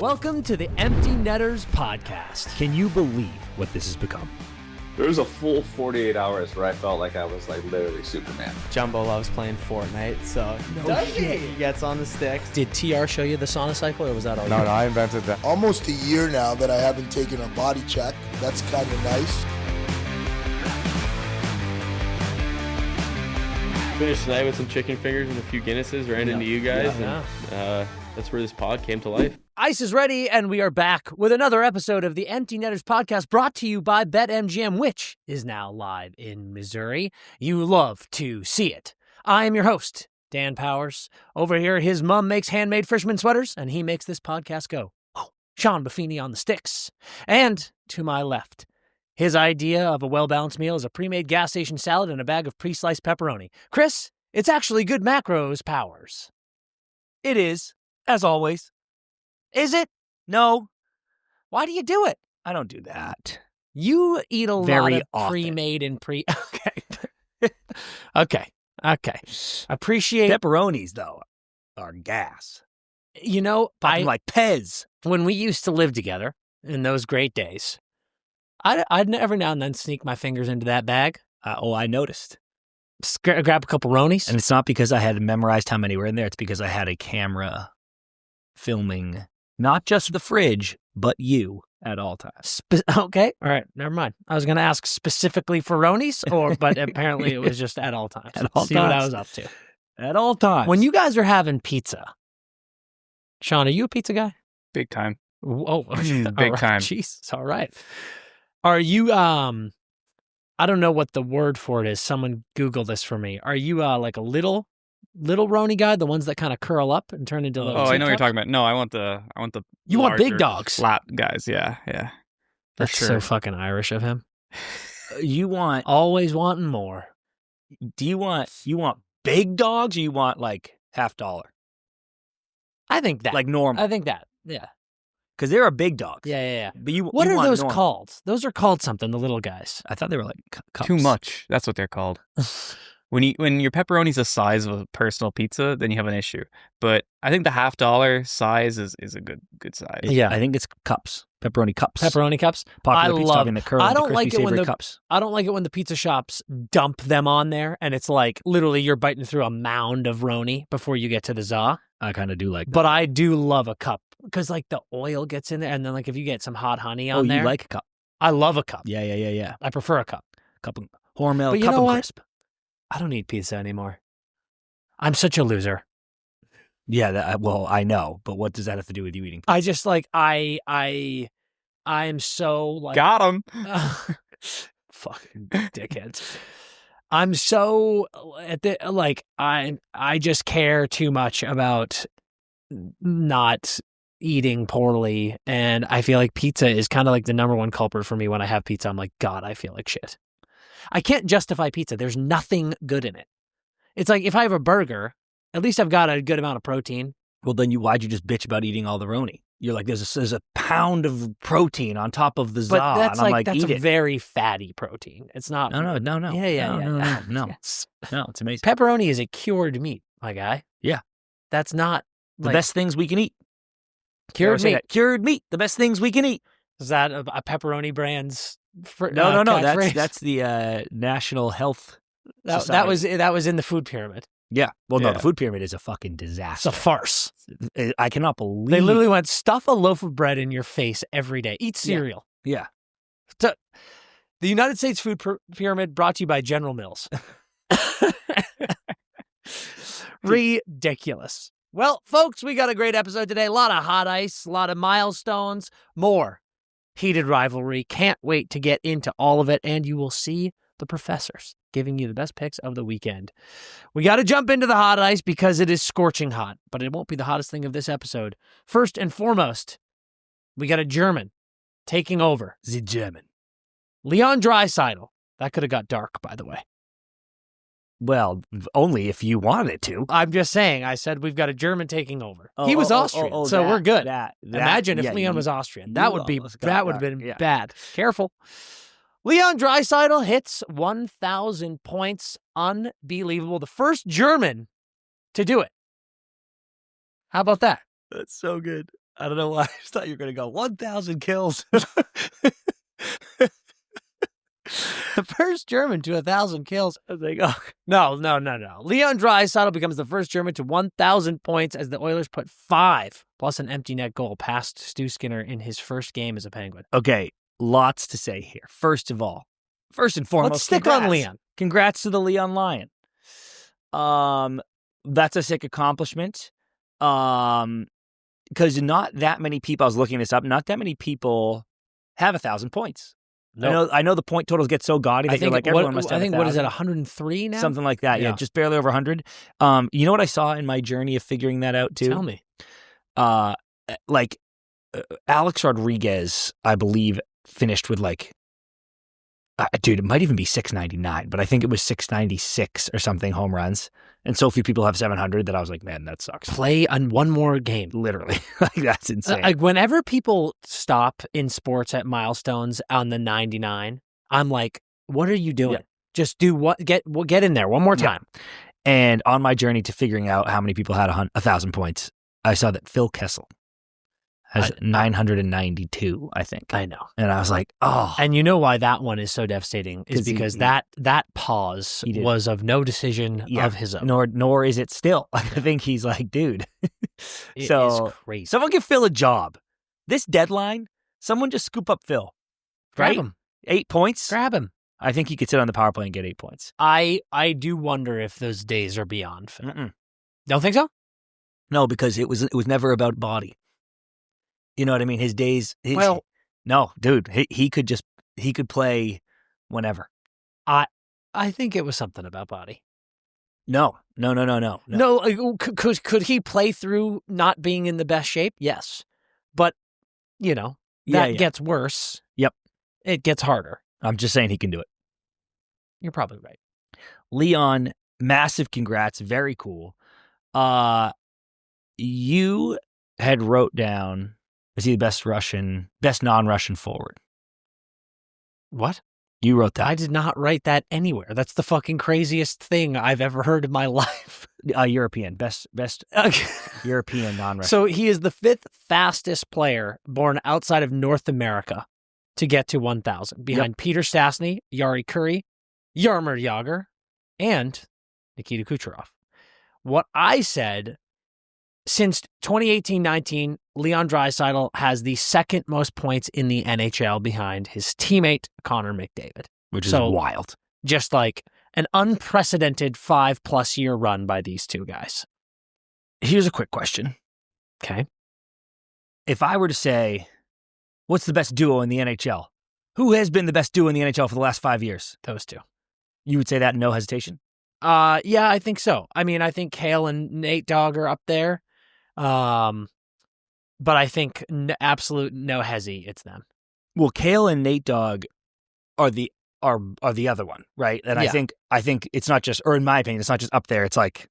Welcome to the Empty Netters podcast. Can you believe what this has become? There was a full 48 hours where I felt like I was like literally Superman. Jumbo loves playing Fortnite, so he gets on the sticks. Did TR show you the sauna cycle, or was that all? No, I invented that. Almost a year now that I haven't taken a body check. That's kind of nice. Finished tonight with some chicken fingers and a few Guinnesses, ran into you guys, and that's where this pod came to life. Ice is ready, and we are back with another episode of the Empty Netters podcast, brought to you by BetMGM, which is now live in Missouri. You love to see it. I am your host, Dan Powers. Over here, his mom makes handmade fisherman sweaters, and he makes this podcast go. Oh, Sean Buffini on the sticks. And to my left, his idea of a well-balanced meal is a pre-made gas station salad and a bag of pre-sliced pepperoni. Chris, it's actually good macros, Powers. It is, as always. Is it? No, Why do you do it? I don't do that. You eat a Very lot of often. pre-made and Okay. Okay. Appreciate Pepperonis, though, are gas. You know, I'm like Pez. when we used to live together in those great days, I'd every now and then sneak my fingers into that bag, I noticed. grab a couple Ronies. And it's not because I had memorized how many were in there. It's because I had a camera filming not just the fridge, but you at all times. Okay. All right. Never mind. I was going to ask specifically for Ronies, but apparently it was just at all times. At all See what I times. was up to. At all times. When you guys are having pizza, Sean, are you a pizza guy? Big time. Oh, Big time. Jesus. All right. Are you, I don't know what the word for it is. Someone Google this for me. Are you like a little Roni guy, the ones that kind of curl up and turn into little Oh, I know what you're teacups? talking about. No, I want the. You want big larger, dogs. flat guys. Yeah. For That's sure. so fucking Irish of him. you want, Always wanting more. you want big dogs or you want like $50? I think that. Like normal. I think that. Yeah. Because there are big dogs. Yeah. But you, What you are want those normal. called? Those are called something, the little guys. I thought they were like cups. Too much. That's what they're called. When your pepperoni's the size of a personal pizza, then you have an issue. But I think the $50 size is a good size. Yeah. I think it's cups. Pepperoni cups. Pepperoni cups. Popular I pizza love- topping, the curl, I the don't crispy like it when savory the- cups. I don't like it when the pizza shops dump them on there and it's like literally you're biting through a mound of Roni before you get to the za. I kind of do like that. But I do love a cup because like the oil gets in there and then like if you get some hot honey on there. you like a cup? I love a cup. Yeah. I prefer a cup. Cup of Hormel, But you cup know of what? crisp. I don't need pizza anymore. I'm such a loser. Yeah, well, I know, but what does that have to do with you eating? I just like I'm so like Got him. fucking dickheads. I'm so at the like I just care too much about not eating poorly, and I feel like pizza is kind of like the number one culprit for me. When I have pizza, I'm like, God, I feel like shit. I can't justify pizza. There's nothing good in it. It's like if I have a burger, at least I've got a good amount of protein. Well, then why'd you just bitch about eating all the Roni? You're like, there's a pound of protein on top of the za, But that's and I'm like that's eat a it. very fatty protein. It's not. No. Yeah. No, Yes. no, it's amazing. Pepperoni is a cured meat, my guy. Yeah. That's not The like, best things we can eat. cured Say meat. that. Cured meat. The best things we can eat. Is that a pepperoni brand's? No. catchphrase? That's the National Health that Society. was in the food pyramid. Yeah. Well, no, Yeah. the food pyramid is a fucking It's disaster. a farce. I cannot believe They literally went stuff a loaf of bread in your face every day. Eat cereal. Yeah. The United States food pyramid brought to you by General Mills. Ridiculous. Well, folks, we got a great episode today. A lot of hot ice, a lot of milestones, more heated rivalry. Can't wait to get into all of it, and you will see the professors giving you the best picks of the weekend. We got to jump into the hot ice because it is scorching hot, but it won't be the hottest thing of this episode. First and foremost, we got a German taking over. The German. Leon Draisaitl. That could have got dark, by the way. Well, only if you wanted it to. I'm just saying, I said we've got a German taking over. Oh, he was oh, oh, Austrian, oh, so that- we're good. that- Imagine yeah, if Leon you- was Austrian. you That would be almost got that would have that, been yeah. bad. Careful. Leon Draisaitl hits 1,000 points. Unbelievable. The first German to do it. How about that? That's so good. I don't know why. I just thought you were going to go 1,000 kills. The first German to 1,000 kills. I was like, oh. No. Leon Draisaitl becomes the first German to 1,000 points as the Oilers put 5 plus an empty net goal past Stu Skinner in his first game as a Penguin. Okay, lots to say here. First of all, first and foremost, Let's stick congrats. on Leon. Congrats to the Leon Lion. That's a sick accomplishment. Because not that many people, I was looking this up, not that many people have 1,000 points. No. I know the point totals get so gaudy that you're like, everyone must have 1,000. What is it, 103 now? Something like that, yeah, just barely over 100. You know what I saw in my journey of figuring that out, too? Tell me. Alex Rodriguez, I believe, finished with dude, it might even be 699, but I think it was 696 or something home runs. And so few people have 700 that I was like, man, that sucks. Play on one more game. Literally. That's insane. Whenever people stop in sports at milestones on the 99, I'm like, what are you doing? Yeah. Just do what? Get in there one more time. Yeah. And on my journey to figuring out how many people had 1,000 points, I saw that Phil Kessel has 992, I think. I know. And I was like, oh. And you know why that one is so devastating is because that pause was of no decision of his own. Nor is it still. I think he's like, dude. It is crazy. Someone give Phil a job. This deadline, someone just scoop up Phil. Grab him. 8 points. Grab him. I think he could sit on the power play and get 8 points. I do wonder if those days are beyond Phil. Don't think so? No, because it was never about body. You know what I mean? His days. No, dude. He could play whenever. I think it was something about body. No. No, could he play through not being in the best shape? Yes, but that gets worse. Yep, it gets harder. I'm just saying he can do it. You're probably right. Leon, massive congrats. Very cool. You had wrote down, is he the best non-Russian forward? What? You wrote that. I did not write that anywhere. That's the fucking craziest thing I've ever heard in my life. European. Best European non-Russian. So he is the 5th fastest player born outside of North America to get to 1,000, behind Peter Stastny, Jari Kurri, Jaromir Jagr, and Nikita Kucherov. What I said, since 2018-19, Leon Draisaitl has the second most points in the NHL behind his teammate, Connor McDavid. Which is wild. Just like an unprecedented 5+ year run by these two guys. Here's a quick question. Okay. If I were to say, what's the best duo in the NHL? Who has been the best duo in the NHL for the last 5 years? Those two. You would say that, no hesitation? Yeah, I think so. I mean, I think Cale and Nate Dogg are up there. But I think absolute no hezzy, it's them. Well, Cale and Nate Dogg are the other one, right? And I think it's not just, or in my opinion, it's not just up there. It's like,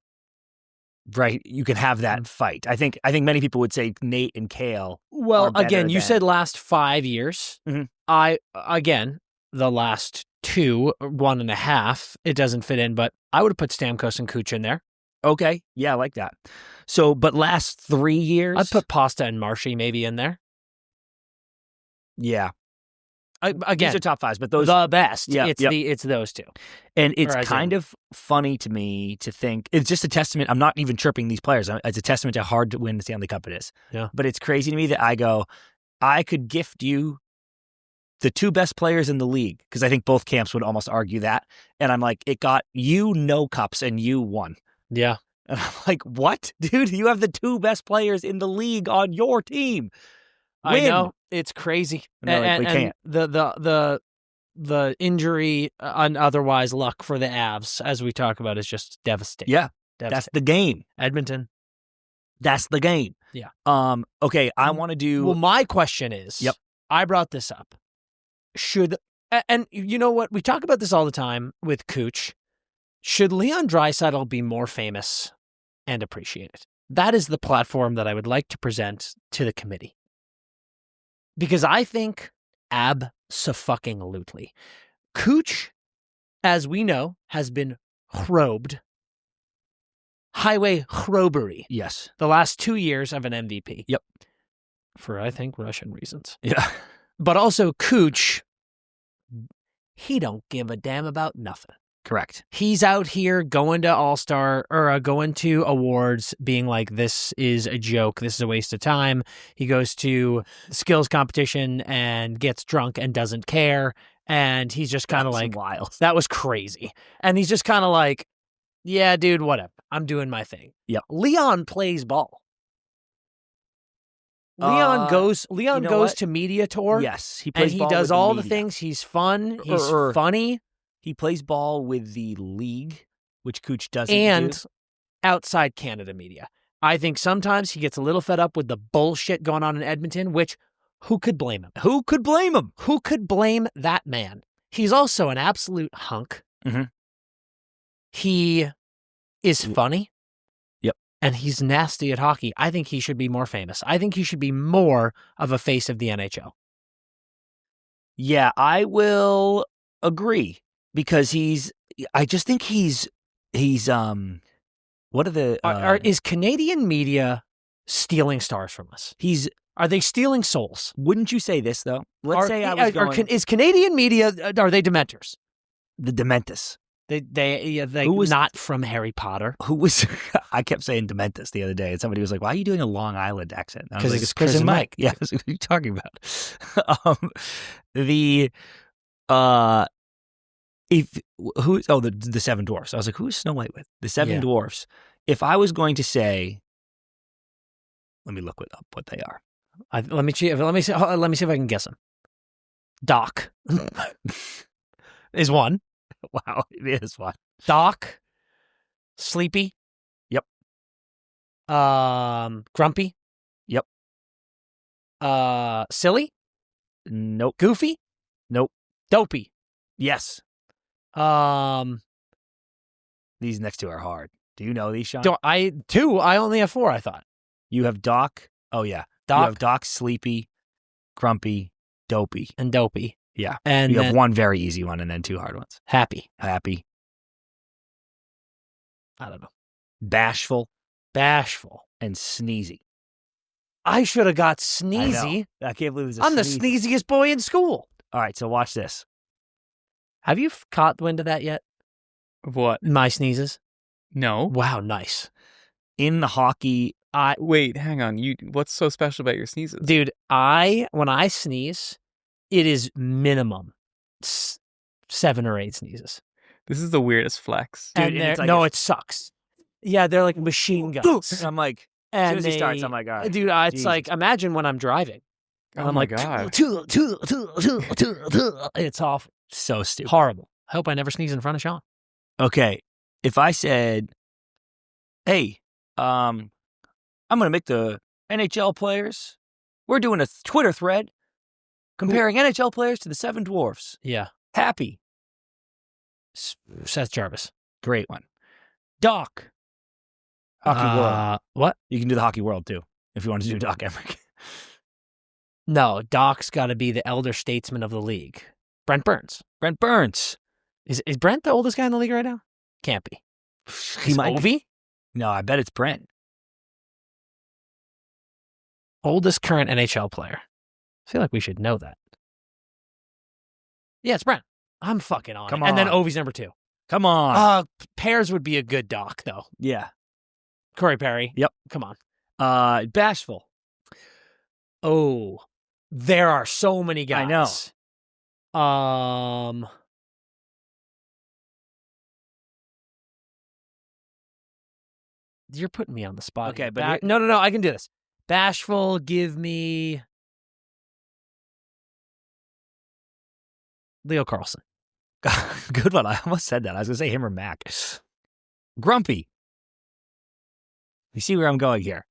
right, you can have that fight. I think many people would say Nate and Cale. Well, again, you said last 5 years. Mm-hmm. The last 2, 1.5, it doesn't fit in, but I would have put Stamkos and Kuch in there. Okay. Yeah, I like that. So, but last 3 years, I'd put Pasta and Marshy maybe in there. Yeah. Again, these are top 5s, but those the best. Yeah, it's those two. And it's kind of funny to me to think it's just a testament. I'm not even chirping these players. It's a testament to how hard to win the Stanley Cup it is. Yeah. But it's crazy to me that I could gift you the 2 best players in the league, because I think both camps would almost argue that. And I'm like, it got you no cups and you won. Yeah. And I'm like, what? Dude, you have the 2 best players in the league on your team. Win. I know. It's crazy. And we can't. The injury and otherwise luck for the Avs, as we talk about, is just devastating. Yeah. That's the game. Edmonton. That's the game. Yeah. Okay, I want to do... Well, my question is, I brought this up. And you know what? We talk about this all the time with Kuch. Should Leon Draisaitl be more famous and appreciated? That is the platform that I would like to present to the committee. Because I think abso-fucking-lutely. Kuch, as we know, has been chrobed. Highway chrobery. Yes. The last 2 years of an MVP. Yep. for, I think, Russian reasons. Yeah. But also Cooch, he don't give a damn about nothing. Correct. He's out here going to All-Star or going to awards being like, this is a joke. This is a waste of time. He goes to skills competition and gets drunk and doesn't care. And he's just kind of like, wild. That was crazy. And he's just kind of like, yeah, dude, whatever. I'm doing my thing. Yep. Leon plays ball. Leon goes to media tour. Yes. He plays and he ball does with all the media. things. He's fun. He's funny. He plays ball with the league, which Cooch doesn't and do. outside Canada media. I think sometimes he gets a little fed up with the bullshit going on in Edmonton, which who could blame him? Who could blame him? Who could blame that man? He's also an absolute hunk. Mm-hmm. He is funny. Yep. And he's nasty at hockey. I think he should be more famous. I think he should be more of a face of the NHL. Yeah, I will agree. Because I just think he's what are the is Canadian media stealing stars from us? Are they stealing souls? Wouldn't you say this though? Let's say I was going. Is Canadian media, are they dementors? The Dementus. They who was not from Harry Potter? Who was? I kept saying Dementus the other day, and somebody was like, "Why are you doing a Long Island accent?" Because it's Chris and Mike. Yeah, what are you talking about? The Seven Dwarfs. I was like, who is Snow White with? The Seven Dwarfs. If I was going to say, let me look up what they are. Let me see if I can guess them. Doc is one. Wow, it is one. Doc, Sleepy. Yep. Grumpy. Yep. Silly. Nope. Goofy. Nope. Dopey. Yes. These next two are hard. Do you know these, Sean? I only have 4, I thought. You have Doc. Oh, yeah. Doc. You have Doc, Sleepy, Grumpy, Dopey. And Dopey. Yeah. And you have one very easy one and then 2 hard ones. Happy. I don't know. Bashful. And Sneezy. I should have got Sneezy. I can't believe there's a I'm the Sneezy. sneeziest boy in school. All right, so watch this. Have you caught wind of that yet? What? My sneezes? No. Wow, nice. In the hockey, Wait, hang on. What's so special about your sneezes? Dude, when I sneeze, it is minimum 7 or 8 sneezes. This is the weirdest flex. Dude, And it's like it sucks. Yeah, they're like machine guns. I'm like, as soon as he starts, I'm like, all right. Dude, it's Jesus. like, imagine when I'm driving. And Oh I'm my like, God. it's awful. So stupid. Horrible. I hope I never sneeze in front of Sean. Okay, if I said, hey, I'm going to make the NHL players, we're doing a Twitter thread comparing NHL players to the Seven Dwarfs. Yeah. Happy. Seth Jarvis. Great one. Doc. Hockey World. What? You can do the Hockey World, too, if you want to do Doc Emmerich. No, Doc's got to be the elder statesman of the league. Brent Burns. Brent Burns. Is Brent the oldest guy in the league right now? Can't be. He might be. Ovi? No, I bet it's Brent. Oldest current NHL player. I feel like we should know that. Yeah, it's Brent. I'm fucking on Come it. And then on. Ovi's number 2. Come on. Pears would be a good Doc, though. Yeah. Corey Perry. Yep. Come on. Bashful. Oh, there are so many guys. I know. You're putting me on the spot. Okay, here. but No, I can do this. Bashful, give me Leo Carlson. Good one. I almost said that. I was going to say him or Mack. Grumpy. You see where I'm going here?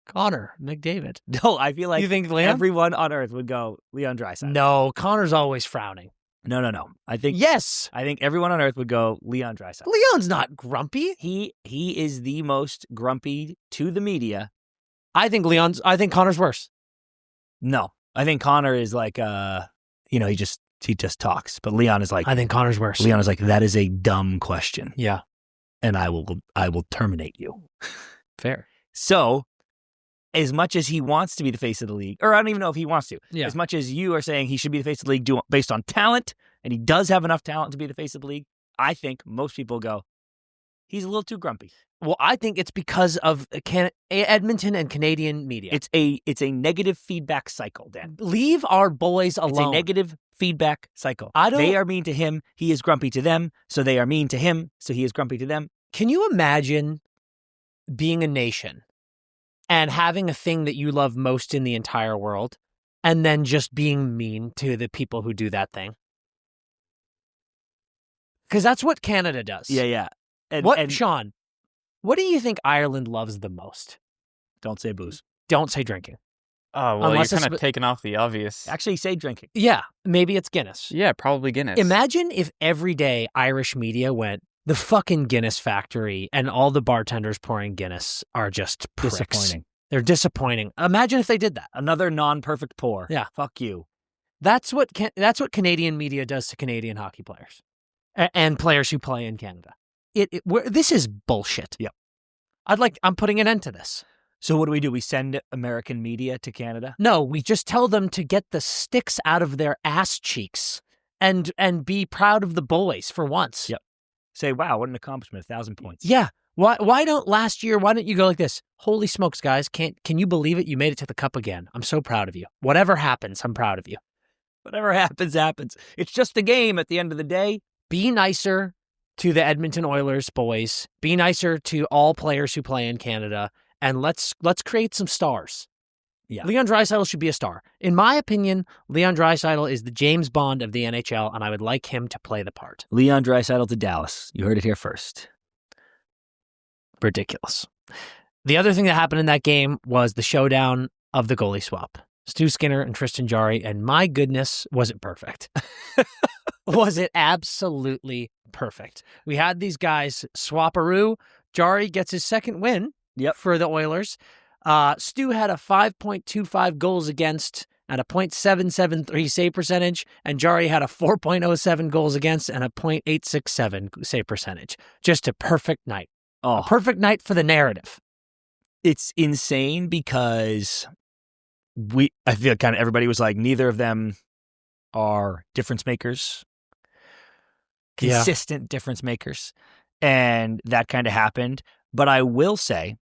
Connor McDavid. No, I feel like You think Leon? everyone on earth would go Leon Draisaitl. No, Connor's always frowning. No. I think Yes. I think everyone on earth would go Leon Draisaitl. Leon's not grumpy. He is the most grumpy to the media. I think Connor's worse. No, I think Connor is like he just talks, but Leon is like I think Connor's worse. Leon is like, that is a dumb question, Yeah. and I will terminate you. Fair. So, as much as he wants to be the face of the league, or I don't even know if he wants to, as much as you are saying he should be the face of the league based on talent, and he does have enough talent to be the face of the league, I think most people go, he's a little too grumpy. Well, I think it's because of Edmonton and Canadian media. It's a negative feedback cycle, Dan. Leave our boys alone. It's a negative feedback cycle. They are mean to him, he is grumpy to them, so they are mean to him, so he is grumpy to them. Can you imagine being a nation and having a thing that you love most in the entire world and then just being mean to the people who do that thing? Because that's what Canada does. Yeah. Sean, what do you think Ireland loves the most? Don't say booze. Don't say drinking. Oh, well, Unless you're kind of taking off the obvious. Actually, say drinking. Yeah, maybe it's Guinness. Yeah, probably Guinness. Imagine if every day Irish media went, the fucking Guinness factory and all the bartenders pouring Guinness are just pricks. Disappointing. They're disappointing. Imagine if they did that. Another non-perfect pour. Yeah. Fuck you. That's what Canadian media does to Canadian hockey players and players who play in Canada. This is bullshit. Yep. I'm putting an end to this. So what do? We send American media to Canada? No, we just tell them to get the sticks out of their ass cheeks and be proud of the boys for once. Yep. Say, wow, what an accomplishment, 1,000 points. Yeah. Why don't you go like this? Holy smokes, guys. Can you believe it? You made it to the cup again. I'm so proud of you. Whatever happens, I'm proud of you. Whatever happens, happens. It's just a game at the end of the day. Be nicer to the Edmonton Oilers boys. Be nicer to all players who play in Canada. And let's create some stars. Yeah. Leon Draisaitl should be a star. In my opinion, Leon Draisaitl is the James Bond of the NHL, and I would like him to play the part. Leon Draisaitl to Dallas. You heard it here first. Ridiculous. The other thing that happened in that game was the showdown of the goalie swap. Stu Skinner and Tristan Jarry, and my goodness, was it perfect. Was it absolutely perfect. We had these guys swap-a-roo. Jarry gets his second win for the Oilers. Stu had a 5.25 goals against and a .773 save percentage, and Jarry had a 4.07 goals against and a .867 save percentage. Just a perfect night. Oh. A perfect night for the narrative. It's insane because I feel kind of everybody was like, neither of them are difference makers, consistent difference makers, and that kind of happened. But I will say,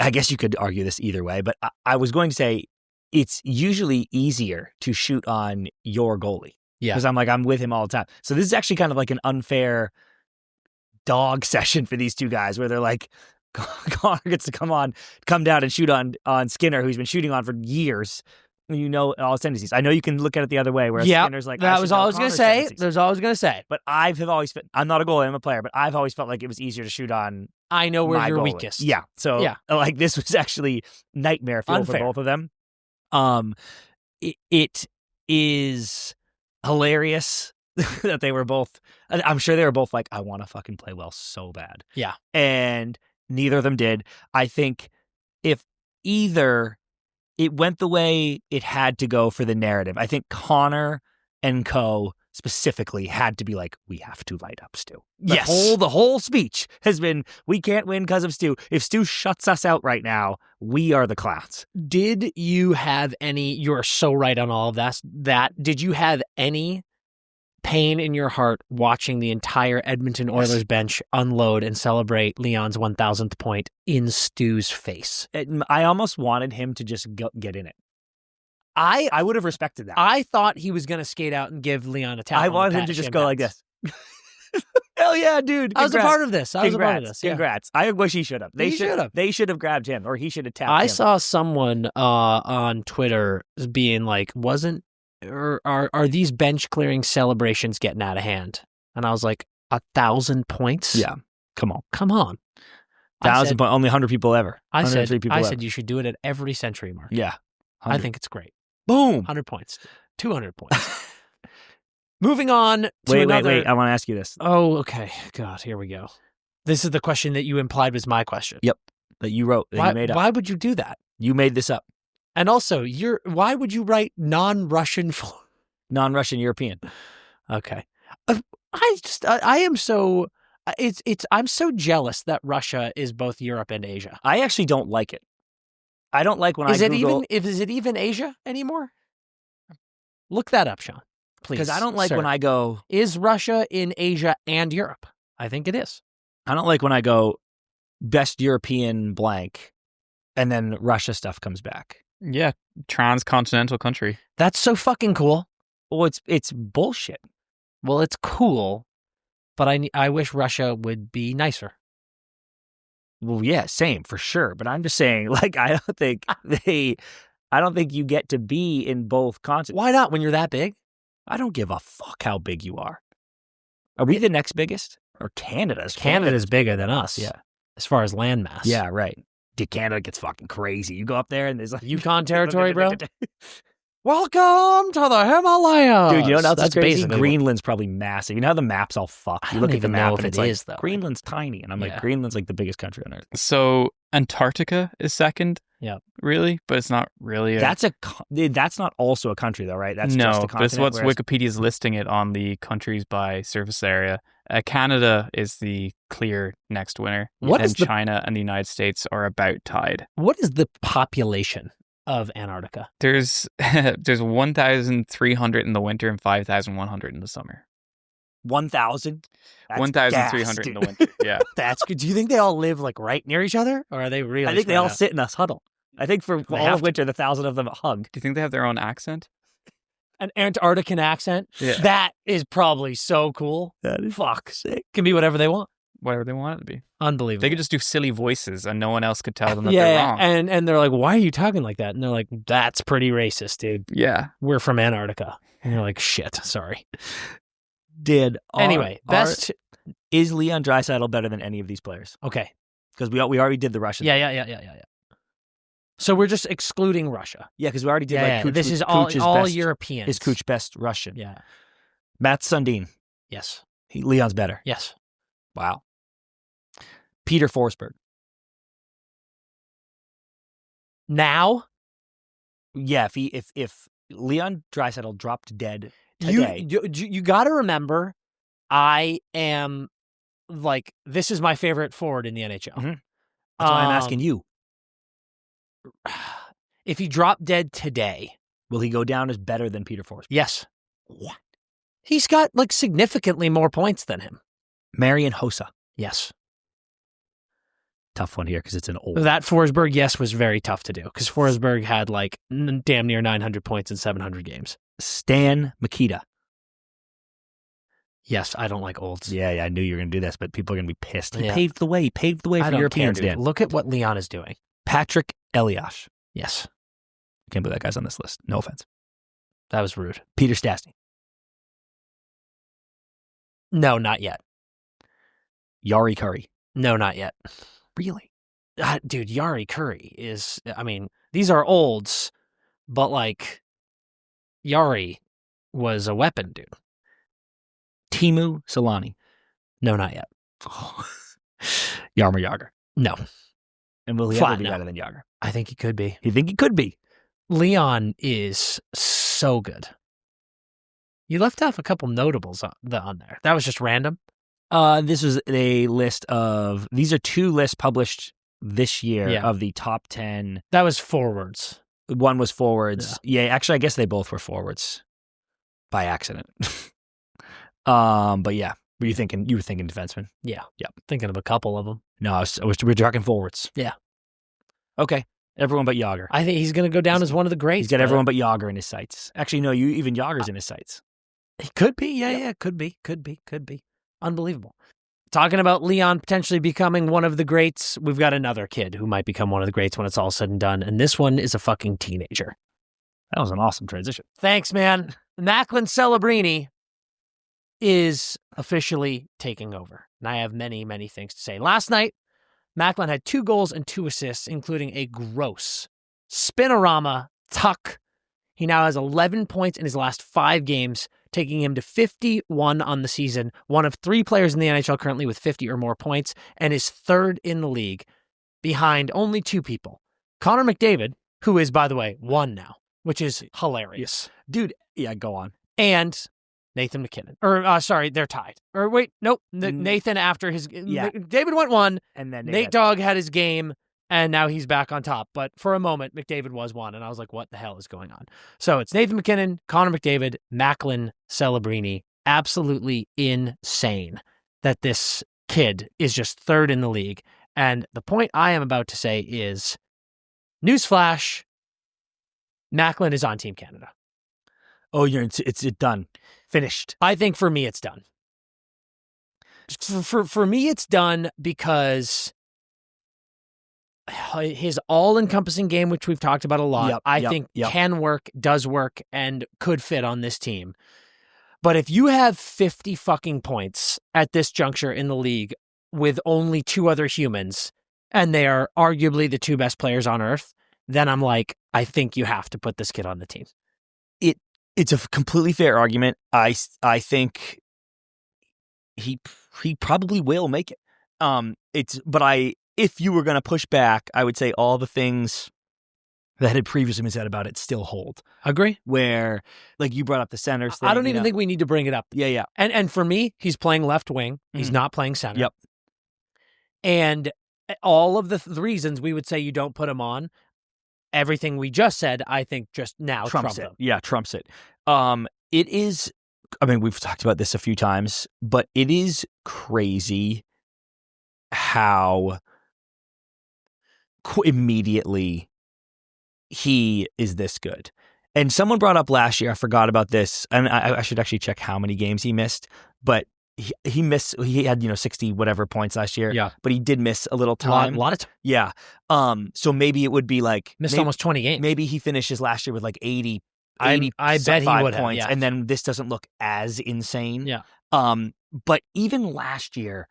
I guess you could argue this either way, but I was going to say it's usually easier to shoot on your goalie. Yeah. Because I'm with him all the time. So this is actually kind of like an unfair dog session for these two guys where they're like, Connor gets to come down and shoot on Skinner, who's been shooting on for years. All his tendencies. I know you can look at it the other way, where Skinner's like, that was all I was going to say. There's all I was going to say. But I'm not a goalie, I'm a player, but I've always felt like it was easier to shoot on. I know where you're goalie. weakest. Yeah. So like this was actually nightmare fuel for both of them. It is hilarious that they were both. I'm sure they were both like, I want to fucking play well so bad. Yeah. And neither of them did. I think if either it went the way it had to go for the narrative, I think Connor and co specifically had to be like, we have to light up Stu. The whole speech has been, we can't win because of Stu. If Stu shuts us out right now, we are the clowns. Did you have you're so right on all of that, did you have any pain in your heart watching the entire Edmonton Oilers bench unload and celebrate Leon's 1,000th point in Stu's face? I almost wanted him to just get in it. I would have respected that. I thought he was going to skate out and give Leon a tap. I wanted him to just go like this. Hell yeah, dude. Congrats. I was a part of this. Yeah. Congrats. I wish he should have. They should have grabbed him, or he should have tapped him. I saw someone on Twitter being like, are these bench clearing celebrations getting out of hand? And I was like, 1,000 points? Yeah. Come on. 1,000 points. Only 100 people ever. I said you should do it at every century mark. Yeah. 100. I think it's great. Boom. 100 points. 200 points. Moving on to another... Wait. I want to ask you this. Oh, okay. God, here we go. This is the question that you implied was my question. Yep. That you wrote, that you made up. Why would you do that? You made this up. And also, why would you write non-Russian European? Okay. I'm so jealous that Russia is both Europe and Asia. I actually don't like it. I don't like when Is I it Google... is it even Asia anymore? Look that up, Sean. Please. Because I don't like sir. when I go... Is Russia in Asia and Europe? I think it is. I don't like when I go best European blank and then Russia stuff comes back. Yeah, transcontinental country. That's so fucking cool. Well, it's bullshit. Well, it's cool, but I wish Russia would be nicer. Well, yeah, same for sure. But I'm just saying, like, I don't think you get to be in both continents. Why not when you're that big? I don't give a fuck how big you are. Are we the next biggest? Or Canada's? Canada's bigger than us. Yeah. As far as landmass. Yeah, right. Dude, Canada gets fucking crazy. You go up there and there's like... Yukon territory, bro. Welcome to the Himalayas. Dude, you know what else That's is crazy? basically Greenland's probably massive. You know how the map's all fucked? I You don't look at the even map know if and it it's like, is, though. Greenland's tiny. And I'm Yeah. like, Greenland's like the biggest country on Earth. So Antarctica is second. Yeah. Really? But it's not really. That's not also a country though, right? That's no, just a but continent. it's what's whereas- Wikipedia's listing it on the countries by surface area. Canada is the clear next winner. What and is the- China and the United States are about tied. What is the population of Antarctica? There's 1,300 in the winter and 5,100 in the summer. 1,000? That's 1,300 in the gas, winter. Yeah. That's good. Do you think they all live like right near each other, or are they really? I think they spread all out? sit in a huddle. I think for They all have of to. winter, the 1,000 of them hug. Do you think they have their own accent? An Antarctican accent. Yeah. That is probably so cool. That is Fuck. sick. Can be whatever they want. Whatever they want it to be. Unbelievable. They could just do silly voices and no one else could tell them that yeah, they're wrong. and they're like, "Why are you talking like that?" And they're like, "That's pretty racist, dude. Yeah. We're from Antarctica." And you're like, "Shit, sorry." Anyway, best. is Leon Draisaitl better than any of these players? Okay. Because we already did the Russian. Yeah. So we're just excluding Russia. Yeah, because we already did Yeah, like this is all best, Europeans. Is Kuch best Russian? Yeah. Matt Sundin. Yes. Leon's better. Yes. Wow. Peter Forsberg. Now Yeah, if Leon Draisaitl dropped dead today, you got to remember, I am like, this is my favorite forward in the NHL. Mhm. that's why I'm asking you. If he dropped dead today, Will he go down as better than Peter Forsberg? yes, What? he's got like significantly more points than him. Marian Hossa. Yes, Tough one here because it's an old. that Forsberg, yes, was very tough to do because Forsberg had like damn near 900 points in 700 games. Stan Mikita. Yes, I don't like olds. Yeah, I knew you were going to do this, but people are going to be pissed. He Yeah. paved the way I for don't care, Europeans, dude. Dan. Look at what Leon is doing. Patrick Elias. Yes, Can't believe that guy's on this list. No offense. that was rude. Peter Stastny. No, not yet. Yari Curry. No, not yet. Really? Dude, Yari Curry is, I mean, these are olds, but like, Yari was a weapon, dude. Timu Solani. No, not yet. Jaromir Jagr. No, And will he Flat ever be no. better than Jagr? I think he could be. You think he could be? Leon is so good. You left off a couple notables on there. That was just random. This was a list of, these are two lists published this year Yeah. of the top 10. That was forwards. One was forwards. Yeah, actually, I guess they both were forwards by accident. But yeah, you were thinking defenseman? Yeah. Yep. Thinking of a couple of them. No, we're talking forwards. Yeah. Okay. Everyone but Jagr. I think he's going to go down as one of the greats. He's got but everyone but Jagr in his sights. Actually, no, even Jagr's in his sights. He could be. Yeah, could be. Unbelievable. Talking about Leon potentially becoming one of the greats, we've got another kid who might become one of the greats when it's all said and done, and this one is a fucking teenager. That was an awesome transition. Thanks, man. Macklin Celebrini is officially taking over, and I have many, many things to say. Last night, Macklin had 2 goals and 2 assists, including a gross spinorama tuck. He now has 11 points in his last 5 games, taking him to 51 on the season, one of 3 players in the NHL currently with 50 or more points, and is 3rd in the league, behind only 2 people. Connor McDavid, who is, by the way, 1 now, which is hilarious. Dude, yeah, go on. And Nathan McKinnon. Or, sorry, they're tied. Or wait, nope. Nathan after his... Yeah. David went 1. And then Nate Dogg had his game, and now he's back on top. But for a moment, McDavid was one, and I was like, what the hell is going on? So it's Nathan MacKinnon, Connor McDavid, Macklin Celebrini. Absolutely insane that this kid is just third in the league. And the point I am about to say is, newsflash, Macklin is on Team Canada. Oh, it's done. Finished. I think for me, it's done. For me, it's done because his all-encompassing game, which we've talked about a lot, I think can work, does work, and could fit on this team. But if you have 50 fucking points at this juncture in the league with only two other humans, and they are arguably the two best players on earth, then I'm like, I think you have to put this kid on the team. It's a completely fair argument. I think he probably will make it. If you were going to push back, I would say all the things that had previously been said about it still hold. Agree. Where, like, you brought up the centers thing. I don't even think we need to bring it up. Yeah. And for me, he's playing left wing. He's not playing center. Yep. And all of the reasons we would say you don't put him on, everything we just said, I think just now trumps it. Yeah, trumps it. It is, I mean, we've talked about this a few times, but it is crazy how immediately he is this good. And someone brought up last year, I forgot about this, and I should actually check how many games he missed, but he missed, he had, 60 whatever points last year. Yeah. But he did miss a little time. A lot of time. Yeah. So maybe it would be like missed almost 20 games. Maybe he finishes last year with like 80 I bet he would points, have, yeah. And then this doesn't look as insane. Yeah. But even last year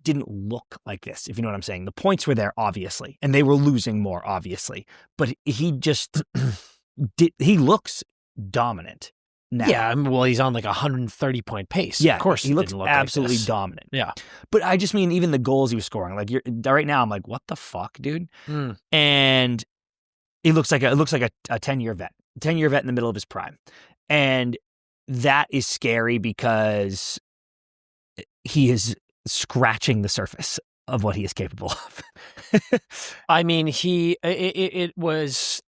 didn't look like this, if you know what I'm saying. The points were there, obviously, and they were losing more, obviously. But he just he looks dominant now. Yeah, well, he's on like 130-point pace. Yeah, of course, he looks absolutely like dominant. Yeah, but I just mean even the goals he was scoring. Like right now, I'm like, what the fuck, dude? And he looks like a 10-year vet, 10-year vet in the middle of his prime, and that is scary because he is scratching the surface of what he is capable of. I mean, it's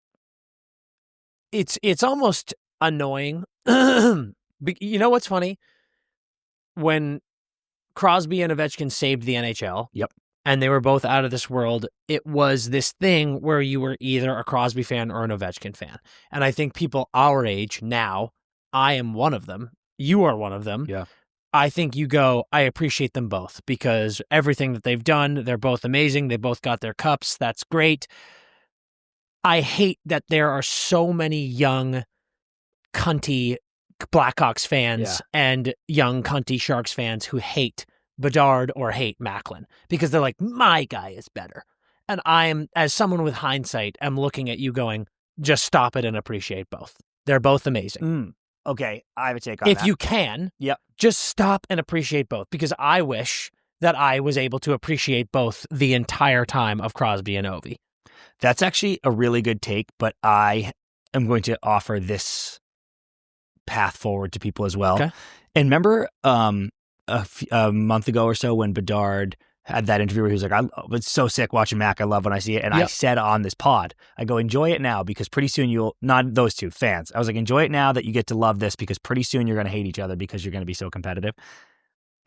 almost annoying. You know what's funny? When Crosby and Ovechkin saved the NHL, and they were both out of this world, it was this thing where you were either a Crosby fan or an Ovechkin fan. And I think people our age now, I am one of them, you are one of them. Yeah. I think you go, I appreciate them both because everything that they've done, they're both amazing. They both got their cups. That's great. I hate that there are so many young, cunty Blackhawks fans and young, cunty Sharks fans who hate Bedard or hate Macklin because they're like, my guy is better. And I am, as someone with hindsight, I'm looking at you going, just stop it and appreciate both. They're both amazing. Okay, I have a take on that. If you can, just stop and appreciate both because I wish that I was able to appreciate both the entire time of Crosby and Ovi. That's actually a really good take, but I am going to offer this path forward to people as well. Okay. And remember a month ago or so when Bedard had that interview where he was like, it's so sick watching Mack. I love when I see it. And I said on this pod, I go, enjoy it now because pretty soon you'll, not those two, fans. I was like, enjoy it now that you get to love this because pretty soon you're going to hate each other because you're going to be so competitive.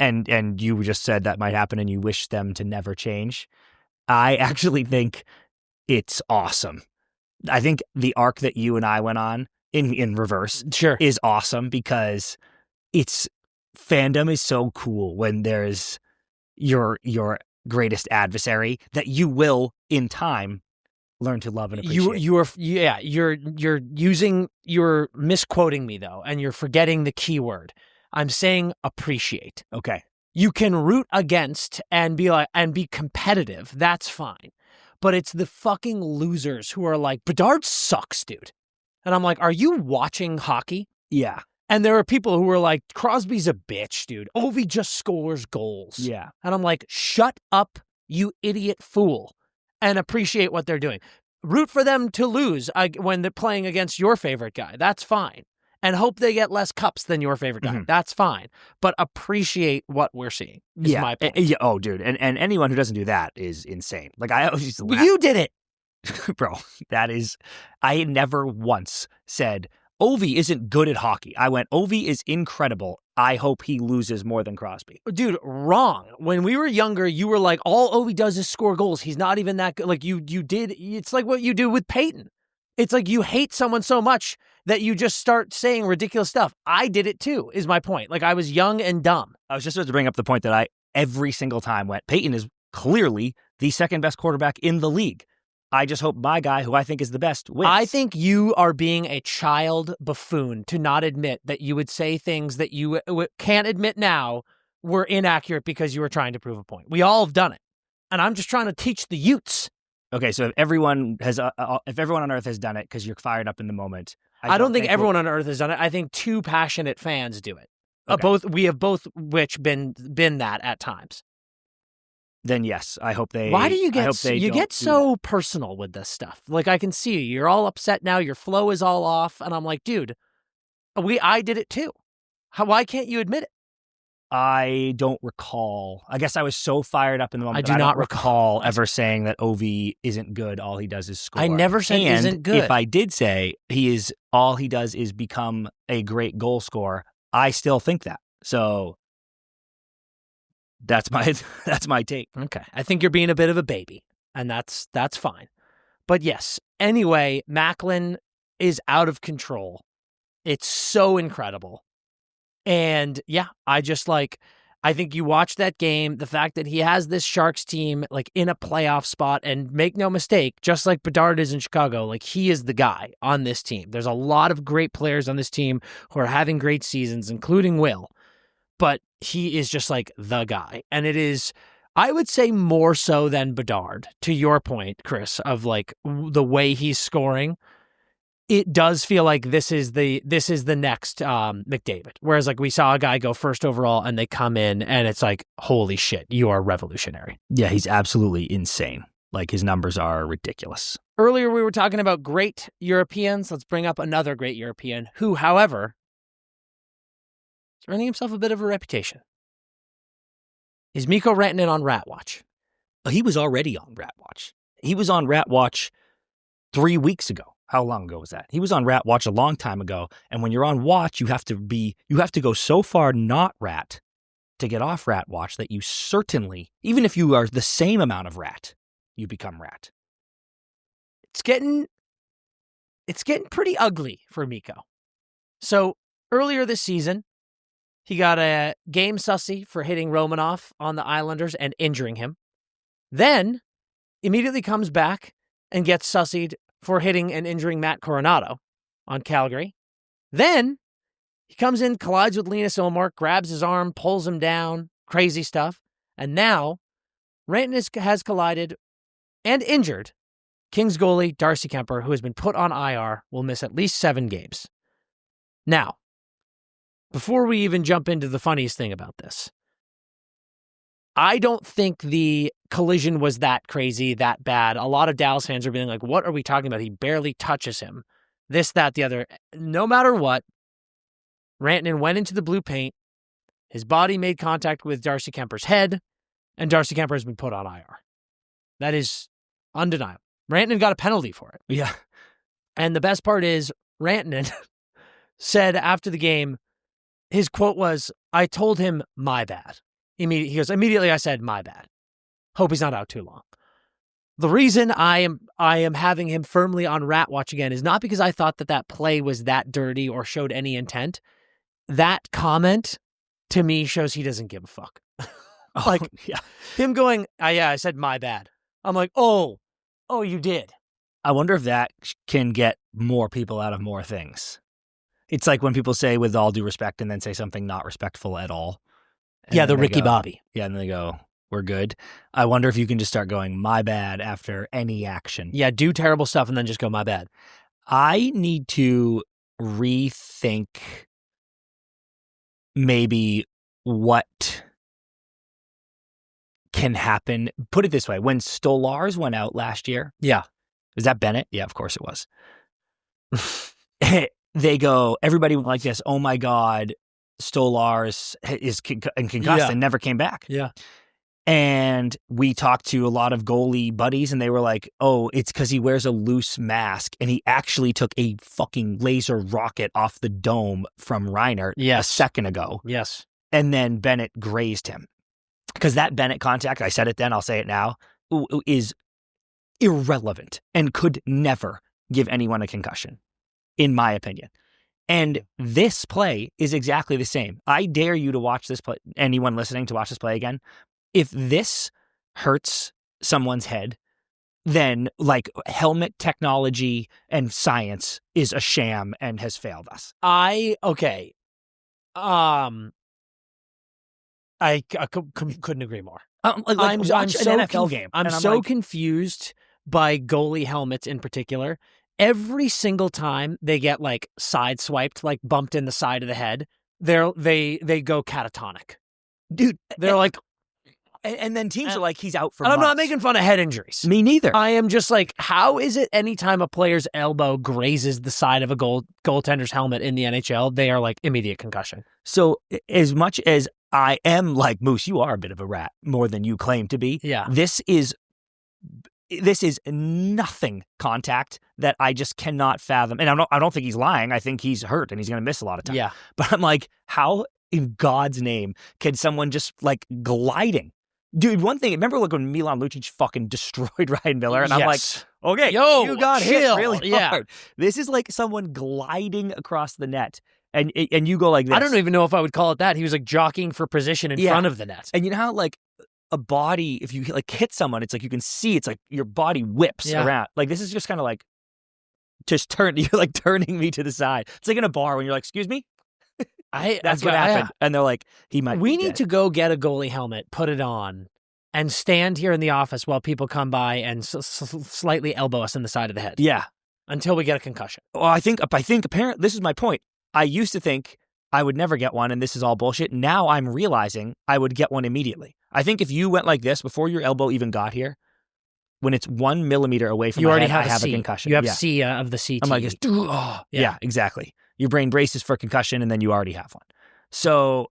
And you just said that might happen and you wish them to never change. I actually think it's awesome. I think the arc that you and I went on in reverse is awesome because fandom is so cool when there's your greatest adversary that you will in time learn to love and appreciate. You're misquoting me though, and you're forgetting the key word. I'm saying appreciate. Okay. You can root against and be competitive. That's fine. But it's the fucking losers who are like, Bedard sucks, dude. And I'm like, are you watching hockey? Yeah. And there are people who are like, Crosby's a bitch, dude. Ovi just scores goals. Yeah. And I'm like, shut up, you idiot fool, and appreciate what they're doing. Root for them to lose when they're playing against your favorite guy. That's fine. and hope they get less cups than your favorite guy. That's fine. But appreciate what we're seeing is my point. Oh, dude. And anyone who doesn't do that is insane. Like, I always used to laugh. You did it. Bro, I never once said, Ovi isn't good at hockey. I went, Ovi is incredible. I hope he loses more than Crosby. Dude, wrong. When we were younger, you were like, all Ovi does is score goals. He's not even that good. Like, you did. It's like what you do with Peyton. It's like you hate someone so much that you just start saying ridiculous stuff. I did it too, is my point. Like, I was young and dumb. I was just about to bring up the point that I, every single time, went, Peyton is clearly the second best quarterback in the league. I just hope my guy, who I think is the best, wins. I think you are being a child buffoon to not admit that you would say things that you can't admit now were inaccurate because you were trying to prove a point. We all have done it. And I'm just trying to teach the Utes. Okay, so if everyone on Earth has done it because you're fired up in the moment. I don't think everyone on Earth has done it. I think two passionate fans do it. Okay. We have both which been that at times. Then yes, I hope they. Why do you get so personal with this stuff? Like, I can see you. You're all upset now. Your flow is all off, and I'm like, dude, I did it too. Why can't you admit it? I don't recall. I guess I was so fired up in the moment. I don't recall ever saying that Ovi isn't good. All he does is score. I never said he isn't good. If I did say all he does is become a great goal scorer, I still think that. So that's my take. Okay. I think you're being a bit of a baby, and that's fine. But yes, anyway, Macklin is out of control. It's so incredible. And yeah, I think you watch that game, the fact that he has this Sharks team like in a playoff spot, and make no mistake, just like Bedard is in Chicago, like he is the guy on this team. There's a lot of great players on this team who are having great seasons, including Will. But he is just like the guy. And it is, I would say, more so than Bedard, to your point, Chris, of like the way he's scoring. It does feel like this is the next McDavid. Whereas like we saw a guy go first overall and they come in and it's like, holy shit, you are revolutionary. Yeah, he's absolutely insane. Like, his numbers are ridiculous. Earlier we were talking about great Europeans. Let's bring up another great European who, however, is earning himself a bit of a reputation. Is Mikko Rantanen on Rat Watch? He was already on Rat Watch. He was on Rat Watch 3 weeks ago. How long ago was that? He was on Rat Watch a long time ago. And when you're on Watch, you have to go so far not Rat to get off Rat Watch that you certainly, even if you are the same amount of Rat, you become Rat. It's getting pretty ugly for Mikko. So earlier this season, he got a game sussy for hitting Romanov on the Islanders and injuring him. Then immediately comes back and gets sussied for hitting and injuring Matt Coronado on Calgary. Then he comes in, collides with Linus Ullmark, grabs his arm, pulls him down, crazy stuff. And now Rantanen has collided and injured Kings goalie Darcy Kemper, who has been put on IR, will miss at least 7 games. Now, before we even jump into the funniest thing about this, I don't think the collision was that crazy, that bad. A lot of Dallas fans are being like, what are we talking about? He barely touches him. This, that, the other. No matter what, Rantanen went into the blue paint. His body made contact with Darcy Kemper's head, and Darcy Kemper has been put on IR. That is undeniable. Rantanen got a penalty for it. Yeah. And the best part is, Rantanen said after the game, his quote was, I told him, my bad. He goes, immediately I said, my bad. Hope he's not out too long. The reason I am having him firmly on Rat Watch again is not because I thought that play was that dirty or showed any intent. That comment, to me, shows he doesn't give a fuck. Yeah. Him going, I said, my bad. I'm like, oh, you did. I wonder if that can get more people out of more things. It's like when people say, with all due respect, and then say something not respectful at all. Yeah, the Ricky Bobby. Yeah, and they go, we're good. I wonder if you can just start going, my bad, after any action. Yeah, do terrible stuff and then just go, my bad. I need to rethink maybe what can happen. Put it this way. When Stolarz went out last year. Yeah. Was that Bennett? Yeah, of course it was. they go, everybody went like this, oh my God, Stolarz is concussed and never came back. Yeah. And we talked to a lot of goalie buddies, and they were like, oh, it's because he wears a loose mask, and he actually took a fucking laser rocket off the dome from Reiner a second ago. Yes. And then Bennett grazed him. Because that Bennett contact, I said it then, I'll say it now, is irrelevant and could never give anyone a concussion, in my opinion. And this play is exactly the same. I dare you to watch this play, anyone listening to watch this play again. If this hurts someone's head, then like helmet technology and science is a sham and has failed us. I couldn't agree more. I'm so an NFL game. I'm so confused by goalie helmets in particular. Every single time they get like sideswiped, like bumped in the side of the head, they go catatonic. Dude, they're like, and then teams are like, he's out for months. I'm not months. making fun of head injuries. Me neither. I am just like, how is it anytime a player's elbow grazes the side of a goaltender's helmet in the NHL, they are like immediate concussion? So as much as I am like, Moose, you are a bit of a rat, more than you claim to be. Yeah. This is nothing contact that I just cannot fathom. And I don't think he's lying. I think he's hurt and he's going to miss a lot of time. Yeah. But I'm like, how in God's name can someone just like gliding? Dude, one thing, remember like when Milan Lucic fucking destroyed Ryan Miller? And I'm like, okay, you got hit really hard. This is like someone gliding across the net. And you go like this. I don't even know if I would call it that. He was like jockeying for position in front of the net. And you know how like a body, if you like hit someone, it's like you can see it's like your body whips around. Like this is just kind of like you're like turning me to the side. It's like in a bar when you're like, excuse me? That's what happened. And they're like, he might We be need dead. to go get a goalie helmet, put it on, and stand here in the office while people come by and slightly elbow us in the side of the head. Yeah. Until we get a concussion. Well, I think apparently this is my point. I used to think I would never get one and this is all bullshit. Now I'm realizing I would get one immediately. I think if you went like this before your elbow even got here, when it's 1 millimeter away from you my already head, have I have a concussion. You have C of the CT. I'm like, yeah, exactly. Your brain braces for concussion and then you already have one. So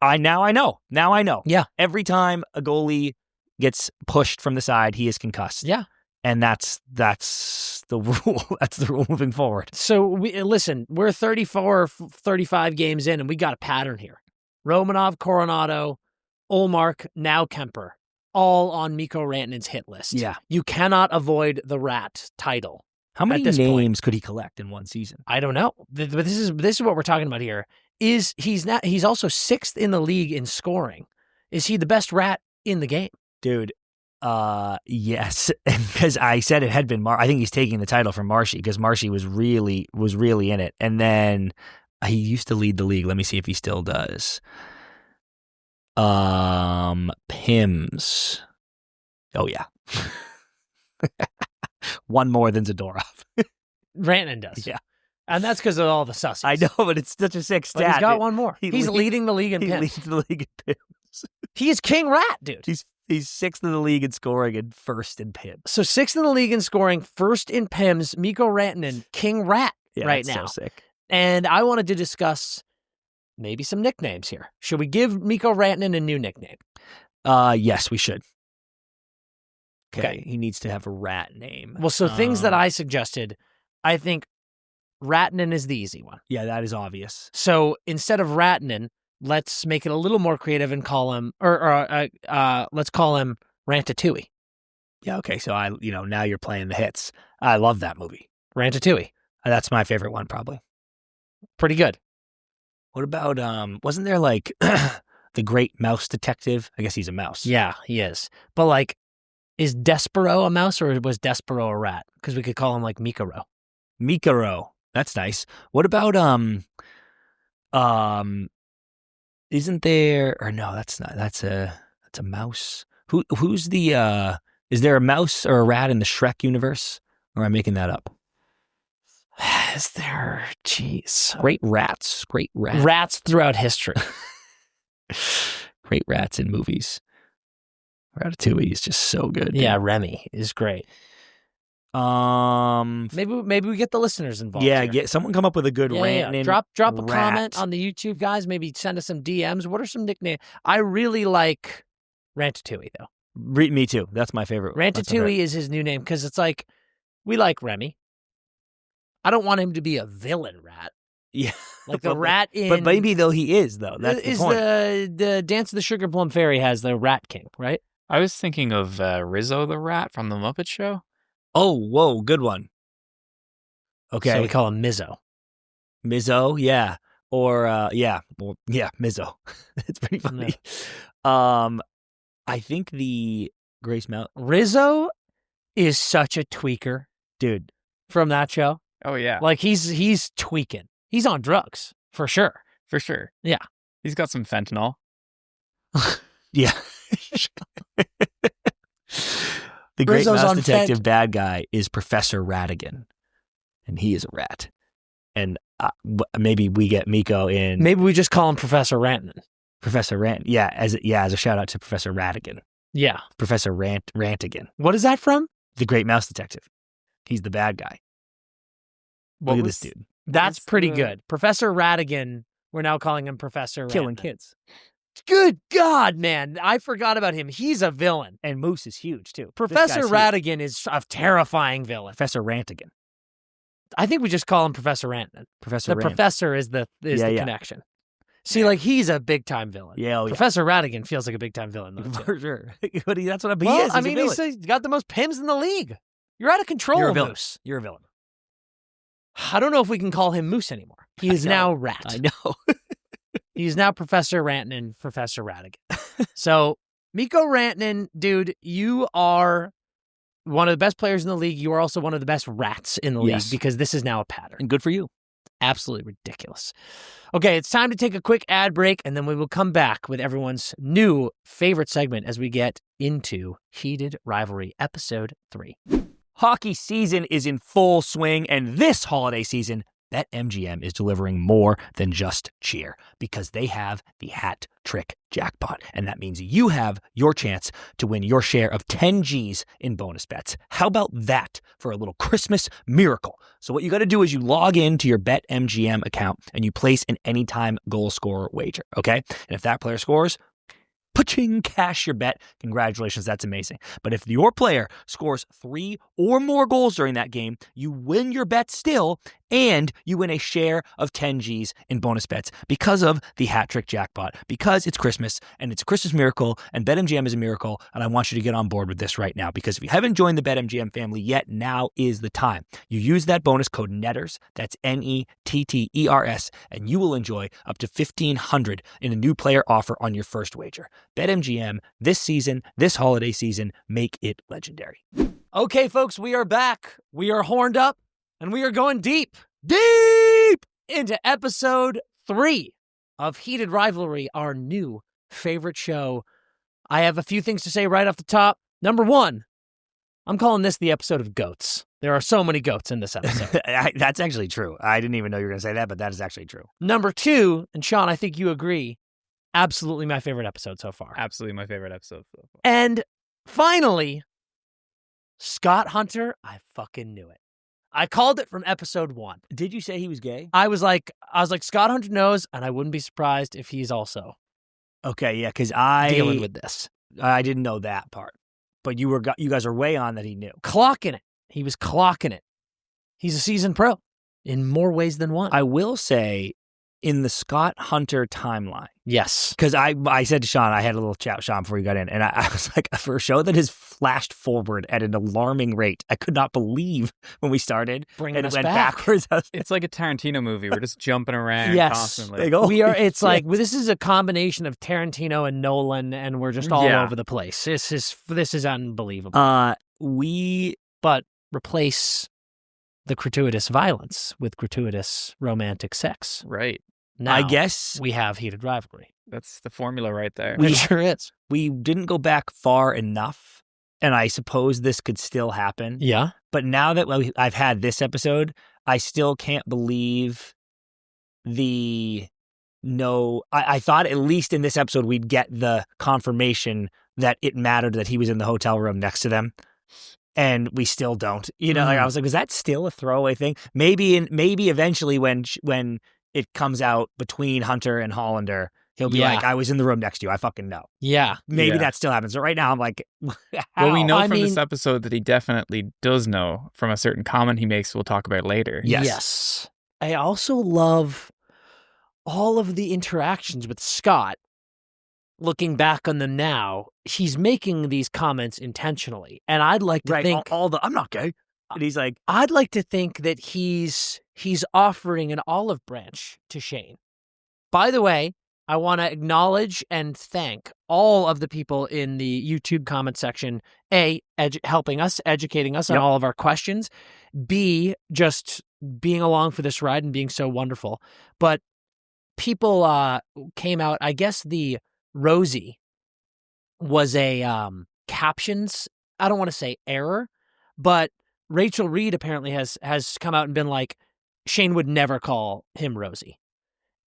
now I know. Yeah. Every time a goalie gets pushed from the side, he is concussed. Yeah. And that's the rule. That's the rule moving forward. So we're 34, 35 games in and we got a pattern here. Romanov, Coronado, Ullmark, now Kemper, all on Mikko Rantanen's hit list. Yeah. You cannot avoid the Rat title. How many this names point could he collect in one season? I don't know. But this is what we're talking about here. He's also 6th in the league in scoring. Is he the best Rat in the game? Dude, yes. Because I said it had been I think he's taking the title from Marshy because Marshy was really in it. And then he used to lead the league. Let me see if he still does. Pims. Oh yeah. One more than Zadorov. Rantanen does. Yeah. And that's because of all the sussies. I know, but it's such a sick stat. But he's got one more. He's leading the league in He Pims. leads the league in Pims. He is King Rat, dude. He's 6th in the league in scoring and 1st in Pims. So 6th in the league in scoring, 1st in Pims, Mikko Rantanen, King Rat right now. So sick. And I wanted to discuss maybe some nicknames here. Should we give Mikko Rantanen a new nickname? Yes, we should. Okay. He needs to have a rat name. Well, so things that I suggested, I think Rantanen is the easy one. Yeah, that is obvious. So instead of Rantanen, let's make it a little more creative and call him, let's call him Ratatouille. Yeah, okay. So now you're playing the hits. I love that movie. Ratatouille. That's my favorite one, probably. Pretty good. What about wasn't there like the Great Mouse Detective? I guess he's a mouse. Yeah, he is. But like, is Despero a mouse or was Despero a rat? Because we could call him like Mikaro. Mikaro. That's nice. What about isn't there or no, that's not. That's a mouse. Who's the is there a mouse or a rat in the Shrek universe? Or am I making that up? Is there? Jeez. Great rats. Rats throughout history. Great rats in movies. Ratatouille is just so good. Yeah, Remy is great. Maybe we get the listeners involved. Yeah, here. get someone come up with a good rant. Drop a comment on the YouTube, guys. Maybe send us some DMs. What are some nicknames? I really like Ratatouille, though. Me too. That's my favorite. Ratatouille is his new name because it's like, we like Remy. I don't want him to be a villain rat. Yeah. Like the rat in... But maybe, though, he is, though. That's the point. The Dance of the Sugar Plum Fairy has the Rat King, right? I was thinking of Rizzo the Rat from The Muppet Show. Oh, whoa, good one. Okay. So we call him Mizzo. Mizzo, yeah. Or, Mizzo. It's pretty funny. Yeah. I think the Grace Mount... Rizzo is such a tweaker, dude, from that show. Oh, yeah. Like, he's tweaking. He's on drugs, for sure. For sure. Yeah. He's got some fentanyl. Yeah. The Great Rizzo's Mouse on Detective bad guy is Professor Ratigan, and he is a rat. And maybe we get Mikko in. Maybe we just call him Professor Rantanen. Professor Rant. Yeah, as a shout out to Professor Ratigan. Yeah. Professor Rantigan. What is that from? The Great Mouse Detective. He's the bad guy. Look at this dude. That's pretty good. Professor Ratigan, we're now calling him Professor Killing Rantanen. kids. Good God, man. I forgot about him. He's a villain. And Moose is huge, too. Professor Ratigan is a terrifying villain. Professor Rantigan. I think we just call him Professor Rantanen. Professor The professor is the connection. See, like, he's a big-time villain. Yeah, Professor Ratigan feels like a big-time villain, though, too. For sure. But that's what he is. I mean, he's got the most PIMs in the league. You're out of control, You're a villain. Moose. You're a villain. I don't know if we can call him Moose anymore. He is now Rat. I know. He's now Professor Rantanen, Professor Ratigan. So, Mikko Rantanen, dude, you are one of the best players in the league. You are also one of the best rats in the league because this is now a pattern. And good for you. Absolutely ridiculous. Okay, it's time to take a quick ad break, and then we will come back with everyone's new favorite segment as we get into Heated Rivalry Episode 3. Hockey season is in full swing, and this holiday season, BetMGM is delivering more than just cheer because they have the hat trick jackpot. And that means you have your chance to win your share of 10 G's in bonus bets. How about that for a little Christmas miracle? So what you got to do is you log into your BetMGM account and you place an anytime goal scorer wager, okay? And if that player scores, pa-ching, cash your bet. Congratulations, that's amazing. But if your player scores 3 or more goals during that game, you win your bet still, and you win a share of 10 G's in bonus bets because of the hat trick jackpot, because it's Christmas, and it's a Christmas miracle, and BetMGM is a miracle, and I want you to get on board with this right now, because if you haven't joined the BetMGM family yet, now is the time. You use that bonus code NETTERS, that's NETTERS, and you will enjoy up to $1,500 in a new player offer on your first wager. BetMGM, this season, this holiday season, make it legendary. Okay, folks, we are back. We are horned up, and we are going deep into episode 3 of Heated Rivalry, our new favorite show. I have a few things to say right off the top. Number 1, I'm calling this the episode of goats. There are so many goats in this episode. That's actually true. I didn't even know you were going to say that, but that is actually true. Number 2, and Sean, I think you agree, absolutely my favorite episode so far. Absolutely my favorite episode so far. And finally, Scott Hunter, I fucking knew it. I called it from episode 1. Did you say he was gay? I was like, Scott Hunter knows, and I wouldn't be surprised if he's also okay, yeah, because dealing with this. I didn't know that part, but you guys are way on that he knew. Clocking it. He was clocking it. He's a seasoned pro in more ways than one. I will say, in the Scott Hunter timeline. Yes. Because I said to Sean, I had a little chat with Sean before he got in, and I was like, for a show that has flashed forward at an alarming rate, I could not believe when we started. Bringing us went back. backwards. It's like a Tarantino movie. We're just jumping around yes. constantly. It's like, this is a combination of Tarantino and Nolan, and we're just all over the place. This is unbelievable. But replace the gratuitous violence with gratuitous romantic sex. Right. Now, I guess we have Heated Rivalry. That's the formula right there. It sure is. We didn't go back far enough, and I suppose this could still happen. Yeah. But now that I've had this episode, I still can't believe I thought at least in this episode we'd get the confirmation that it mattered that he was in the hotel room next to them. and we still don't. You know, like I was like, was that still a throwaway thing? Maybe eventually when it comes out between Hunter and Hollander, he'll be like, I was in the room next to you. I fucking know. Yeah. Maybe that still happens. But right now I'm like, how? Well, we know from this episode that he definitely does know from a certain comment he makes we'll talk about later. Yes. I also love all of the interactions with Scott. Looking back on them now, he's making these comments intentionally. And I'd like to think I'm not gay. And he's like, I'd like to think that he's offering an olive branch to Shane. By the way, I want to acknowledge and thank all of the people in the YouTube comment section, A, helping us, educating us on all of our questions, B, just being along for this ride and being so wonderful. But people came out, I guess the Rosie was a captions, I don't want to say error, but Rachel Reed apparently has come out and been like, Shane would never call him Rosie.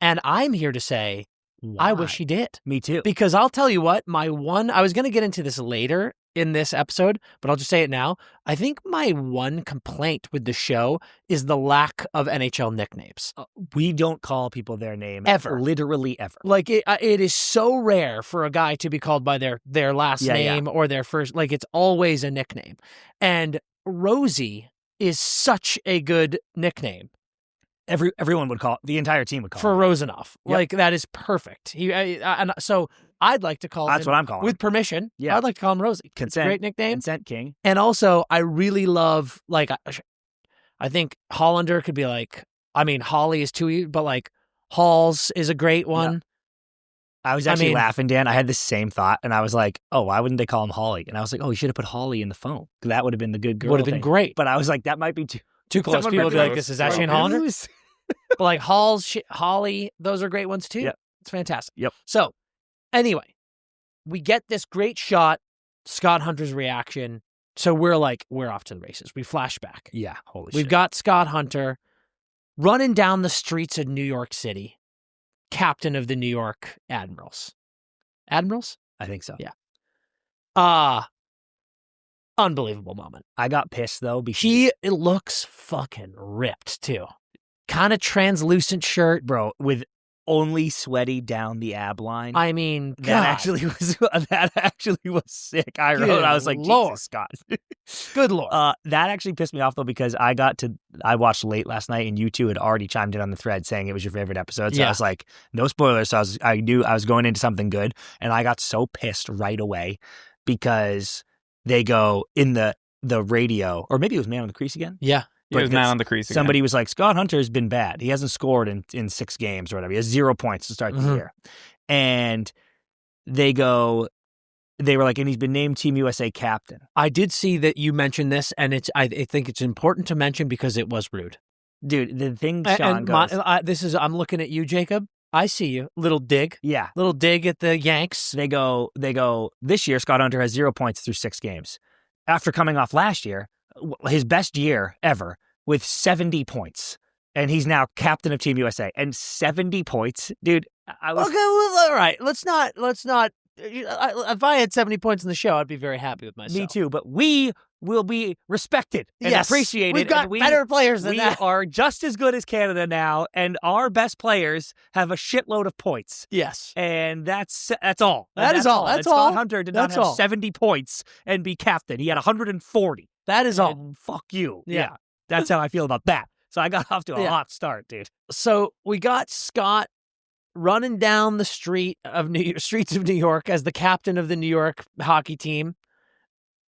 And I'm here to say, why? I wish he did. Me too. Because I'll tell you what, I was going to get into this later in this episode, but I'll just say it now. I think my one complaint with the show is the lack of NHL nicknames. We don't call people their name. Ever. Literally ever. Like, it is so rare for a guy to be called by their last name or their first, like, it's always a nickname. And Rosie is such a good nickname. Everyone would call, the entire team would call for him. Rosenhoff. Yep. Like, that is perfect. And so I'd like to call him. That's what I'm calling with permission. Yeah. I'd like to call him Rosie. Consent. Great nickname. Consent King. And also, I really love, like, I think Hollander could be like, I mean, Holly is too, but like, Halls is a great one. Yeah. I was actually laughing, Dan. I had the same thought, and I was like, oh, why wouldn't they call him Holly? And I was like, oh, you should have put Holly in the phone. That would have been the good girl. Would have been great. But I was like, that might be too close. People would be like, is that Shane Hollander? But like Holly, those are great ones too. Yep. It's fantastic. Yep. So anyway, we get this great shot, Scott Hunter's reaction. So we're off to the races. We flash back. Yeah, holy shit. We've got Scott Hunter running down the streets of New York City, captain of the New York Admirals. Admirals? I think so. Yeah. Unbelievable moment. I got pissed though because it looks fucking ripped too. Kind of translucent shirt, bro, with only sweaty down the ab line. I mean, that actually was sick. I was like, Lord. Jesus, Scott. Good Lord. That actually pissed me off though because I watched late last night and you two had already chimed in on the thread saying it was your favorite episode. So I was like, no spoilers. So I knew I was going into something good, and I got so pissed right away because they go in the radio, or maybe it was Man on the Crease again. Yeah. It was Man on the Crease again. Somebody was like, Scott Hunter has been bad. He hasn't scored in 6 games or whatever. He has 0 points to start the year. And they were like, and he's been named Team USA captain. I did see that you mentioned this, and I think it's important to mention because it was rude. Dude, the thing Sean goes... I'm looking at you, Jacob. I see you. Little dig. Yeah. Little dig at the Yanks. They go, this year, Scott Hunter has 0 points through 6 games. After coming off last year, his best year ever, with 70 points. And he's now captain of Team USA. And 70 points, dude. Okay, well, all right. Let's not. If I had 70 points in the show, I'd be very happy with myself. Me too. But we will be respected and appreciated. We've got better players than that. We are just as good as Canada now, and our best players have a shitload of points. Yes. And that's all. That's all. Scott Hunter did not have 70 points and be captain. He had 140. That is all. And fuck you. Yeah. That's how I feel about that. So I got off to a hot start, dude. So we got Scott running down the streets of New York as the captain of the New York hockey team.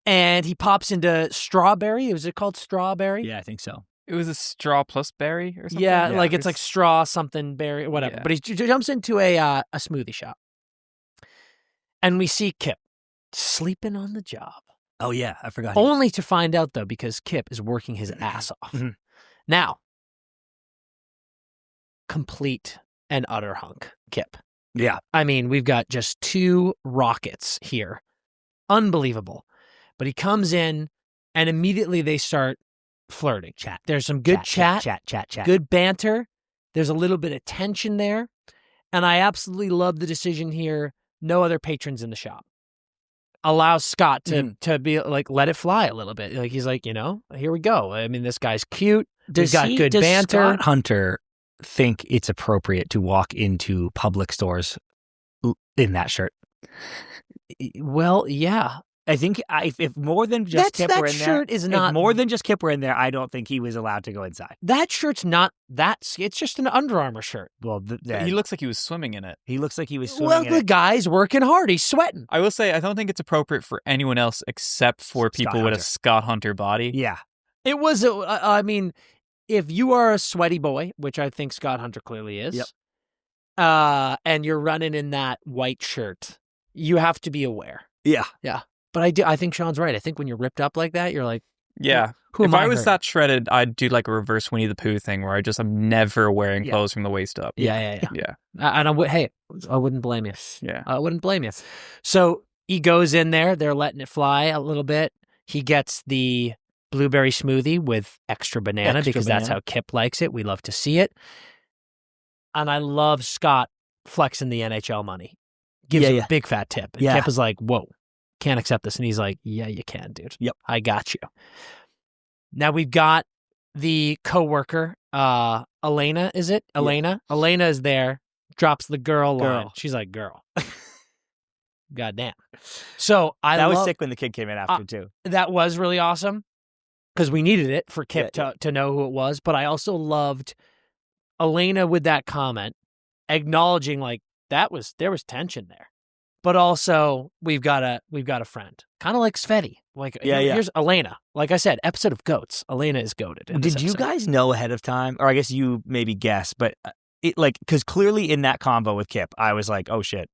And he pops into Strawberry. Was it called Strawberry? Yeah, I think so. It was a straw plus berry or something? Yeah, like it's like straw something berry, whatever. Yeah. But he jumps into a smoothie shop. And we see Kip sleeping on the job. Oh, yeah, I forgot. Only to find out, though, because Kip is working his ass off. Mm-hmm. Now, complete and utter hunk, Kip. Yeah. I mean, we've got just 2 rockets here. Unbelievable. But he comes in, and immediately they start flirting. Chat. There's some good chat. Good banter. There's a little bit of tension there. And I absolutely love the decision here. No other patrons in the shop. allows Scott to be like, let it fly a little bit. Like, he's like, here we go. I mean, this guy's cute. He's got good banter. Scott Hunter think it's appropriate to walk into public stores in that shirt? Well, yeah. I think if more than just Kip were in there, shirt is not more than just Kip were in there, I don't think he was allowed to go inside. That shirt's not that. It's just an Under Armour shirt. Well, he looks like he was swimming in it. He looks like he was swimming in it. Well, the guy's working hard. He's sweating. I will say, I don't think it's appropriate for anyone else except for people with a Scott Hunter body. Yeah. It was, I mean, if you are a sweaty boy, which I think Scott Hunter clearly is, and you're running in that white shirt, you have to be aware. Yeah. Yeah. But I think Sean's right. I think when you're ripped up like that, you're like, yeah. If I was that shredded, I'd do like a reverse Winnie the Pooh thing where I'm never wearing clothes from the waist up. Yeah. And I wouldn't blame you. Yeah. I wouldn't blame you. So he goes in there. They're letting it fly a little bit. He gets the blueberry smoothie with extra banana because that's how Kip likes it. We love to see it. And I love Scott flexing the NHL money. Gives him a big fat tip. And Kip is like, whoa. Can't accept this. And he's like, yeah, you can, dude. Yep. I got you. Now we've got the coworker, Elena, is it? Elena? Yeah. Elena is there, drops the girl line. She's like, girl. Goddamn. So that was sick when the kid came in after, too. That was really awesome because we needed it for Kip to know who it was. But I also loved Elena with that comment, acknowledging like there was tension there. But also, we've got a friend, kind of like Sveti. Like, here's Elena. Like I said, episode of Goats. Elena is goated. Did you guys know ahead of time, or I guess you maybe guess, but because clearly in that combo with Kip, I was like, oh shit,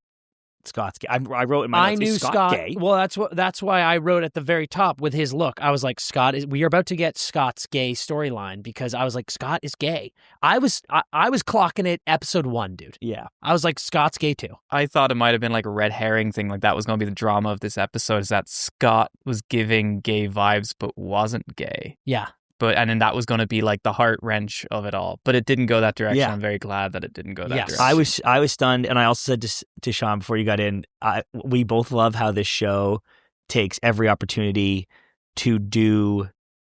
Scott's gay. I wrote in my notes, I knew Scott gay? Well, that's why I wrote at the very top with his look. I was like, we are about to get Scott's gay storyline because I was like, Scott is gay. I was clocking it episode 1, dude. Yeah. I was like, Scott's gay too. I thought it might have been like a red herring thing. Like that was going to be the drama of this episode is that Scott was giving gay vibes but wasn't gay. Yeah. And then that was going to be like the heart wrench of it all. But it didn't go that direction. Yeah. I'm very glad that it didn't go that direction. I was stunned. And I also said to Sean before you got in, we both love how this show takes every opportunity to do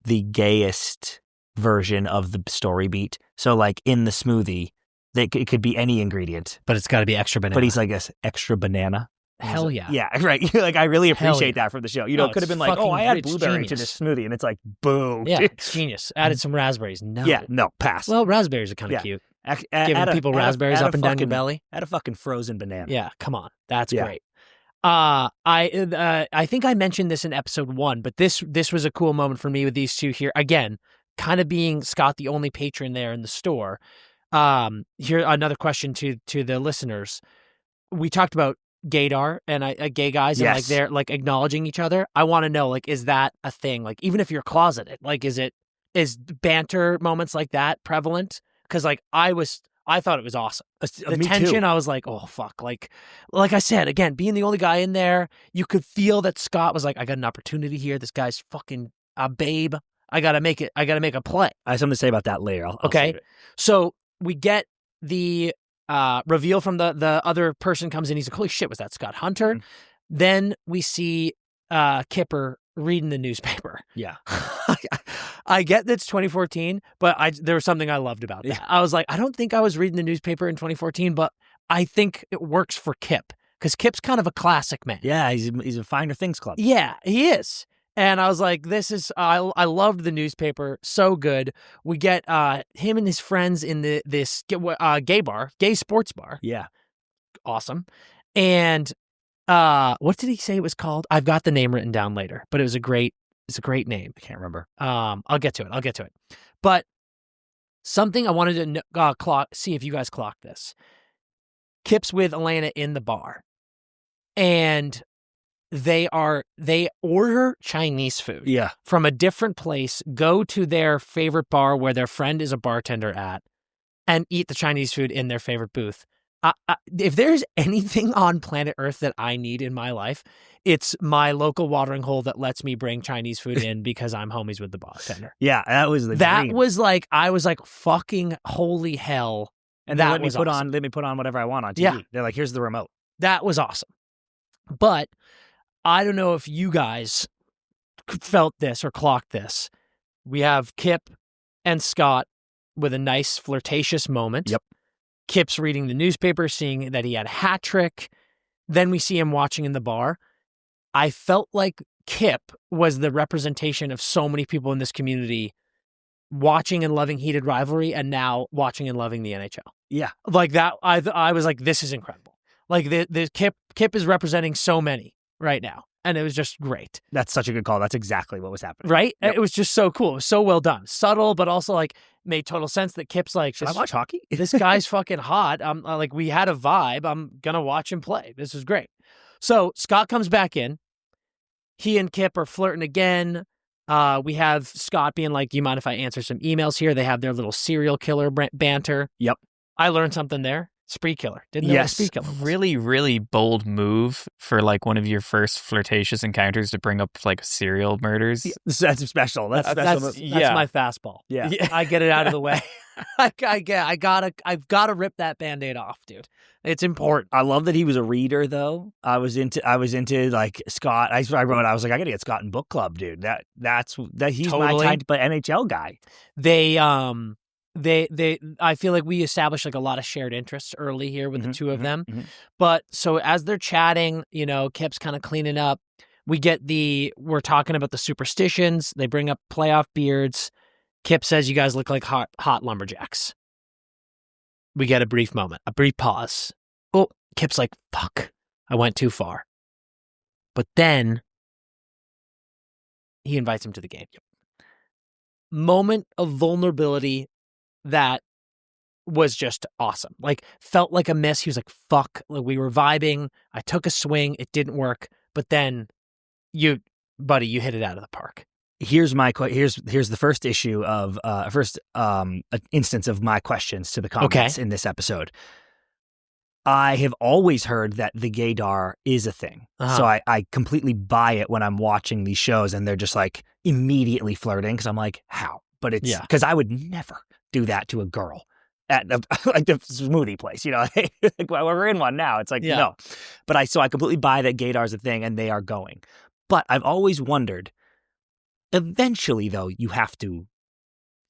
the gayest version of the story beat. So like in the smoothie, it could be any ingredient. But it's got to be extra banana. But he's like, extra banana. Hell yeah. Yeah, right. Like, I really appreciate that from the show. It could have been like, I add blueberry to this smoothie, and it's like, boom. Yeah, it's genius. Added some raspberries. No. Yeah, no, pass. Well, raspberries are kind of cute. Giving people raspberries up and down your belly. Add a fucking frozen banana. Yeah, come on. That's great. I think I mentioned this in episode 1, but this was a cool moment for me with these two here. Again, kind of being Scott the only patron there in the store. Here, another question to the listeners. We talked about gaydar and gay guys and like they're like acknowledging each other. I want to know, like, is that a thing? Like, even if you're closeted, like, is banter moments like that prevalent? Because like I thought it was awesome. The tension, too. I was like, oh fuck. Like I said, again, being the only guy in there, you could feel that Scott was like, I got an opportunity here. This guy's fucking a babe. I gotta make it. I gotta make a play. I have something to say about that later. I'll okay. So we get the reveal from the other person comes in. He's like, holy shit, was that Scott Hunter? Mm-hmm. Then we see Kipper reading the newspaper. Yeah. I get that it's 2014, but there was something I loved about that. Yeah. I was like, I don't think I was reading the newspaper in 2014, but I think it works for Kip because Kip's kind of a classic man. Yeah, he's a Finer Things Club. Yeah, he is. And I was like, I loved the newspaper. So good. We get him and his friends in this gay sports bar. Yeah. Awesome. And what did he say it was called? I've got the name written down later, but it's a great name. I can't remember. I'll get to it. But something I wanted to see if you guys clock this. Kip's with Elena in the bar. And they order Chinese food from a different place, go to their favorite bar where their friend is a bartender at, and eat the Chinese food in their favorite booth. If there's anything on planet Earth that I need in my life, it's my local watering hole that lets me bring Chinese food in because I'm homies with the bartender. Yeah, that was the dream. Was like, I was like, fucking holy hell. And then let me put on whatever I want on TV. Yeah. They're like, here's the remote. That was awesome. But I don't know if you guys felt this or clocked this. We have Kip and Scott with a nice flirtatious moment. Yep. Kip's reading the newspaper, seeing that he had a hat trick. Then we see him watching in the bar. I felt like Kip was the representation of so many people in this community watching and loving heated rivalry and now watching and loving the NHL. Yeah. Like that, I was like, this is incredible. Like the Kip is representing so many right now. And it was just great. That's such a good call. That's exactly what was happening. Right? Yep. It was just so cool. It was so well done. Subtle, but also like made total sense that Kip's like, Should I watch hockey? This guy's fucking hot. Like we had a vibe. I'm going to watch him play. This is great. So Scott comes back in. He and Kip are flirting again. We have Scott being like, do you mind if I answer some emails here? They have their little serial killer banter. Yep. I learned something there. Spree killer. Didn't know what a spree killer was. Really, really bold move for like one of your first flirtatious encounters to bring up like serial murders. Yeah, that's special. That's special. That's my fastball. Yeah. I get it out of the way. I've gotta rip that Band-Aid off, dude. It's important. I love that he was a reader, though. I was into like Scott. I wrote. I was like, I gotta get Scott in book club, dude. He's Totally. my type of NHL guy. I feel like we established like a lot of shared interests early here with the two of them. Mm-hmm. But so as they're chatting, Kip's kind of cleaning up. We're talking about the superstitions. They bring up playoff beards. Kip says, you guys look like hot lumberjacks. We get a brief moment, a brief pause. Oh, Kip's like, fuck, I went too far. But then he invites him to the game. Moment of vulnerability that was just awesome. Like, felt like a miss. He was like, fuck, like, we were vibing. I took a swing. It didn't work. But then you hit it out of the park. Here's the first issue of instance of my questions to the comments in this episode. I have always heard that the gaydar is a thing. Uh-huh. So I completely buy it when I'm watching these shows and they're just like immediately flirting because I'm like, how? But it's because I would never do that to a girl at like the smoothie place, like, well, we're in one now. It's like, no. But I completely buy that gaydar is a thing and they are going. But I've always wondered, eventually, though, you have to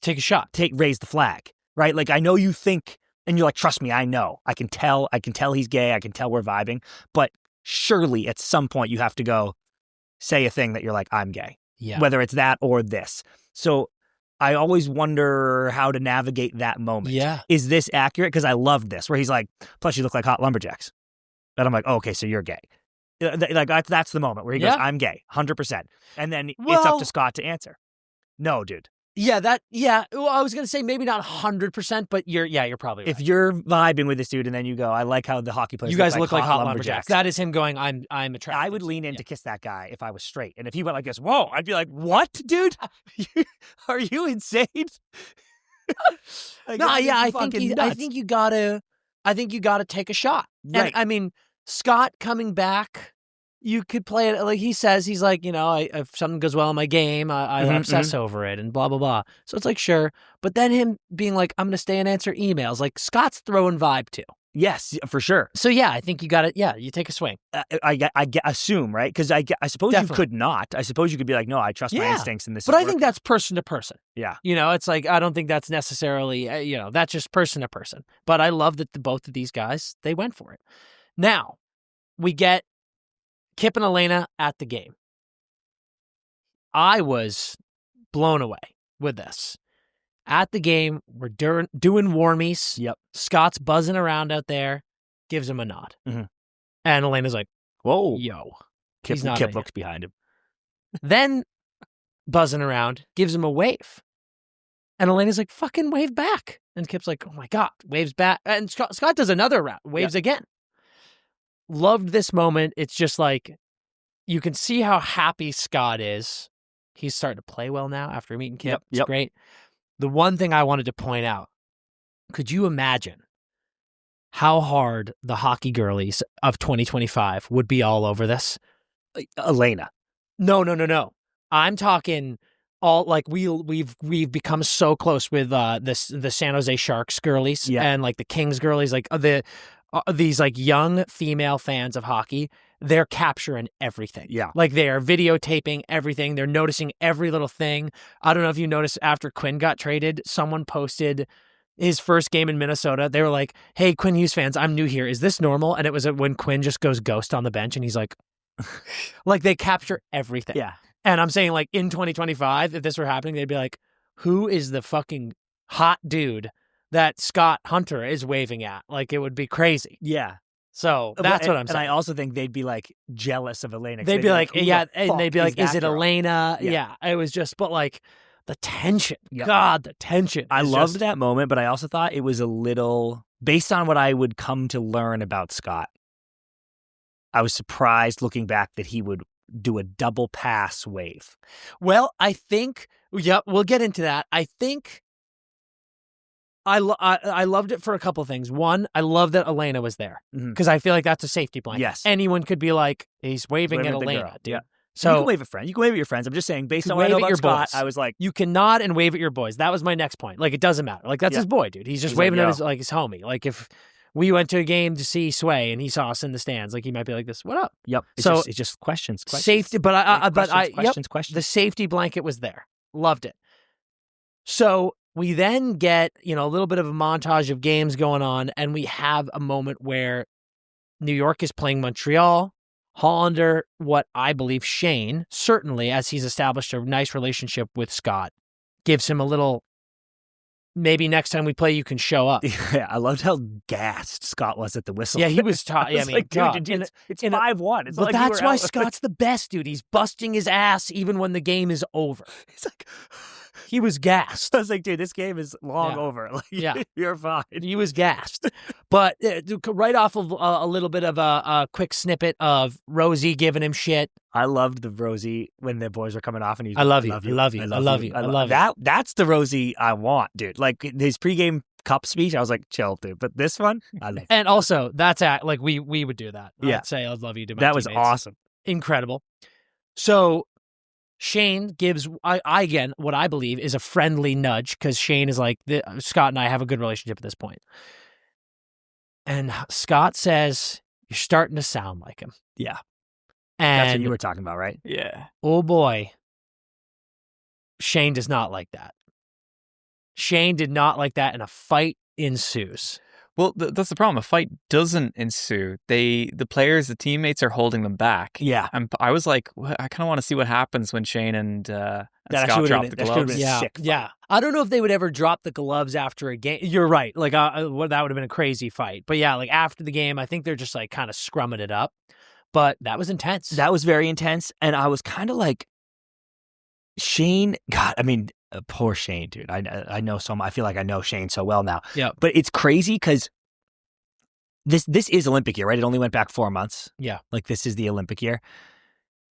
take a shot, raise the flag, right? Like, I know you think, and you're like, trust me, I know. I can tell he's gay. I can tell we're vibing. But surely at some point you have to go say a thing that you're like, I'm gay. Yeah. Whether it's that or this. So I always wonder how to navigate that moment. Yeah. Is this accurate? Because I loved this, where he's like, plus you look like hot lumberjacks. And I'm like, oh, okay, so you're gay. Like, that's the moment where he goes, I'm gay, 100%. And then it's up to Scott to answer. No, dude. Yeah, Well, I was going to say maybe not 100%, but you're probably right. If you're vibing with this dude and then you go, I like how the hockey players you guys look like hot lumberjacks. That is him going, I'm attracted. I would lean in to kiss that guy if I was straight. And if he went like this, whoa, I'd be like, what, dude? Are you insane? Like, no, I think you gotta take a shot. Right. And I mean, Scott coming back, you could play it like he says. He's like, if something goes well in my game, I obsess over it and blah, blah, blah. So it's like, sure. But then him being like, I'm going to stay and answer emails. Like, Scott's throwing vibe too. Yes, for sure. So yeah, I think you got it. Yeah, you take a swing. I assume, right? Because I suppose Definitely. You could not. I suppose you could be like, no, I trust my instincts in this. But I think that's person to person. Yeah. It's like, I don't think that's necessarily, that's just person to person. But I love that both of these guys, they went for it. Now, we get Kip and Elena at the game. I was blown away with this. At the game, we're doing warmies. Yep. Scott's buzzing around out there, gives him a nod. Mm-hmm. And Elena's like, whoa. Yo. Kip looks behind him. Then, buzzing around, gives him a wave. And Elena's like, fucking wave back. And Kip's like, oh my God, waves back. And Scott does another round, waves again. Loved this moment. It's just like, you can see how happy Scott is. He's starting to play well now after meeting Kip. It's great. The one thing I wanted to point out, could you imagine how hard the hockey girlies of 2025 would be all over this? Elena. No. I'm talking all like we've become so close with the San Jose Sharks girlies and like the Kings girlies, like these like young female fans of hockey. they're capturing everything. Yeah. Like they are videotaping everything. They're noticing every little thing. I don't know if you noticed after Quinn got traded, someone posted his first game in Minnesota. They were like, hey, Quinn Hughes fans, I'm new here. Is this normal? And it was when Quinn just goes ghost on the bench and he's like, like they capture everything. Yeah. And I'm saying like in 2025, if this were happening, they'd be like, who is the fucking hot dude that Scott Hunter is waving at? Like it would be crazy. Yeah. So that's what I'm saying. And I also think they'd be like jealous of Elena. They'd be like, who the yeah. And fuck they'd be like, is that it girl? Elena? Yeah. Yeah. It was just, but like the tension. Yep. God, the tension. I is loved just- that moment, but I also thought it was a little, based on what I would come to learn about Scott, I was surprised looking back that he would do a double pass wave. Well, I think, yep, we'll get into that. I think I loved it for a couple of things. One, I love that Elena was there because I feel like that's a safety blanket. Yes. Anyone could be like, he's waving at the Elena, girl. dude. Yeah. So you can wave at friends. You can wave at your friends. I'm just saying, based You on what I know wave at about your Scott, boys. I was like, you can nod and wave at your boys. That was my next point. Like, it doesn't matter. Like, that's Yeah. his boy, dude. He's just He's like, waving at yo. his homie. Like, if we went to a game to see Sway and he saw us in the stands, like, he might be like this, what up? yep. It's So- it's just questions. Safety, but questions. the safety blanket was there. Loved it. So we then get, a little bit of a montage of games going on, and we have a moment where New York is playing Montreal. Hollander, what I believe Shane, certainly as he's established a nice relationship with Scott, gives him a little, maybe next time we play, you can show up. Yeah, I loved how gassed Scott was at the whistle. Yeah, he was I was like, dude, it's 5-1. It's But not like that's you were why out. Scott's the best, dude. He's busting his ass even when the game is over. He's like, He was gassed. I was like, dude, this game is long Yeah. over. Like, Yeah. you're fine. He was gassed. But right off of a little bit of a quick snippet of Rosie giving him shit. I loved the Rosie when the boys were coming off, and he's I love you. love I love you. I love you. I love you. That's the Rosie I want, dude. Like his pregame cup speech, I was like, chill, dude. But this one, I love. And also, that's like we would do that. Yeah. I'd say I love you to my That was teammates. awesome. Incredible. So Shane gives, again, what I believe is a friendly nudge because Shane is like, Scott and I have a good relationship at this point. And Scott says, you're starting to sound like him. Yeah, And that's what you were talking about, right? Yeah. oh boy, Shane does not like that. Shane did not like that, and a fight ensues. Well, that's the problem. A fight doesn't ensue. The players, the teammates are holding them back. Yeah, I was like, I kind of want to see what happens when Shane and That Scott actually drop would've the been- that should've gloves. been Yeah, sick fight. yeah. I don't know if they would ever drop the gloves after a game. You're right. Like, that would have been a crazy fight. But yeah, like after the game, I think they're just like kind of scrumming it up. But that was intense. that was very intense, and I was kind of like, Shane. God, I mean, poor Shane, dude. I know so much. I feel like I know Shane so well now. Yeah. But it's crazy because this is Olympic year, right? It only went back 4 months. Yeah. Like this is the Olympic year.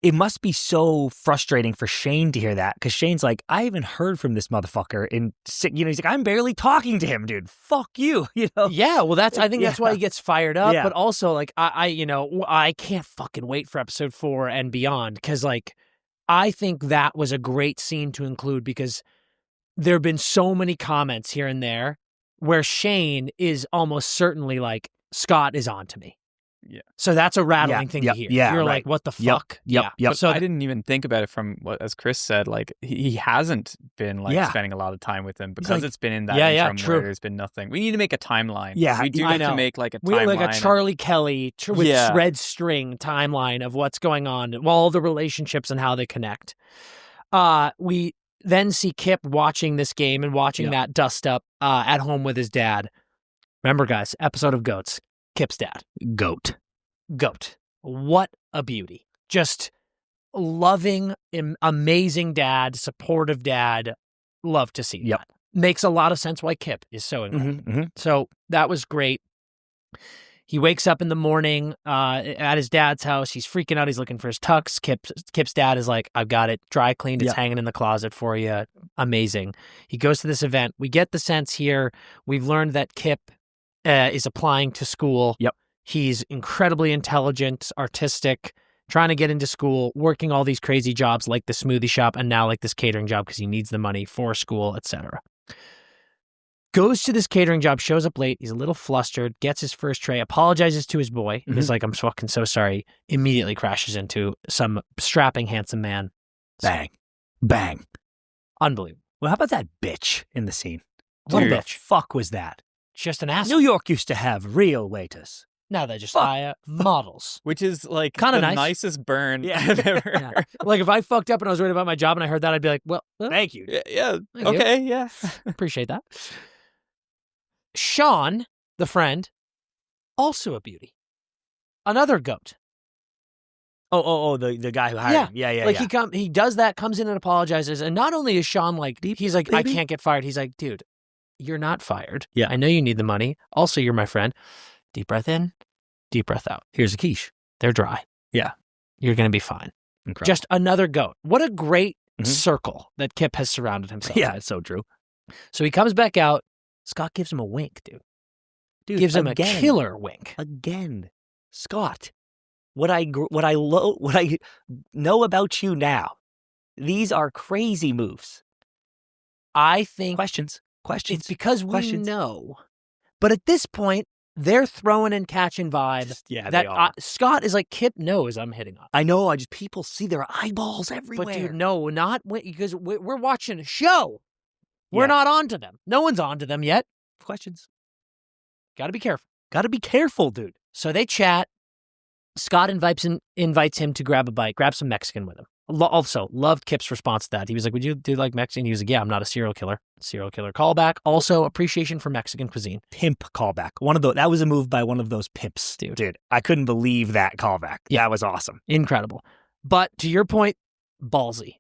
It must be so frustrating for Shane to hear that because Shane's like, I haven't heard from this motherfucker in, he's like, I'm barely talking to him, dude. Fuck you, Yeah, well, I think that's why he gets fired up. Yeah. But also, like, I can't fucking wait for episode 4 and beyond because, like, I think that was a great scene to include because there have been so many comments here and there where Shane is almost certainly like, Scott is on to me. Yeah. So that's a rattling Yeah, thing yep, to hear. yeah, You're right. like, what the Yep, fuck? yep, Yeah. yep. But So I didn't even think about it from what, as Chris said, like he hasn't been like Yeah. spending a lot of time with him because like- it's been in that Yeah, yeah, interim true. where there's been nothing. We need to make a timeline. Yeah, we do I need know. to make like a we timeline. like a Charlie Kelly with Yeah. red string timeline of what's going on, all the relationships and how they connect. We then see Kip watching this game and watching that dust up at home with his dad. Remember, guys, episode of Goats, Kip's dad. Goat. What a beauty. Just loving, amazing dad, supportive dad. Love to see Yep. that. Makes a lot of sense why Kip is so incredible. Mm-hmm. So that was great. He wakes up in the morning at his dad's house. He's freaking out. He's looking for his tux. Kip's dad is like, I've got it dry cleaned. It's Yep. hanging in the closet for you. Amazing. He goes to this event. We get the sense here. We've learned that Kip is applying to school. Yep. He's incredibly intelligent, artistic, trying to get into school, working all these crazy jobs like the smoothie shop and now like this catering job because he needs the money for school, etc. goes to this catering job, shows up late. He's a little flustered, gets his first tray, apologizes to his boy. Mm-hmm. He's like, I'm fucking so sorry. Immediately crashes into some strapping, handsome man. Bang. Bang. Unbelievable. Well, how about that bitch in the scene? What the fuck was that? Just an asshole. New York used to have real waiters. Now they just hire models. Which is like kind of the nice. Nicest burn I've ever heard. Like if I fucked up and I was worried about my job and I heard that, I'd be like, well, thank you. Yeah. Thank okay. you. Yeah. Appreciate that. Sean, the friend, also a beauty. Another goat. Oh, the guy who hired him. Yeah. Like he does that, comes in and apologizes. And not only is Sean like, he's like, I can't get fired. He's like, dude, you're not fired. Yeah. I know you need the money. Also, you're my friend. Deep breath in, deep breath out. Here's a quiche. They're dry. Yeah. You're going to be fine. Incredible. Just another goat. What a great circle that Kip has surrounded himself. Yeah, it's so true. So he comes back out. Scott gives him a wink, dude. Gives him a killer wink. Again. Scott, what I know about you now, these are crazy moves. I think Questions. it's because we know. But at this point, they're throwing and catching vibe. Yeah, that they are. Scott is like, Kip knows I'm hitting on. I know. People see their eyeballs everywhere. But dude, no, not because we're watching a show. We're not onto them. No one's onto them yet. Questions. Got to be careful. Got to be careful, dude. So they chat. Scott invites him to grab a bite, grab some Mexican with him. Also, loved Kip's response to that. He was like, would you do like Mexican? He was like, yeah, I'm not a serial killer. Serial killer callback. Also, appreciation for Mexican cuisine. Pimp callback. That was a move by one of those pimps. Dude, I couldn't believe that callback. Yeah, that was awesome. Incredible. But to your point, ballsy.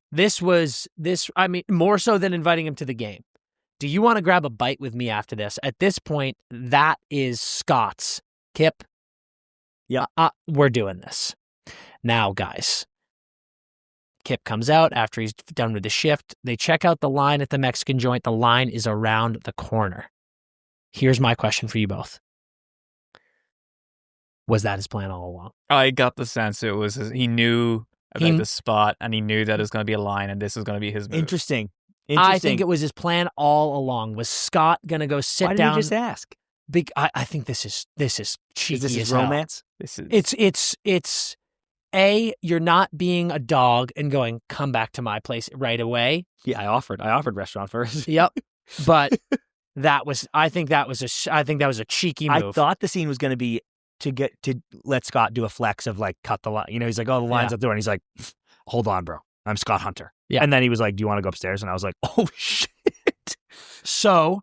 I mean, more so than inviting him to the game. Do you want to grab a bite with me after this? At this point, that is Scott's. Kip, we're doing this. Now, guys, Kip comes out after he's done with the shift. They check out the line at the Mexican joint. The line is around the corner. Here's my question for you both. Was that his plan all along? I got the sense it was he knew about the spot and he knew that it was going to be a line and this was going to be his move. Interesting. I think it was his plan all along. Was Scott going to go sit down? Why didn't you just ask? I think this is cheeky. Is this as romance? It's you're not being a dog and going, come back to my place right away. Yeah, I offered restaurant first. Yep. But I think that was a cheeky move. I thought the scene was going to be to let Scott do a flex of like cut the line. You know, he's like, oh, the line's up there, and he's like, hold on, bro, I'm Scott Hunter. Yeah. And then he was like, do you want to go upstairs? And I was like, oh shit. So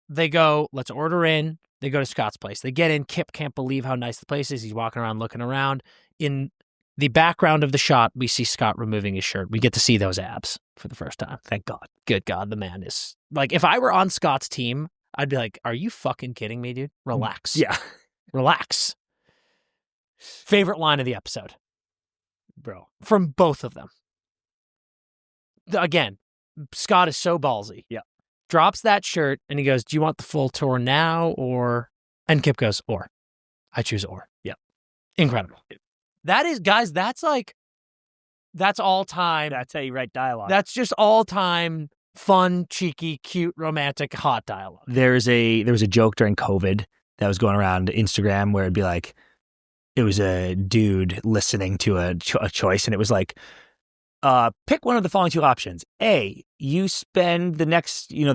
they go, let's order in. They go to Scott's place. They get in. Kip can't believe how nice the place is. He's walking around, looking around. In the background of the shot, we see Scott removing his shirt. We get to see those abs for the first time. Thank God. Good God, the man is like, if I were on Scott's team, I'd be like, are you fucking kidding me, dude? Relax. Yeah. Relax. Favorite line of the episode, bro, from both of them. Again, Scott is so ballsy. Yeah. Drops that shirt and he goes, do you want the full tour now or? And Kip goes, or. I choose or. Yeah. Incredible. That is, guys, that's all time. That's how you write dialogue. That's just all time fun, cheeky, cute, romantic, hot dialogue. There was a joke during COVID that was going around Instagram where it'd be like, it was a dude listening to a choice and it was like, pick one of the following two options. A, you spend the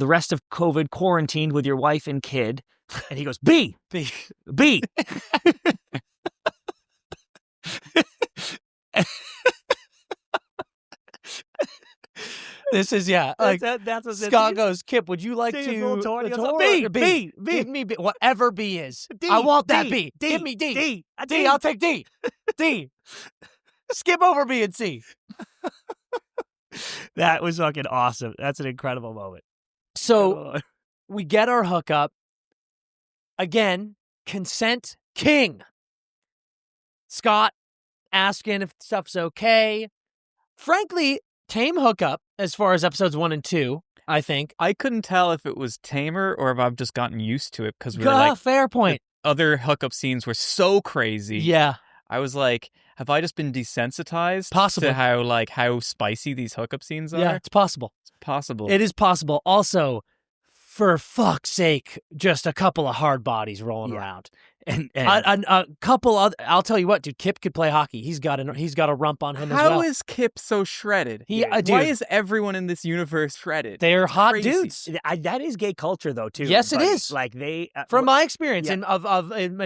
rest of COVID quarantined with your wife and kid. And he goes, B. This is, like, that's what Scott goes, Kip, would you like to B? Give me B. Whatever B is. D, I want D, that B. D, Give me D. D, D, I'll take D. D. Skip over B and C. That was fucking awesome. That's an incredible moment. So we get our hookup. Again, consent king. Scott asking if stuff's okay. Frankly, tame hookup as far as episodes 1 and 2, I think. I couldn't tell if it was tamer or if I've just gotten used to it because we were like, fair point. Other hookup scenes were so crazy. Yeah. I was like, have I just been desensitized Possibly. to how spicy these hookup scenes are? Yeah, it's possible. It's possible. It is possible. Also, for fuck's sake, just a couple of hard bodies rolling around. And A couple other, I'll tell you what, dude, Kip could play hockey. He's got a rump on him as well. How is Kip so shredded? Dude, why is everyone in this universe shredded? They're hot Crazy. dudes. that is gay culture, though, too. Yes, it is. Like they, From my experience in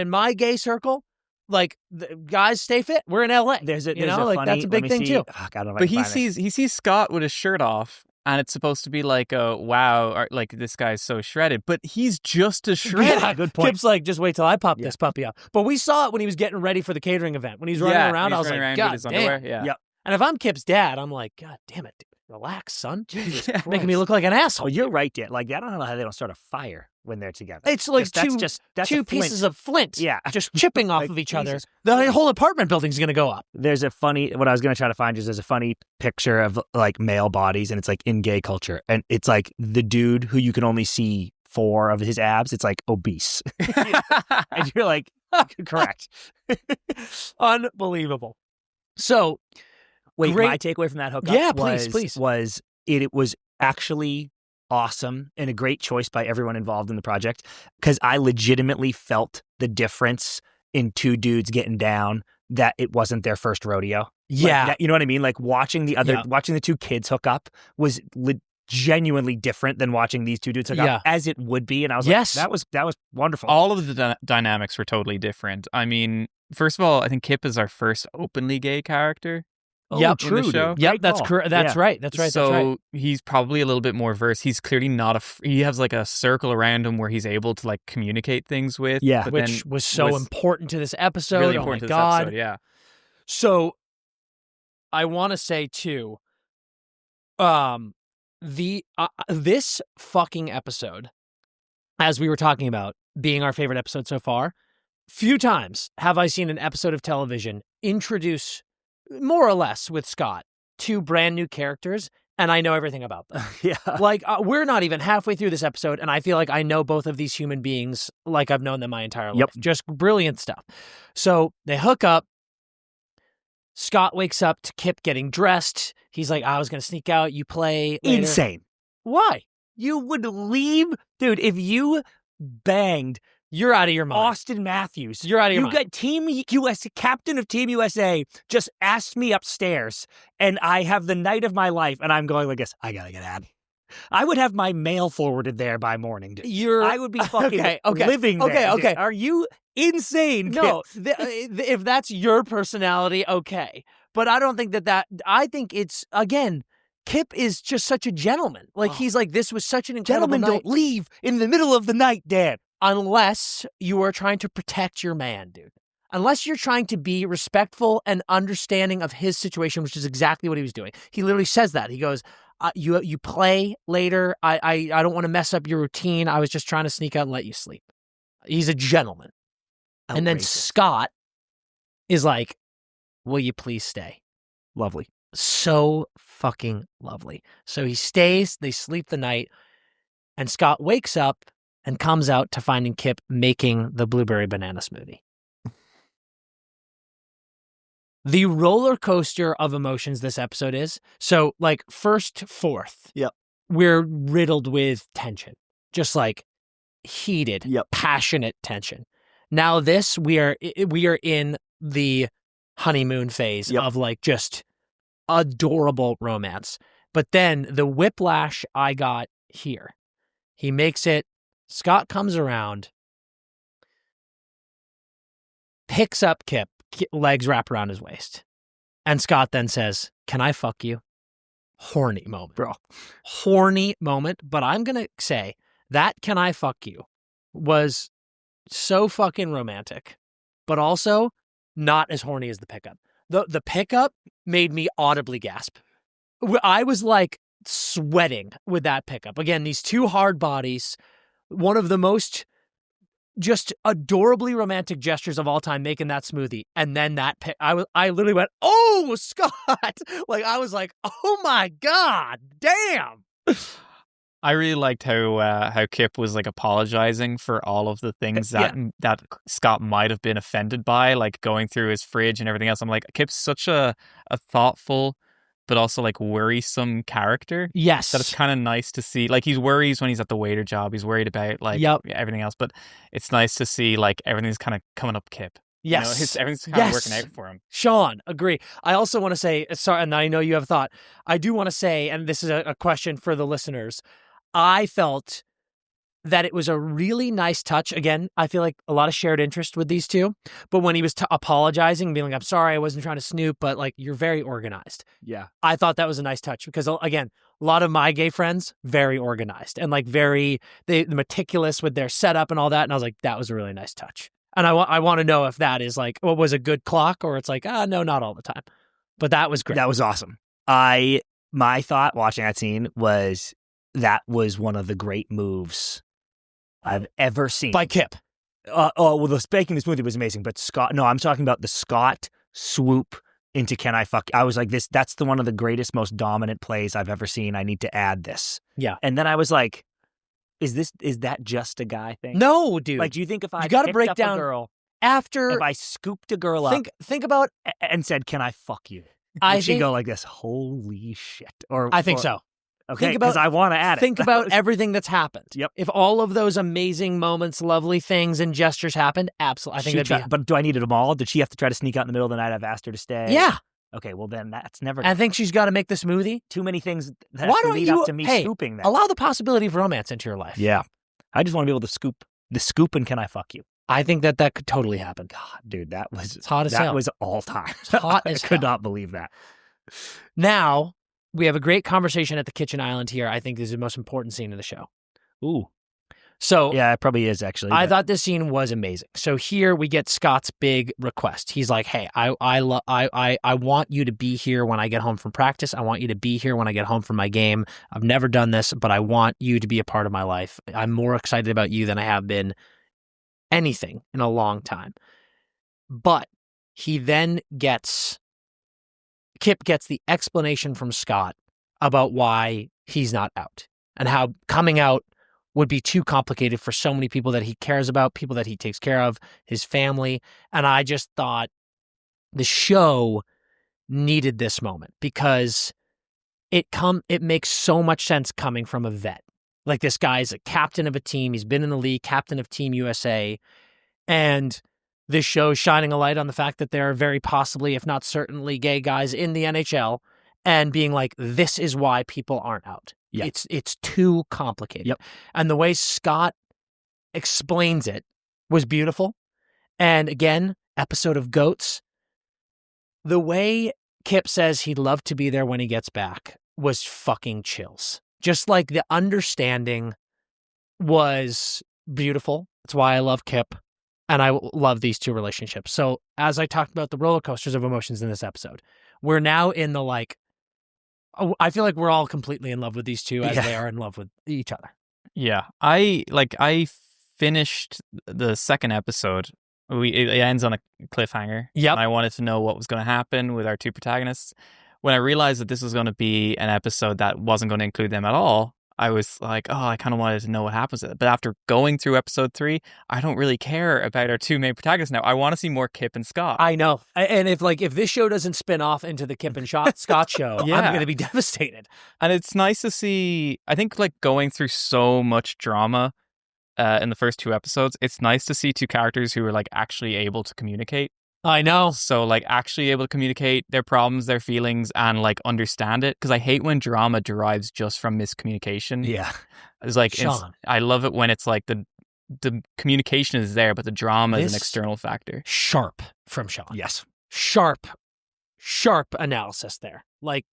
my gay circle, like the guys stay fit. We're in LA. there's a like that's a big thing too. Oh, God, I don't know if I But can he find it. sees Scott with his shirt off, and it's supposed to be like, wow, like this guy's so shredded. But he's just as shredded. Yeah, good point. Kip's like, just wait till I pop this puppy up. But we saw it when he was getting ready for the catering event. When he was running around, I was like, God damn. Yeah. And if I'm Kip's dad, I'm like, God damn it, dude. Relax, son. Jesus Yeah. making me look like an asshole. Oh, you're right, Dan. Like, I don't know how they don't start a fire when they're together. It's like that's two pieces of flint just chipping off Like, of each other. Jesus The whole apartment building's going to go up. There's a funny, what I was going to try to find is there's a funny picture of like male bodies, and it's like in gay culture. And it's like the dude who you can only see 4 of his abs, it's like obese. And you're like, correct. Unbelievable. So, Wait, great. my takeaway from that hookup Yeah, please. was it was actually awesome and a great choice by everyone involved in the project, because I legitimately felt the difference in 2 dudes getting down, that it wasn't their first rodeo. Yeah. Like, you know what I mean? Like watching the 2 kids hook up was genuinely different than watching these 2 dudes hook up, as it would be. And I was like, that was wonderful. All of the dynamics were totally different. I mean, first of all, I think Kip is our first openly gay character. Yep, true. In the show. Yep, Great that's call. correct. That's right. That's right. So that's right. he's probably a little bit more versed. He's clearly not he has like a circle around him where he's able to like communicate things with. Yeah. but Which was so important to this episode. Really Oh important my to God. this episode, yeah. So I want to say too, this fucking episode, as we were talking about being our favorite episode so far, few times have I seen an episode of television introduce, more or less with Scott, 2 brand new characters, and I know everything about them. Yeah. Like, we're not even halfway through this episode, and I feel like I know both of these human beings like I've known them my entire life. Yep. Just brilliant stuff. So they hook up. Scott wakes up to Kip getting dressed. He's like, I was going to sneak out. You play later. Insane. Why? You would leave, dude, if you banged You're out of your mind. Austin Matthews. You're out of your mind. You got Team USA, captain of Team USA, just asked me upstairs, and I have the night of my life, and I'm going like this, I gotta get out. I would have my mail forwarded there by morning, dude. I would be fucking living there. Okay. Are you insane? No, if that's your personality, okay. But I don't think that I think it's, again, Kip is just such a gentleman. Like, he's like, this was such an incredible Gentlemen night. don't leave in the middle of the night, Dad. Unless you are trying to protect your man, dude. Unless you're trying to be respectful and understanding of his situation, which is exactly what he was doing. He literally says that. He goes, you play later. I don't want to mess up your routine. I was just trying to sneak out and let you sleep. He's a gentleman. Outrageous. And then Scott is like, will you please stay? Lovely. So fucking lovely. So he stays, they sleep the night, and Scott wakes up and comes out to finding Kip making the blueberry banana smoothie. The roller coaster of emotions this episode is. So, like, first, fourth, we're riddled with tension. Just like heated, passionate tension. Now this, we are in the honeymoon phase of like just adorable romance. But then the whiplash I got here. He makes it. Scott comes around, picks up Kip, legs wrapped around his waist. And Scott then says, can I fuck you? Horny moment. Bro. Horny moment. But I'm going to say that can I fuck you was so fucking romantic, but also not as horny as the pickup. The pickup made me audibly gasp. I was like sweating with that pickup. Again, these 2 hard bodies, one of the most just adorably romantic gestures of all time, making that smoothie. And then that I literally went, oh, Scott. Like, I was like, oh my God, damn. I really liked how Kip was like apologizing for all of the things that Scott might have been offended by, like going through his fridge and everything else. I'm like, Kip's such a thoughtful but also like worrisome character. Yes. That it's kind of nice to see. Like he worries when he's at the waiter job. He's worried about like everything else, but it's nice to see like everything's kind of coming up Kip. Yes. Everything's kind of working out for him. Sean, agree. I also want to say, sorry, and I know you have a thought. I do want to say, and this is a question for the listeners, I felt that it was a really nice touch. Again, I feel like a lot of shared interest with these two. But when he was apologizing, being like, I'm sorry, I wasn't trying to snoop, but like, you're very organized. Yeah. I thought that was a nice touch because, again, a lot of my gay friends, very organized and like very meticulous with their setup and all that. And I was like, that was a really nice touch. And I want to know if that is like, what was a good clock or it's like, no, not all the time. But that was great. That was awesome. My thought watching that scene was that was one of the great moves I've ever seen. By Kip. Well, the baking the smoothie was amazing, but I'm talking about the Scott swoop into Can I Fuck? I was like, that's one of the greatest, most dominant plays I've ever seen. I need to add this. Yeah. And then I was like, is that just a guy thing? No, dude. Like, do you think if I gotta picked break up down a girl, after if I scooped a girl up, think about and said, "Can I fuck you?" Would she go like this? Holy shit! I think so. Okay, because I want to add it. Think about everything that's happened. Yep. If all of those amazing moments, lovely things, and gestures happened, absolutely. I think that'd be. But do I need them all? Did she have to try to sneak out in the middle of the night? I've asked her to stay. Yeah. Okay, well then that's never. I think she's got to make the smoothie. Too many things that Why have to don't lead you up to me scooping that. Allow the possibility of romance into your life. Yeah. I just want to be able to scoop the scoop and Can I Fuck You? I think that could totally happen. God, dude, it's hot as hell. That was all time. It's hot as I could not believe that. Now, we have a great conversation at the kitchen island here. I think this is the most important scene of the show. Ooh. So yeah, it probably is actually. I thought this scene was amazing. So here we get Scott's big request. He's like, "Hey, I want you to be here when I get home from practice. I want you to be here when I get home from my game. I've never done this, but I want you to be a part of my life. I'm more excited about you than I have been anything in a long time." But he then Kip gets the explanation from Scott about why he's not out and how coming out would be too complicated for so many people that he cares about, people that he takes care of, his family. And I just thought the show needed this moment because it makes so much sense coming from a vet. Like this guy's a captain of a team. He's been in the league, captain of Team USA. And this show's shining a light on the fact that there are very possibly, if not certainly, gay guys in the NHL and being like, this is why people aren't out. Yeah. It's too complicated. Yep. And the way Scott explains it was beautiful. And again, episode of Goats. The way Kip says he'd love to be there when he gets back was fucking chills. Just like the understanding was beautiful. That's why I love Kip. And I love these two relationships. So as I talked about the roller coasters of emotions in this episode, we're now in the I feel like we're all completely in love with these two as they are in love with each other. Yeah. I finished the second episode. It ends on a cliffhanger. Yep. And I wanted to know what was going to happen with our two protagonists. When I realized that this was going to be an episode that wasn't going to include them at all, I was like, oh, I kind of wanted to know what happens with it. But after going through episode 3, I don't really care about our two main protagonists now. I want to see more Kip and Scott. I know. And if this show doesn't spin off into the Kip and Scott show, I'm going to be devastated. And it's nice to see, I think going through so much drama in the first 2 episodes, it's nice to see two characters who are actually able to communicate. I know. So actually able to communicate their problems, their feelings, and understand it. Because I hate when drama derives just from miscommunication. Yeah. It's Sean. I love it when it's the communication is there, but the drama is an external factor. Sharp from Sean. Yes. Sharp analysis there.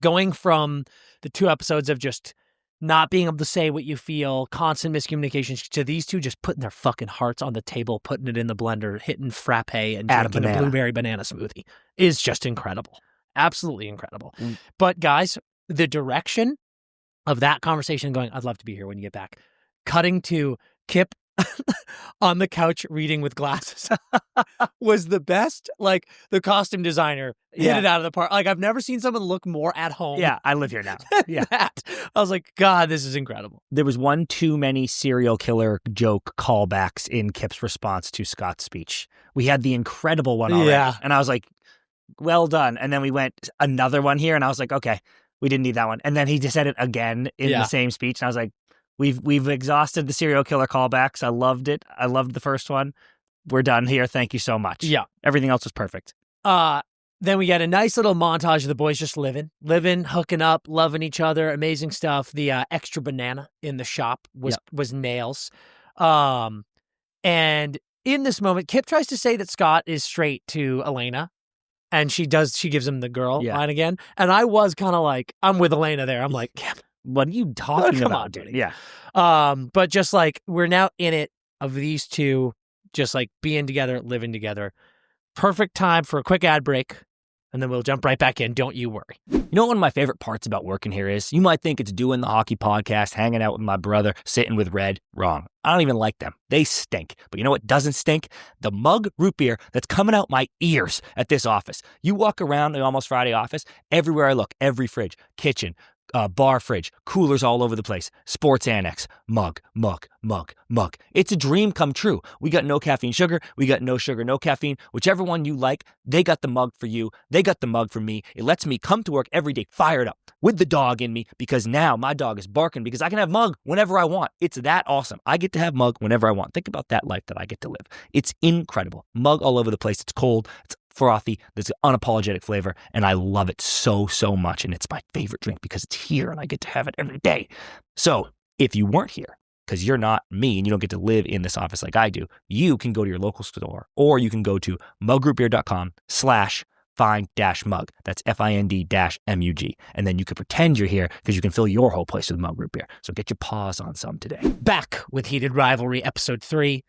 Going from the 2 episodes of just not being able to say what you feel, constant miscommunications, to these two just putting their fucking hearts on the table, putting it in the blender, hitting frappe and drinking a blueberry banana smoothie is just incredible. Absolutely incredible. But guys, the direction of that conversation going, I'd love to be here when you get back, cutting to Kip on the couch reading with glasses was the best. The costume designer hit it out of the park. I've never seen someone look more at home. Yeah, I live here now. Yeah. I was like, God, this is incredible. There was one too many serial killer joke callbacks in Kip's response to Scott's speech. We had the incredible one already. Yeah. And I was like, well done. And then we went another one here and I was like, okay, We didn't need that one. And then he just said it again in the same speech. And I was like, we've exhausted the serial killer callbacks. I loved it. I loved the first one. We're done here. Thank you so much. Yeah. Everything else was perfect. Then we get a nice little montage of the boys just living, hooking up, loving each other. Amazing stuff. The extra banana in the shop was nails. And in this moment, Kip tries to say that Scott is straight to Elena. And she gives him the girl line again. And I was kind of like, I'm with Elena there. I'm like, Kip, what are you talking about, on, dude? Yeah. But just like, we're now in it of these two, just like being together, living together. Perfect time for a quick ad break. And then we'll jump right back in. Don't you worry. You know what one of my favorite parts about working here is? You might think it's doing the hockey podcast, hanging out with my brother, sitting with Red. Wrong. I don't even like them. They stink. But you know what doesn't stink? The mug root beer that's coming out my ears at this office. You walk around the Almost Friday office, everywhere I look, every fridge, kitchen, bar fridge, coolers all over the place, sports annex, mug. It's a dream come true. We got no caffeine sugar. We got no sugar, no caffeine. Whichever one you like, they got the mug for you. They got the mug for me. It lets me come to work every day fired up with the dog in me because now my dog is barking because I can have mug whenever I want. It's that awesome. I get to have mug whenever I want. Think about that life that I get to live. It's incredible. Mug all over the place. It's cold. It's frothy. There's an unapologetic flavor, and I love it so much. And it's my favorite drink because it's here, and I get to have it every day. So if you weren't here, because you're not me and you don't get to live in this office like I do, you can go to your local store, or you can go to mugrootbeer.com/find-mug. That's FIND-MUG. And then you can pretend you're here because you can fill your whole place with mug root beer. So get your paws on some today. Back with Heated Rivalry, episode 3.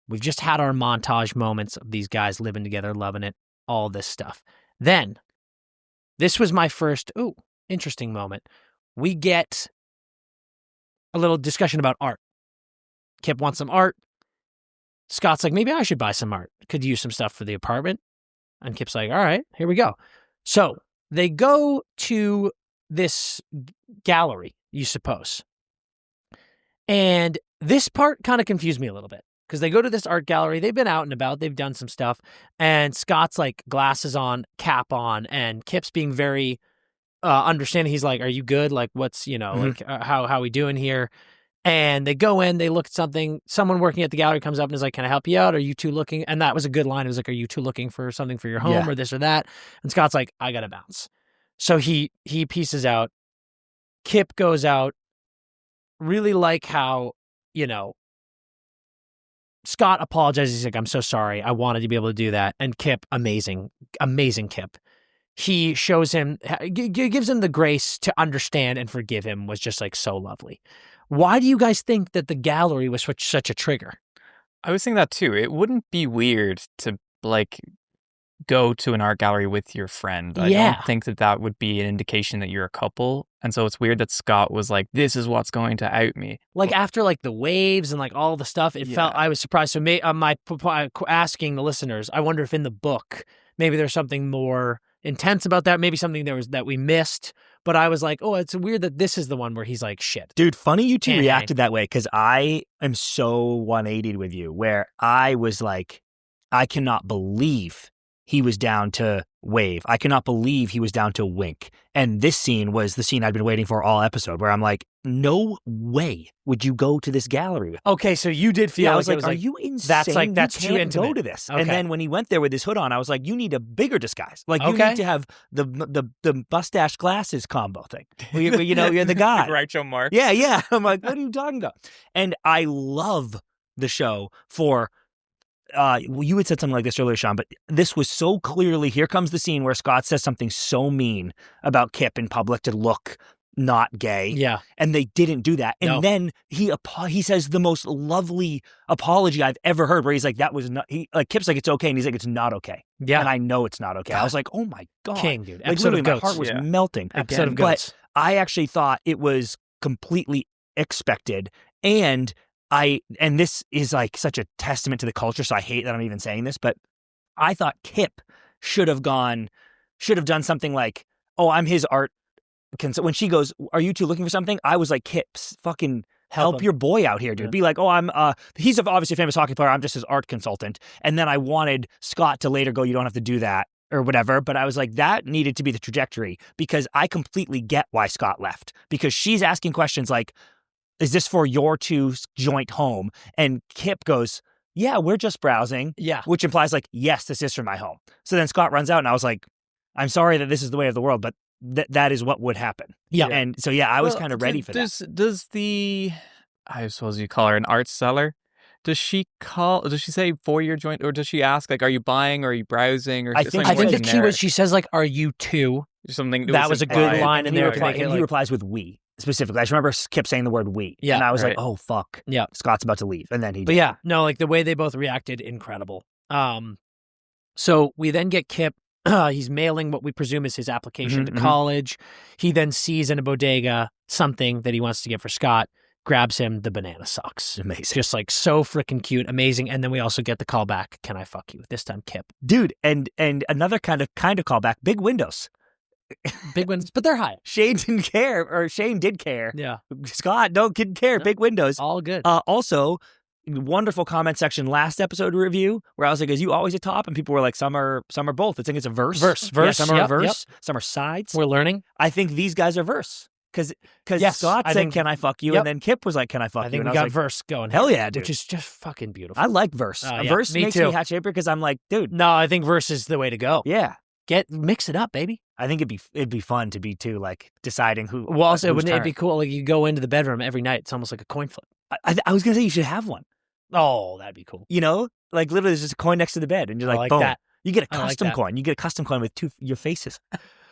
We've just had our montage moments of these guys living together, loving it, all this stuff. Then, this was my first, interesting moment. We get a little discussion about art. Kip wants some art. Scott's like, maybe I should buy some art. Could use some stuff for the apartment. And Kip's like, all right, here we go. So they go to this gallery, you suppose. And this part kind of confused me a little bit. Because they go to this art gallery, they've been out and about, they've done some stuff, and Scott's like glasses on, cap on, and Kip's being very understanding. He's like, "Are you good? Like, what's like how we doing here?" And they go in, they look at something. Someone working at the gallery comes up and is like, "Can I help you out? Are you two looking?" And that was a good line. It was like, "Are you two looking for something for your home or this or that?" And Scott's like, "I gotta bounce." So he pieces out. Kip goes out. Really like how Scott apologizes. He's like, "I'm so sorry. I wanted to be able to do that." And Kip, amazing Kip. He shows him, gives him the grace to understand and forgive him, was just like so lovely. Why do you guys think that the gallery was such a trigger? I was thinking that too. It wouldn't be weird to like go to an art gallery with your friend. I don't think that would be an indication that you're a couple. And so it's weird that Scott was like, this is what's going to out me. Like after like the waves and like all the stuff, it felt, I was surprised. So my asking the listeners, I wonder if in the book, maybe there's something more intense about that. Maybe something that we missed. But I was like, oh, it's weird that this is the one where he's like, shit. Dude, funny you two reacted that way because I am so 180'd with you where I was like, I cannot believe he was down to wave. I cannot believe he was down to wink. And this scene was the scene I'd been waiting for all episode where I'm like, no way would you go to this gallery. Okay, so you did feel I was like, are you insane? That's you too can't intimate. go to this. Okay. And then when he went there with his hood on, I was like, you need a bigger disguise. Like you need to have the mustache glasses combo thing. You're the guy. Groucho Marx. Yeah. I'm like, what are you talking about? And I love the show for you had said something like this earlier, Sean, but this was so clearly, here comes the scene where Scott says something so mean about Kip in public to look not gay. Yeah. And they didn't do that. And then he says the most lovely apology I've ever heard where he's like, that was not, Kip's like, it's okay. And he's like, it's not okay. Yeah. And I know it's not okay. I was like, oh my God. King, dude. Like, Episode of my Goats. heart was melting. Episode of Goats. But I actually thought it was completely expected. And this is like such a testament to the culture, so I hate that I'm even saying this, but I thought Kip should have done something like, oh, I'm his art. When she goes, are you two looking for something? I was like, Kip, fucking help your boy out here, dude. Yeah. Be like, oh, he's obviously a famous hockey player. I'm just his art consultant. And then I wanted Scott to later go, you don't have to do that. or whatever, but I was like, that needed to be the trajectory because I completely get why Scott left because she's asking questions like, is this for your two joint home? And Kip goes, yeah, we're just browsing. Yeah. Which implies like, yes, this is for my home. So then Scott runs out and I was like, I'm sorry that this is the way of the world, but that is what would happen. Yeah. And so, I was kind of ready for that. Does I suppose you call her an art seller? Does she say for your joint, or does she ask like, are you buying or are you browsing? Or I think the key was she says like, are you two? Something that was a good line in there. He replies with we specifically. I just remember Kip saying the word we. Yeah. And I was like, oh fuck. Yeah. Scott's about to leave. And then But yeah, no, like the way they both reacted, incredible. So we then get Kip. He's mailing what we presume is his application to college. He then sees in a bodega something that he wants to get for Scott, grabs him the banana socks. Amazing. Just like so freaking cute, amazing. And then we also get the call back, can I fuck you? This time Kip. Dude, and another kind of callback, big windows. Big windows, but they're high. Shane did care. Yeah. Scott, didn't care. No, big windows. All good. Also, wonderful comment section last episode review where I was like, is you always a top? And people were like, some are both. I think it's a verse. Yeah, some are verse. Some are sides. We're learning. I think these guys are verse. Because yes, Scott said, can I fuck you? Yep. And then Kip was like, can I fuck you? I think and we got like, verse going. Hell yeah, dude. Which is just fucking beautiful. I like verse. Verse makes me hat shaper because I'm like, dude. No, I think verse is the way to go. Yeah. Mix it up, baby. I think it'd be fun to be too, like deciding who. Well, also, wouldn't it be cool? Like you go into the bedroom every night. It's almost like a coin flip. I was gonna say you should have one. Oh, that'd be cool. You know, like literally, there's just a coin next to the bed, and you're like, boom. That. You get a custom coin. You get a custom coin with your faces.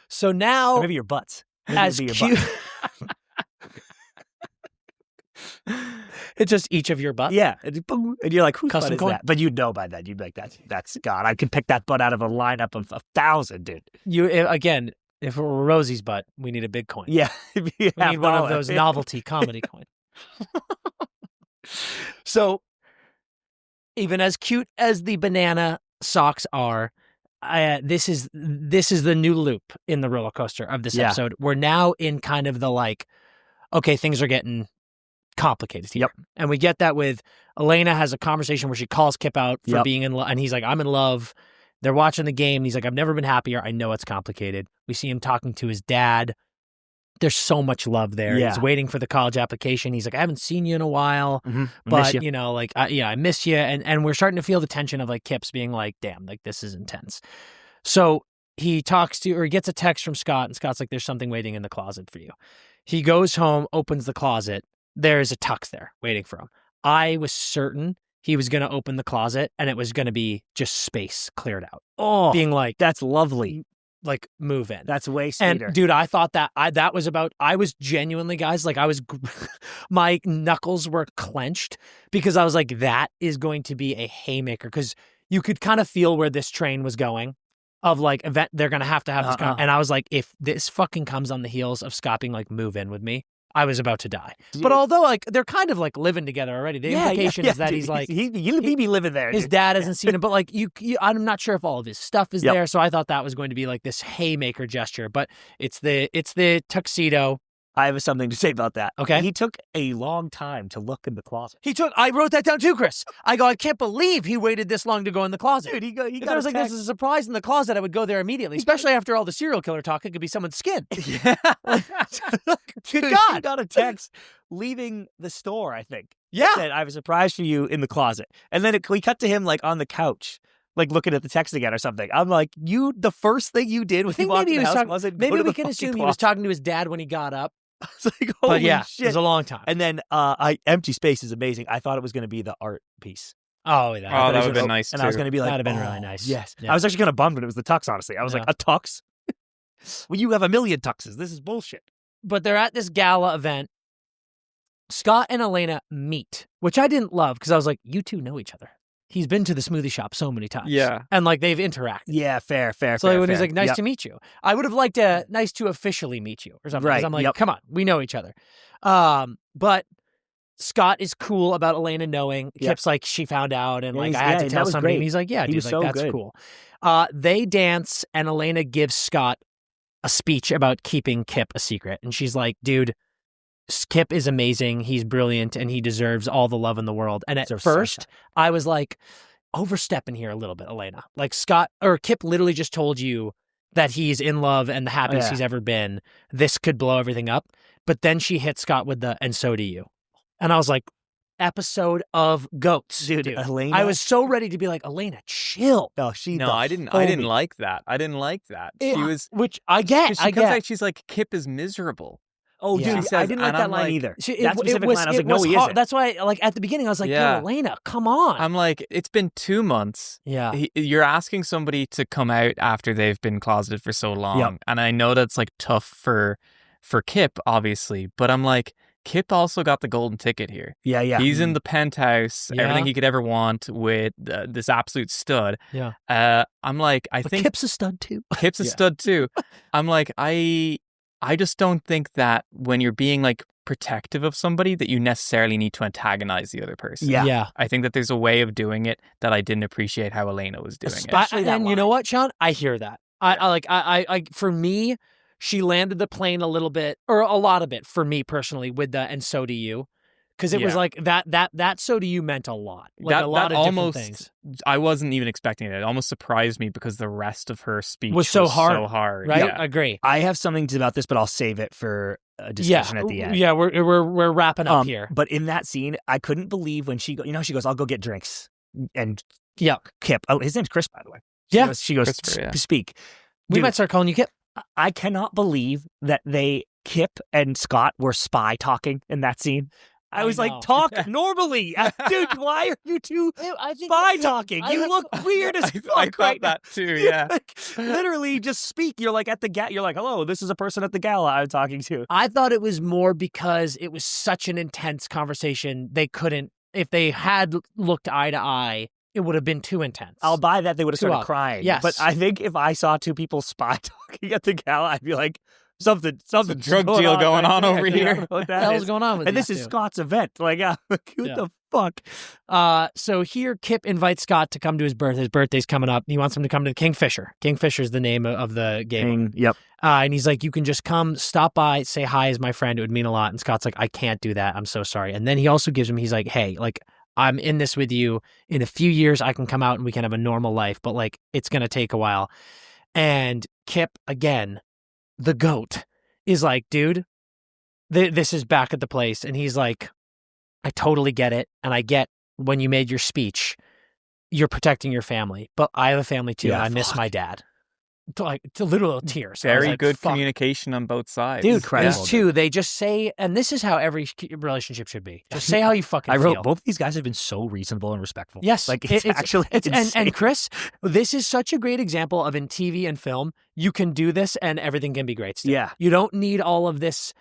So now, or maybe your butts. Maybe as cute. It's just each of your butts. Yeah, and you're like, whose custom butt is coin? that? But you'd know by then. You'd be like, that's God. I could pick that butt out of a lineup of 1,000, dude. Again, if it were Rosie's butt, we need a big coin. Yeah, we need one of those novelty comedy coins. So, even as cute as the banana socks are, this is the new loop in the roller coaster of this episode. We're now in kind of the like, okay, things are getting complicated here. Yep. And we get that with Elena has a conversation where she calls Kip out for being in love. And he's like, I'm in love. They're watching the game. And he's like, I've never been happier. I know it's complicated. We see him talking to his dad. There's so much love there. Yeah. He's waiting for the college application. He's like, I haven't seen you in a while, but you know, like, I miss you. And we're starting to feel the tension of like Kip's being like, damn, like this is intense. So he gets a text from Scott, and Scott's like, there's something waiting in the closet for you. He goes home, opens the closet. There's a tux there waiting for him. I was certain he was going to open the closet and it was going to be just space cleared out. Oh, being like, that's lovely. Like, move in. That's way sweeter. And dude, I thought that was about, I was genuinely, guys, like my knuckles were clenched because I was like, that is going to be a haymaker, because you could kind of feel where this train was going of like event. They're going to have this. And I was like, if this fucking comes on the heels of Scott being like, move in with me, I was about to die. But although like they're kind of like living together already, the implication is that dude, he's like he be living there. His dad hasn't seen him, but like you I'm not sure if all of his stuff is there. So I thought that was going to be like this haymaker gesture, but it's the tuxedo. I have something to say about that. Okay. He took a long time to look in the closet. I wrote that down too, Chris. I can't believe he waited this long to go in the closet. Dude, he got if there was like this is a surprise in the closet, I would go there immediately, especially after all the serial killer talk. It could be someone's skin. Yeah. Good God. He got a text leaving the store, I think. Yeah. Said, I have a surprise for you in the closet. And then we cut to him like on the couch, like looking at the text again or something. I'm like, the first thing you did when you walked in the house wasn't go to the maybe we can assume he was talking to his dad when he got up. I was like, holy shit. It was a long time. And then Empty Space is amazing. I thought it was going to be the art piece. Oh, that would have been nice, and too. I was going to be like, that would have been really nice. Yes. Yeah. I was actually kind of bummed when it was the tux, honestly. I was like, a tux? Well, you have a million tuxes. This is bullshit. But they're at this gala event. Scott and Elena meet, which I didn't love because I was like, you two know each other. He's been to the smoothie shop so many times. Yeah. And like they've interacted. Yeah, fair. So when he's like, nice to meet you. I would have liked nice to officially meet you or something. Right. I'm like, come on, we know each other. But Scott is cool about Elena knowing. Kip's like, she found out and like I had to tell somebody. And he's like, yeah, dude, like that's cool. They dance and Elena gives Scott a speech about keeping Kip a secret. And she's like, dude, Kip is amazing. He's brilliant and he deserves all the love in the world. And at first I was like, overstepping here a little bit, Elena. Like Kip literally just told you that he's in love and the happiest he's ever been. This could blow everything up. But then she hit Scott with and so do you. And I was like, episode of GOATs, dude. Elena? I was so ready to be like, Elena, chill. No, I didn't like that. I didn't like that. She was, which I get. She comes out, she's like, Kip is miserable. Oh, Yeah. dude, She says, I didn't like and that I'm line like- either. It That specific line, I was like, no, he hard. isn't. That's why, like, at the beginning, I was like, Yeah. yo, Elena, come on. I'm like, it's been 2 months. Yeah. You're asking somebody to come out after they've been closeted for so long. Yep. And I know that's like tough for Kip, obviously. But I'm like, Kip also got the golden ticket here. Yeah. He's in the penthouse, Yeah. everything he could ever want with this absolute stud. Yeah. I'm like, I But think Kip's a stud, too. Kip's a stud too. I'm like, I just don't think that when you're being like protective of somebody that you necessarily need to antagonize the other person. Yeah. I think that there's a way of doing it that I didn't appreciate how Elena was doing it. Especially that And you know line. what, Sean? I hear that. I for me, she landed the plane a little bit, or a lot of it for me personally with the and so do you. Because it was Yeah. like that so do you meant a lot. Like a lot of almost, different things. I wasn't even expecting it. It almost surprised me because the rest of her speech Was so hard, Right? Yeah. I agree. I have something about this, but I'll save it for a discussion at the end. Yeah, we're wrapping up here. But in that scene, I couldn't believe when she goes, I'll go get drinks. And Yeah. Kip, his name's Chris, by the way. Yeah. She goes Christopher, yeah. speak. We Dude, might start calling you Kip. I cannot believe that Kip and Scott were spy talking in that scene. I was know. like, talk normally. Dude, why are you two spy talking? You look weird as fuck I thought right that too, now. yeah. Like, literally just speak. You're like at the you're like, hello, this is a person at the gala I'm talking to. I thought it was more because it was such an intense conversation. They couldn't, if they had looked eye to eye, it would have been too intense. I'll buy that they would have Too started up. crying. Yes. But I think if I saw two people spy talking at the gala, I'd be like, something drug deal going on over here. I don't know what What the that hell is. is going on with And these this is two? Scott's event. Like, what Yeah. the fuck? So here, Kip invites Scott to come to his birthday. His birthday's coming up. He wants him to come to the Kingfisher. Kingfisher's the name of the game. Yep. And he's like, you can just come, stop by, say hi as my friend. It would mean a lot. And Scott's like, I can't do that. I'm so sorry. And then he also gives him, he's like, hey, like, I'm in this with you. In a few years, I can come out and we can have a normal life. But like, it's going to take a while. And Kip, again, the GOAT, is like, dude, this is back at the place. And he's like, I totally get it. And I get when you made your speech, you're protecting your family. But I have a family too. Yeah, and I miss fuck. my dad. To literal tears. I was Very like, good fuck. communication on both sides. Dude, Incredible, these two, they just say, and this is how every relationship should be. Just say how you fucking I wrote, feel. both of these guys have been so reasonable and respectful. Yes. Like, it's actually insane. and Chris, this is such a great example of in TV and film, you can do this and everything can be great still. Yeah. You don't need all of this,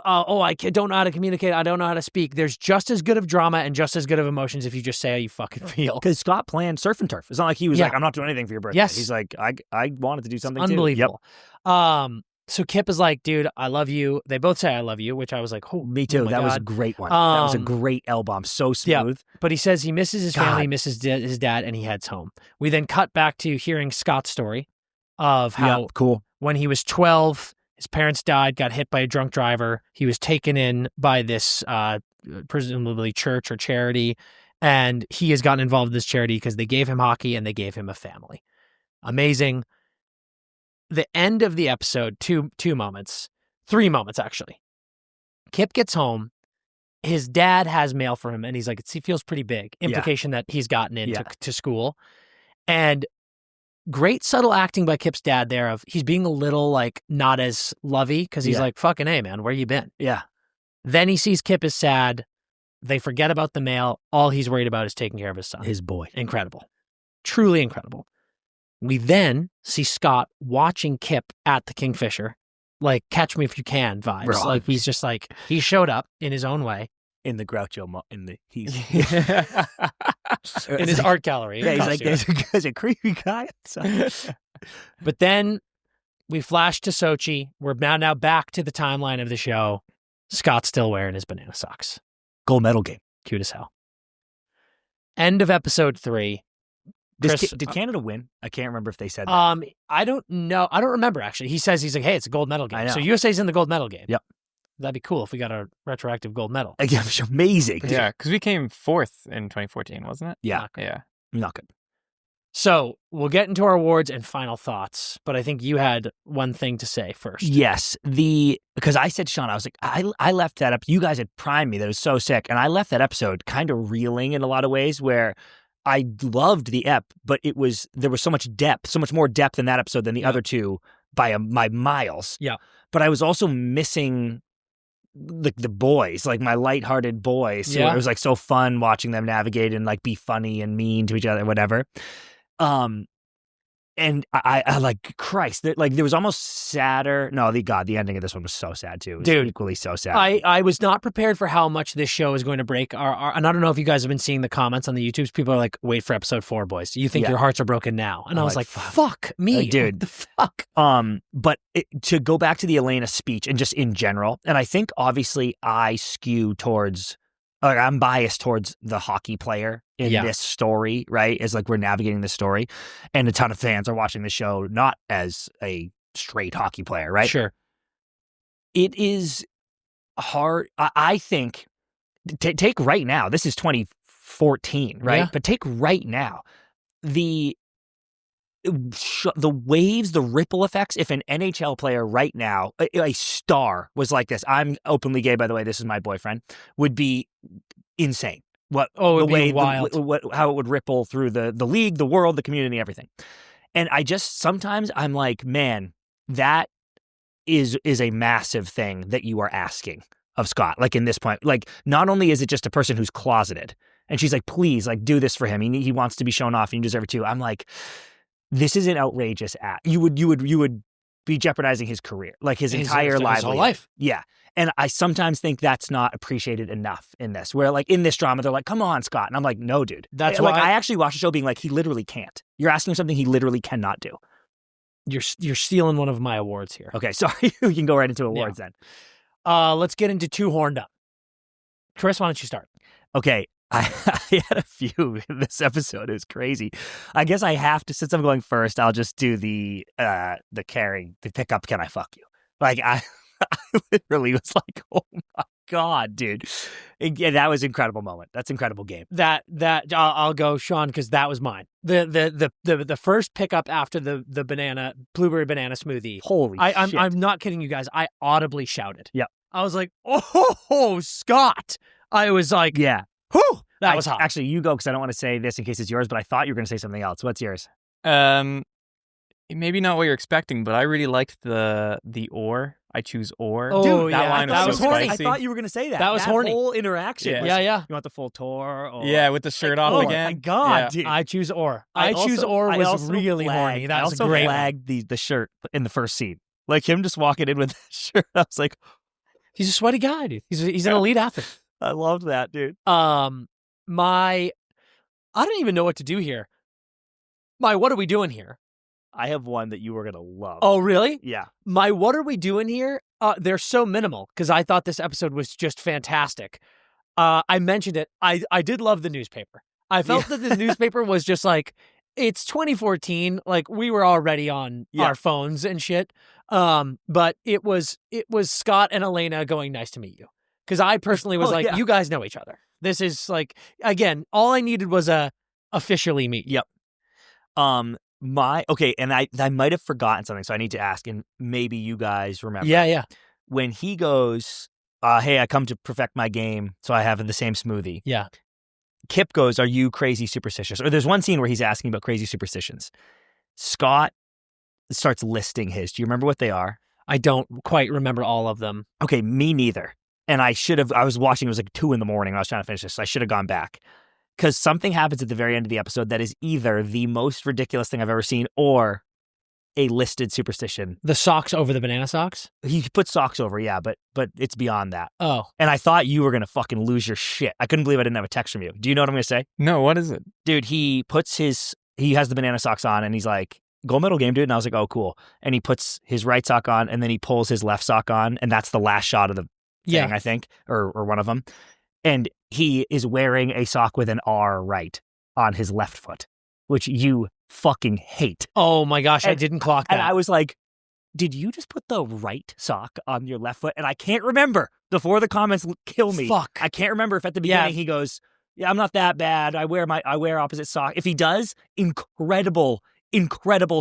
I don't know how to communicate, I don't know how to speak. There's just as good of drama and just as good of emotions if you just say how you fucking feel. Because Scott planned surf and turf. It's not like he was Yeah. like, I'm not doing anything for your birthday. Yes. He's like, I wanted to do something Unbelievable. too. So Kip is like, dude, I love you. They both say I love you, which I was like, oh, Me too. my That was a God. great one. That was a Um, great L-bomb. So yeah. smooth. But he says he misses his God. family, misses his dad, and he heads home. We then cut back to hearing Scott's story of how Cool. when he was 12, his parents died, got hit by a drunk driver. He was taken in by this presumably church or charity, and he has gotten involved in this charity because they gave him hockey and they gave him a family. Amazing. The end of the episode, three moments actually. Kip gets home. His dad has mail for him, and he's like, he feels pretty big. Implication that he's gotten into to school. And great subtle acting by Kip's dad there of he's being a little like not as lovey because he's like, fucking hey, man, where you been? Yeah. Then he sees Kip is sad. They forget about the mail. All he's worried about is taking care of his son. His boy. Incredible. Truly incredible. We then see Scott watching Kip at the Kingfisher, like Catch Me If You Can vibes. Bro. Like he's just like, he showed up in his own way. In the Groucho, he's In his art gallery. Yeah, he's like, costume. there's a creepy guy outside. But then we flash to Sochi. We're now back to the timeline of the show. Scott's still wearing his banana socks. Gold medal game. Cute as hell. End of episode 3. Chris, Did Canada win? I can't remember if they said that. I don't know. I don't remember actually. He's like, hey, it's a gold medal game. I know. So USA's in the gold medal game. Yep. That'd be cool if we got a retroactive gold medal. Again, it was amazing. Yeah, because we came 4th in 2014, wasn't it? Yeah. Yeah. Not good. So we'll get into our awards and final thoughts, but I think you had one thing to say first. Yes, because I said to Sean, I was like, I left that up. You guys had primed me that it was so sick, and I left that episode kind of reeling in a lot of ways where I loved the ep, but there was so much depth, so much more depth in that episode than the other two by miles. Yeah, but I was also missing the boys, like my lighthearted boys. So it was like so fun watching them navigate and like be funny and mean to each other, whatever. And I like, Christ, there was almost sadder. No, the ending of this one was so sad too. It was dude, equally so sad. I was not prepared for how much this show is going to break our and I don't know if you guys have been seeing the comments on the YouTubes. People are like, wait for episode 4, boys. You think your hearts are broken now? And I was like, fuck me, dude. What the fuck? But to go back to the Elena speech and just in general, and I think obviously I skew towards, like, I'm biased towards the hockey player in this story, right? As like we're navigating this story, and a ton of fans are watching the show not as a straight hockey player, right? Sure. It is hard. I think take right now. This is 2014, right? Yeah. But take right now the waves, the ripple effects. If an NHL player right now, a star, was like this, I'm openly gay, by the way, this is my boyfriend, would be insane. How it would ripple through the league, the world, the community, everything. And I just, sometimes I'm like, man, that is a massive thing that you are asking of Scott. Like in this point, like not only is it just a person who's closeted, and she's like, please, like do this for him. He wants to be shown off, and you deserve it too. I'm like, this is an outrageous act. You would be jeopardizing his career, like his entire livelihood. His whole life. Yeah. And I sometimes think that's not appreciated enough in this, where like in this drama, they're like, come on, Scott. And I'm like, no, dude. That's like, why I actually watched the show being like, he literally can't. You're asking him something he literally cannot do. You're stealing one of my awards here. Okay, sorry. We can go right into awards then. Let's get into Too Horned Up. Chris, why don't you start? Okay. I had a few in this episode. It was crazy. I guess I have to, since I'm going first, I'll just do the pickup, can I fuck you? Like, I literally was like, oh my God, dude. That was an incredible moment. That's an incredible game. I'll go, Sean, because that was mine. The first pickup after the blueberry banana smoothie. Holy shit. I'm not kidding you guys. I audibly shouted. Yeah. I was like, oh, Scott. I was like, yeah. Whew, that was hot. Actually, you go, because I don't want to say this in case it's yours, but I thought you were going to say something else. What's yours? Maybe not what you're expecting, but I really liked the or. I choose or. Oh, dude, yeah. That line that was so horny. spicy. I thought you were going to say that. That was horny. Whole interaction. Yeah. Yeah. You want the full tour? Or... Yeah, with the shirt off again. Oh my God, Yeah. dude. I choose or. I choose or was really horny. That was a great one. I also flagged the shirt in the first scene. Like him just walking in with the shirt. I was like, he's a sweaty guy, dude. He's an elite athlete. I loved that, dude. I don't even know what to do here. What are we doing here? I have one that you were going to love. Oh, really? Yeah. What are we doing here? They're so minimal because I thought this episode was just fantastic. I mentioned it. I did love the newspaper. I felt that the newspaper was just like, it's 2014. Like we were already on our phones and shit. But it was Scott and Elena going, nice to meet you. Because I personally was you guys know each other. This is like, again, all I needed was a officially meet. Yep. And I might have forgotten something, so I need to ask, and maybe you guys remember. Yeah. When he goes, hey, I come to perfect my game, so I have the same smoothie. Yeah. Kip goes, are you crazy superstitious? Or there's one scene where he's asking about crazy superstitions. Scott starts listing his. Do you remember what they are? I don't quite remember all of them. Okay, me neither. And I was watching, it was like 2 a.m. when I was trying to finish this, so I should have gone back. Because something happens at the very end of the episode that is either the most ridiculous thing I've ever seen or a listed superstition. The socks over the banana socks? He put socks over, yeah, but it's beyond that. Oh. And I thought you were going to fucking lose your shit. I couldn't believe I didn't have a text from you. Do you know what I'm going to say? No, what is it? Dude, he has the banana socks on, and he's like, gold medal game, dude. And I was like, oh, cool. And he puts his right sock on, and then he pulls his left sock on, and that's the last shot of the thing, I think, or one of them. And he is wearing a sock with an R right on his left foot, which you fucking hate. Oh my gosh, I didn't clock that. And I was like, did you just put the right sock on your left foot? And I can't remember. Before the comments kill me. Fuck. I can't remember if at the beginning he goes, Yeah, I'm not that bad. I wear opposite sock. If he does, incredible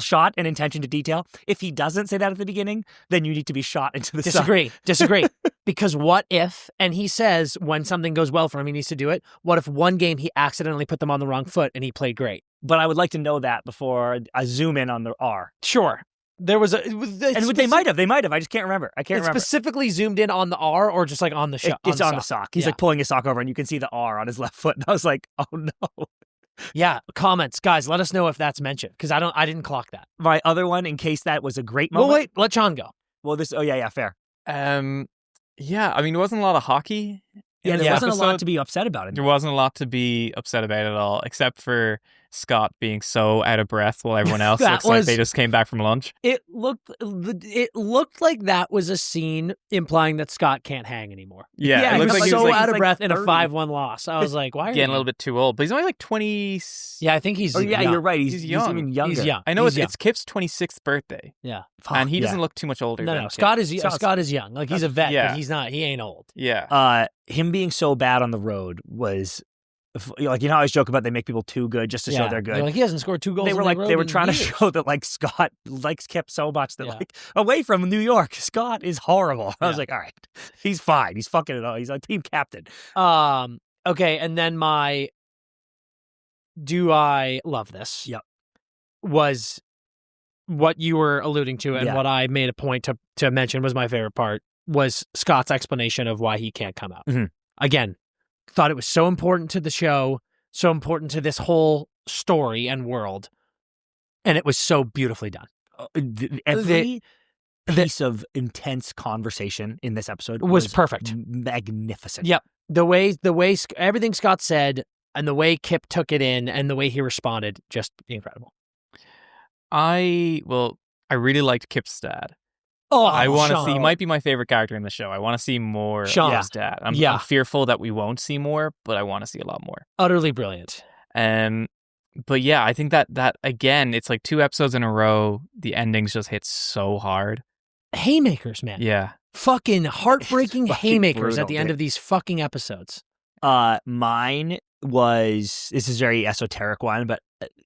shot and attention to detail. If he doesn't say that at the beginning, then you need to be shot into the Disagree. Because what if, and he says when something goes well for him, he needs to do it. What if one game he accidentally put them on the wrong foot and he played great? But I would like to know that before I zoom in on the R. Sure. There was they might have. I just can't remember. I can't remember. Specifically zoomed in on the R or just like on the sock? It's on the sock. He's like pulling his sock over and you can see the R on his left foot. And I was like, oh no. Yeah, comments. Guys, let us know if that's mentioned because I didn't clock that. My other one, in case that was a great moment. Well, wait, let Sean go. Well, fair. Yeah, I mean, there wasn't a lot of hockey. Yeah, there wasn't a lot to be upset about. There wasn't a lot to be upset about at all, except for Scott being so out of breath while everyone else looks like they just came back from lunch. It looked like that was a scene implying that Scott can't hang anymore. Yeah, it looks like he was out of breath 30. in a 5-1 loss. I was like, why are you getting a little bit too old? But he's only like 20. Yeah, I think he's. Oh yeah, young. you're right. He's young. He's even younger. He's young. I know He's it's Kip's 26th birthday. Yeah, and he doesn't look too much older. No, than Kip. Scott is young. Like he's a vet, but he's not. He ain't old. Yeah. Him being so bad on the road was. Like, I always joke about they make people too good just to show they're good. They're like, he hasn't scored 2 goals. They were trying to show that like Scott likes Kip so much that like away from New York, Scott is horrible. I was like, all right, he's fine. He's fucking it all. He's like team captain. Okay, and then my do I love this? Yep. Was what you were alluding to, and what I made a point to mention was my favorite part was Scott's explanation of why he can't come out. Mm-hmm. Again. Thought it was so important to the show, so important to this whole story and world, and it was so beautifully done. Every piece of intense conversation in this episode was perfect, magnificent. Yep, the way everything Scott said and the way Kip took it in and the way he responded, just incredible. I really liked Kip's dad. Oh, I want to see. He might be my favorite character in the show. I want to see more of his dad. I'm fearful that we won't see more, but I want to see a lot more. Utterly brilliant. But yeah, I think that again, it's like 2 episodes in a row. The endings just hit so hard. Haymakers, man. Yeah, fucking heartbreaking haymakers brutal, at the end of these fucking episodes. Mine was. This is a very esoteric one, but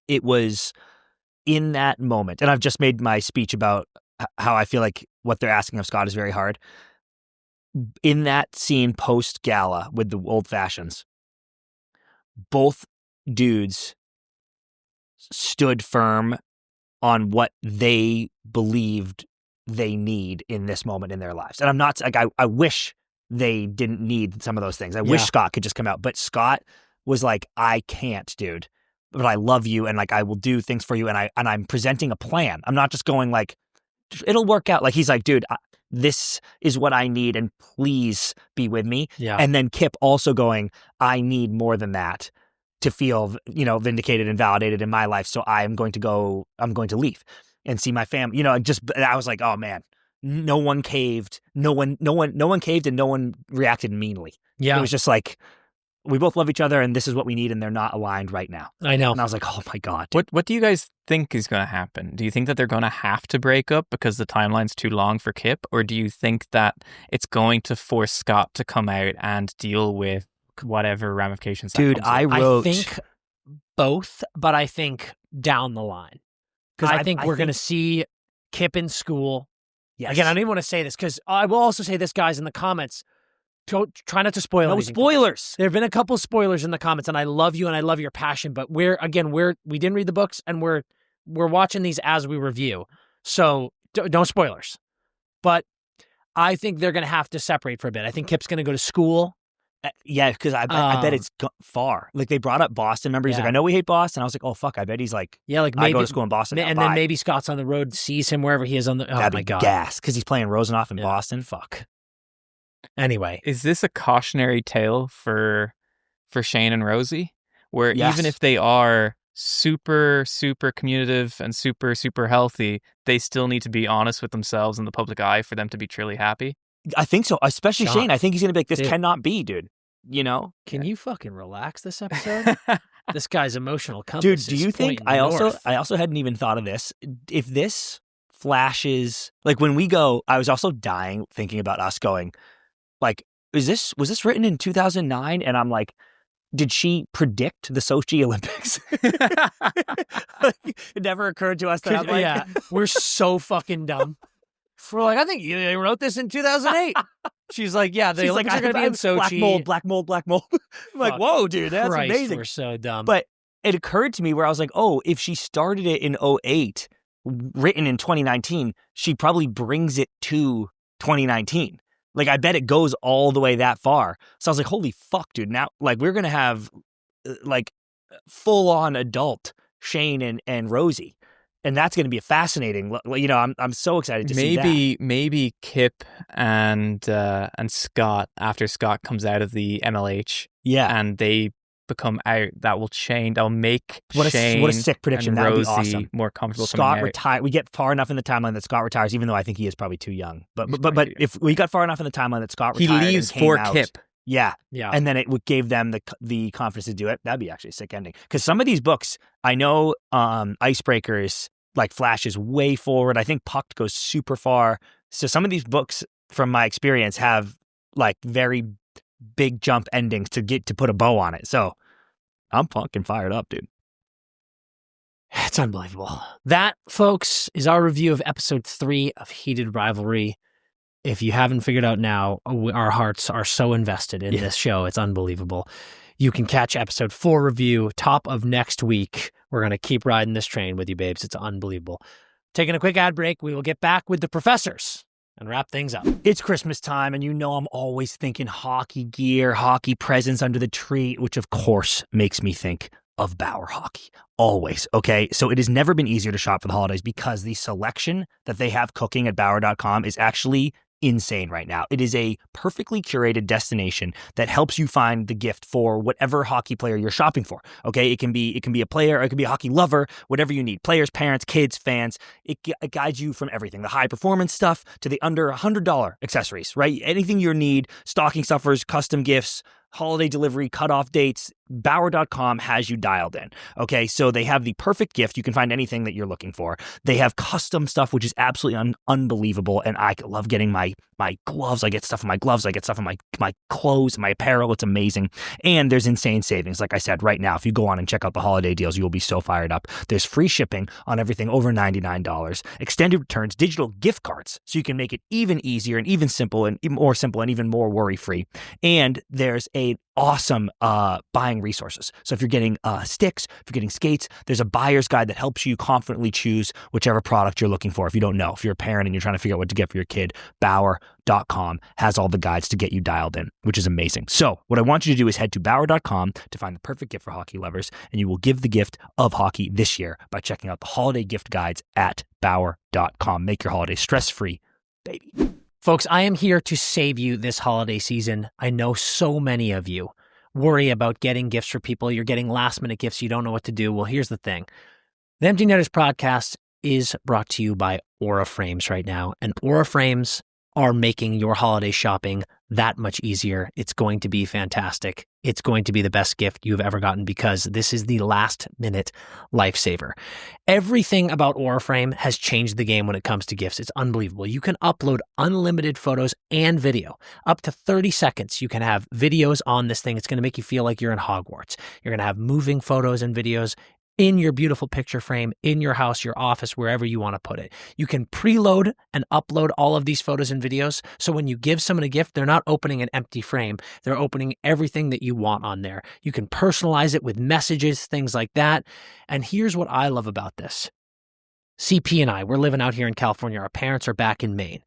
it was in that moment, and I've just made my speech about how I feel like what they're asking of Scott is very hard. In that scene post-gala with the old fashions, both dudes stood firm on what they believed they need in this moment in their lives. And I'm not like, I wish they didn't need some of those things. I wish Scott could just come out. But Scott was like, I can't, dude. But I love you and like I will do things for you. And I'm presenting a plan. I'm not just going like, it'll work out. Like he's like, dude, this is what I need and please be with me. Yeah. And then Kip also going, I need more than that to feel, vindicated and validated in my life. So I'm going to leave and see my family. I was like, oh man, no one caved. No one caved and no one reacted meanly. Yeah. It was just like, we both love each other and this is what we need and they're not aligned right now. I know. And I was like, oh my God. What do you guys think is going to happen? Do you think that they're going to have to break up because the timeline's too long for Kip? Or do you think that it's going to force Scott to come out and deal with whatever ramifications that Dude, comes with? I think both, but I think down the line. Because I think we're going to see Kip in school. Yes. Again, I don't even want to say this because I will also say this, guys, in the comments. Try not to spoil anything. No spoilers. There have been a couple spoilers in the comments, and I love you and I love your passion. But we didn't read the books, and we're watching these as we review. So no spoilers. But I think they're going to have to separate for a bit. I think Kip's going to go to school. Yeah, because I bet it's far. Like they brought up Boston. Remember, he's like, I know we hate Boston. I was like, oh fuck, I bet he's like, like maybe I go to school in Boston, and then maybe Scott's on the road, sees him wherever he is on the. Oh that'd my be God, gas because he's playing Rosenoff in Boston. Fuck. Anyway, is this a cautionary tale for Shane and Rosie, where even if they are super, super communicative and super, super healthy, they still need to be honest with themselves in the public eye for them to be truly happy? I think so, especially Sean. Shane. I think he's going to be like, this Dude. cannot be, dude. Can you fucking relax this episode? This guy's emotional compass. Dude, do you think I also hadn't even thought of this. If this flashes, like when we go, I was also dying thinking about us going, like, was this written in 2009? And I'm like, did she predict the Sochi Olympics? It never occurred to us that I'm like, we're so fucking dumb. We're like, I think they wrote this in 2008. She's like, yeah, the Olympics are going to be in Sochi. Black mold. I'm like, whoa, dude, that's Christ, amazing. We're so dumb. But it occurred to me where I was like, oh, if she started it in 2008, written in 2019, she probably brings it to 2019. Like, I bet it goes all the way that far. So I was like, holy fuck, dude. Now, like, we're going to have, like, full-on adult Shane and Rosie. And that's going to be fascinating. You know, I'm so excited to see that. Maybe Kip and Scott, after Scott comes out of the MLH, and they become out, that will make Shane what a sick prediction. and that would Rosie be awesome. more comfortable. Scott retire. We get far enough in the timeline that Scott retires, even though I think he is probably too young. But if we got far enough in the timeline that Scott retired, he leaves for Kip. Yeah. And then it gave them the confidence to do it. That'd be actually a sick ending. Because some of these books, I know Icebreakers, like, flashes way forward. I think Pucked goes super far. So some of these books, from my experience, have, like, very big jump endings to put a bow on it. So I'm fucking fired up, dude. It's unbelievable. That, folks, is our review of episode 3 of Heated Rivalry. If you haven't figured out now, our hearts are so invested in this show. It's unbelievable. You can catch episode 4 review top of next week. We're going to keep riding this train with you, babes. It's unbelievable. Taking a quick ad break. We will get back with the professors and wrap things up. It's Christmas time, and you know I'm always thinking hockey gear, hockey presents under the tree, which of course makes me think of Bauer Hockey. Always, okay? So it has never been easier to shop for the holidays because the selection that they have cooking at Bauer.com is actually insane right now. It is a perfectly curated destination that helps you find the gift for whatever hockey player you're shopping for. Okay, it can be a player, or it can be a hockey lover, whatever you need. Players, parents, kids, fans. It guides you from everything, the high performance stuff to the under $100 accessories, right? Anything you need, stocking stuffers, custom gifts, holiday delivery, cutoff dates. Bauer.com has you dialed in. Okay, so they have the perfect gift. You can find anything that you're looking for. They have custom stuff, which is absolutely unbelievable. And I love getting my gloves. I get stuff in my gloves. I get stuff in my clothes, my apparel. It's amazing. And there's insane savings. Like I said, right now, if you go on and check out the holiday deals, you will be so fired up. There's free shipping on everything over $99, extended returns, digital gift cards, so you can make it even easier and even more simple and even more worry-free. And there's a awesome buying resources. So if you're getting sticks, if you're getting skates, there's a buyer's guide that helps you confidently choose whichever product you're looking for. If you don't know, if you're a parent and you're trying to figure out what to get for your kid, Bauer.com has all the guides to get you dialed in, which is amazing. So what I want you to do is head to Bauer.com to find the perfect gift for hockey lovers, and you will give the gift of hockey this year by checking out the holiday gift guides at Bauer.com. Make your holidays stress-free, baby. Folks, I am here to save you this holiday season. I know so many of you worry about getting gifts for people. You're getting last-minute gifts. You don't know what to do. Well, here's the thing. The Empty Netters podcast is brought to you by Aura Frames right now. And Aura Frames are making your holiday shopping that much easier. It's going to be fantastic. It's going to be the best gift you've ever gotten because this is the last-minute lifesaver. Everything about Aura Frame has changed the game when it comes to gifts. It's unbelievable. You can upload unlimited photos and video. Up to 30 seconds, you can have videos on this thing. It's going to make you feel like you're in Hogwarts. You're going to have moving photos and videos in your beautiful picture frame, in your house, your office, wherever you want to put it. You can preload and upload all of these photos and videos. So when you give someone a gift, they're not opening an empty frame. They're opening everything that you want on there. You can personalize it with messages, things like that. And here's what I love about this. CP and I, we're living out here in California. Our parents are back in Maine.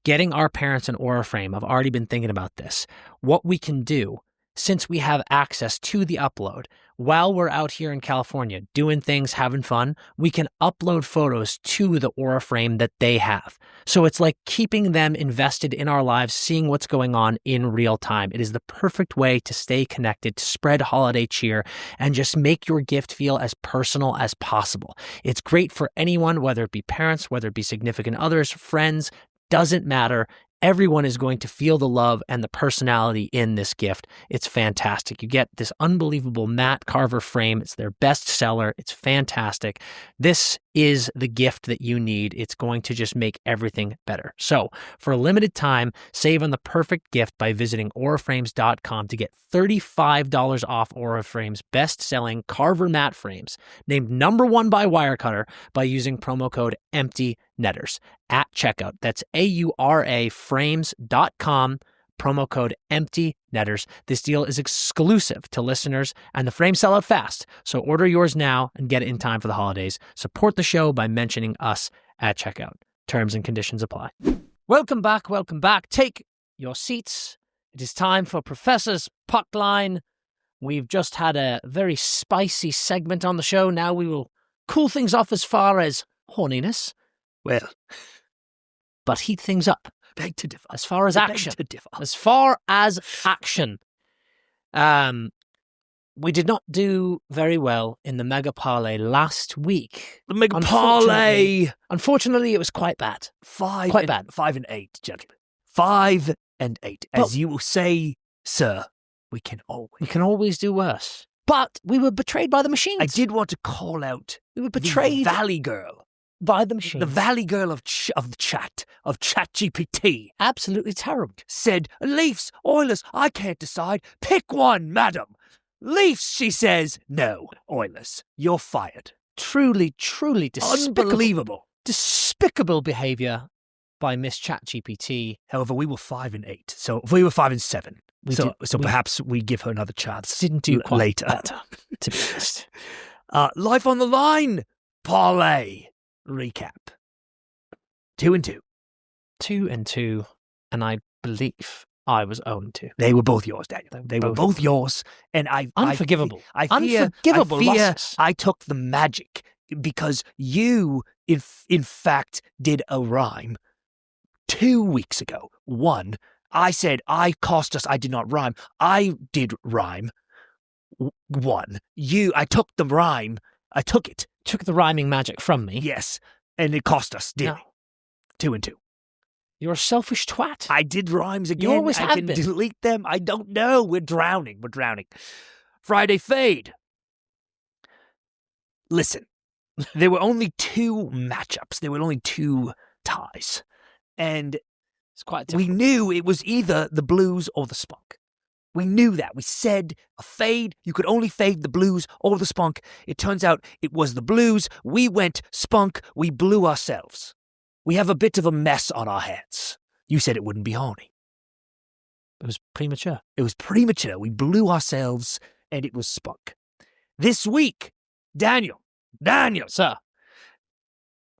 Getting our parents an Aura frame, I've already been thinking about this. What we can do, since we have access to the upload, while we're out here in California doing things, having fun, we can upload photos to the Aura frame that they have. So it's like keeping them invested in our lives, seeing what's going on in real time. It is the perfect way to stay connected, to spread holiday cheer, and just make your gift feel as personal as possible. It's great for anyone, whether it be parents, whether it be significant others, friends, doesn't matter. Everyone is going to feel the love and the personality in this gift. It's fantastic. You get this unbelievable Matt Carver frame. It's their best seller. It's fantastic. This is the gift that you need. It's going to just make everything better. So for a limited time, save on the perfect gift by visiting auraframes.com to get $35 off Auraframe's best-selling Carver mat frames, named #1 by Wirecutter, by using promo code EMPTYNETTERS at checkout. That's auraframes.com. Promo code EMPTYNETTERS. This deal is exclusive to listeners, and the frames sell out fast. So order yours now and get it in time for the holidays. Support the show by mentioning us at checkout. Terms and conditions apply. Welcome back. Welcome back. Take your seats. It is time for Professors Puckline. We've just had a very spicy segment on the show. Now we will cool things off as far as horniness. Well, but heat things up. Beg to differ. As far as action. Beg to differ. As far as action. We did not do very well in the Mega Parlay last week. The Mega Parlay. Unfortunately, it was quite bad. Quite bad. 5 and 8, gentlemen. 5 and 8. As you will say, sir, we can always do worse. But we were betrayed by the machines. I did want to call out we were betrayed the Valley Girl. By the machines. The Valley Girl of ChatGPT. Absolutely terrible. Said, Leafs, Oilers, I can't decide. Pick one, madam. Leafs, she says. No, Oilers, you're fired. Truly, truly despicable. Unbelievable. Despicable behaviour by Miss ChatGPT. However, we were 5 and 8. So if we were 5 and 7. So perhaps we give her another chance. Didn't do quite later. Better, to be honest. Life on the line. Parlay. Recap. 2 and 2. 2 and 2. And I believe I was 0 and 2. They were both yours, Daniel. They were both yours. And Unforgivable. Unforgivable losses. I took the magic because you, in fact, did a rhyme 2 weeks ago. One, I said, I did not rhyme. I did rhyme. One, I took the rhyme. I took it. Took the rhyming magic from me. Yes. And it cost us, didn't it? 2 and 2. You're a selfish twat. I did rhymes again. You always have been. I can delete them. I don't know. We're drowning. Friday fade. Listen, there were only 2 matchups. There were only 2 ties. And it's quite difficult. We knew it was either the Blues or the Spunk. We knew that. We said a fade. You could only fade the Blues or the Spunk. It turns out it was the Blues. We went Spunk. We blew ourselves. We have a bit of a mess on our hands. You said it wouldn't be horny. It was premature. We blew ourselves, and it was Spunk. This week, Daniel, sir.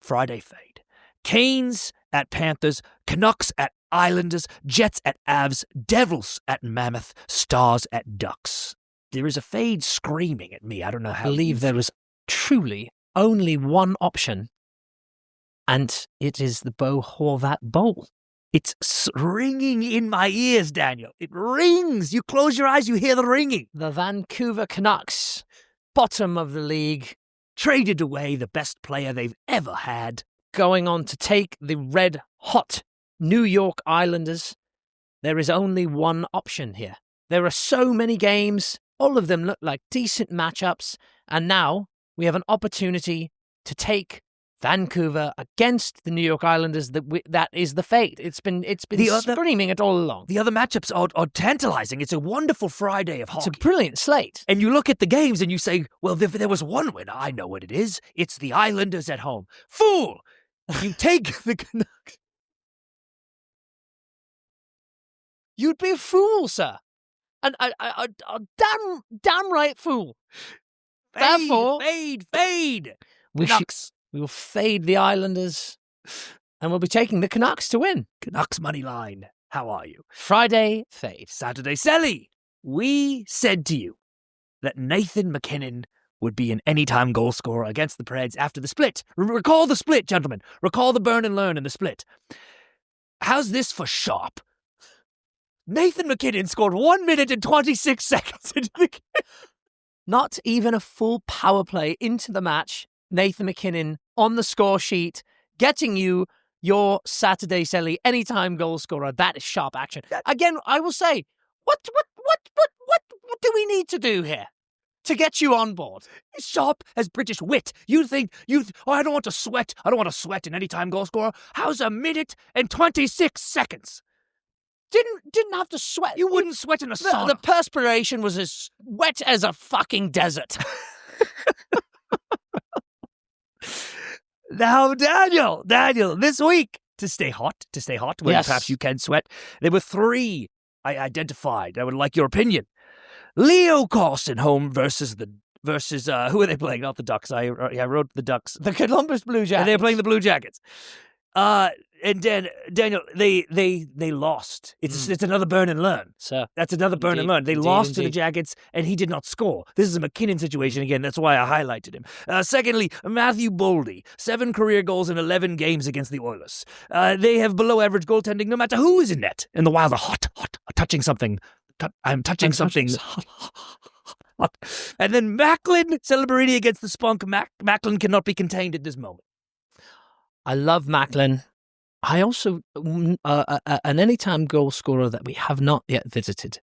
Friday fade. Canes at Panthers, Canucks at Islanders, Jets at Avs, Devils at Mammoth, Stars at Ducks. There is a fade screaming at me. I don't know how. I believe there was truly only one option, and it is the Bo Horvat Bowl. It's ringing in my ears, Daniel. It rings. You close your eyes, you hear the ringing. The Vancouver Canucks, bottom of the league, traded away the best player they've ever had, going on to take the red-hot New York Islanders. There is only one option here. There are so many games. All of them look like decent matchups. And now we have an opportunity to take Vancouver against the New York Islanders. That is the fate. It's been screaming it all along. The other matchups are tantalizing. It's a wonderful Friday of hockey. It's a brilliant slate. And you look at the games and you say, well, if there was one winner, I know what it is. It's the Islanders at home. Fool! You take the Canucks. You'd be a fool, sir. And a damn right fool. Therefore, fade. We will fade the Islanders, and we'll be taking the Canucks to win. Canucks money line. How are you? Friday fade. Saturday Selly. We said to you that Nathan MacKinnon would be an anytime goal scorer against the Preds after the split. Recall the split, gentlemen. Recall the burn and learn in the split. How's this for sharp? Nathan MacKinnon scored 1 minute and 26 seconds into the game. Not even a full power play into the match. Nathan MacKinnon on the score sheet, getting you your Saturday Selly anytime goal scorer. That is sharp action. Again, I will say, what do we need to do here? to get you on board. Sharp as British wit. You think, I don't want to sweat. I don't want to sweat in anytime goal scorer. How's a minute and 26 seconds? Didn't have to sweat. You wouldn't sweat in a sauna. The perspiration was as wet as a fucking desert. Now, Daniel, this week, to stay hot, when Yes. perhaps you can sweat, there were 3 I identified. I would like your opinion. Leo Carlson home versus who are they playing? Not the Ducks. I wrote the Ducks. The Columbus Blue Jackets. And they're playing the Blue Jackets. And then Daniel, they lost. It's another burn and learn. So That's another burn and learn. They lost to the Jackets, and he did not score. This is a McKinnon situation again. That's why I highlighted him. Secondly, Matthew Boldy, 7 career goals in 11 games against the Oilers. They have below average goaltending no matter who is in net. And the Wild are hot, touching something. I'm touching something. Hot. And then Macklin Celebrini against the Spunk. Macklin cannot be contained at this moment. I love Macklin. I also, an anytime goal scorer that we have not yet visited,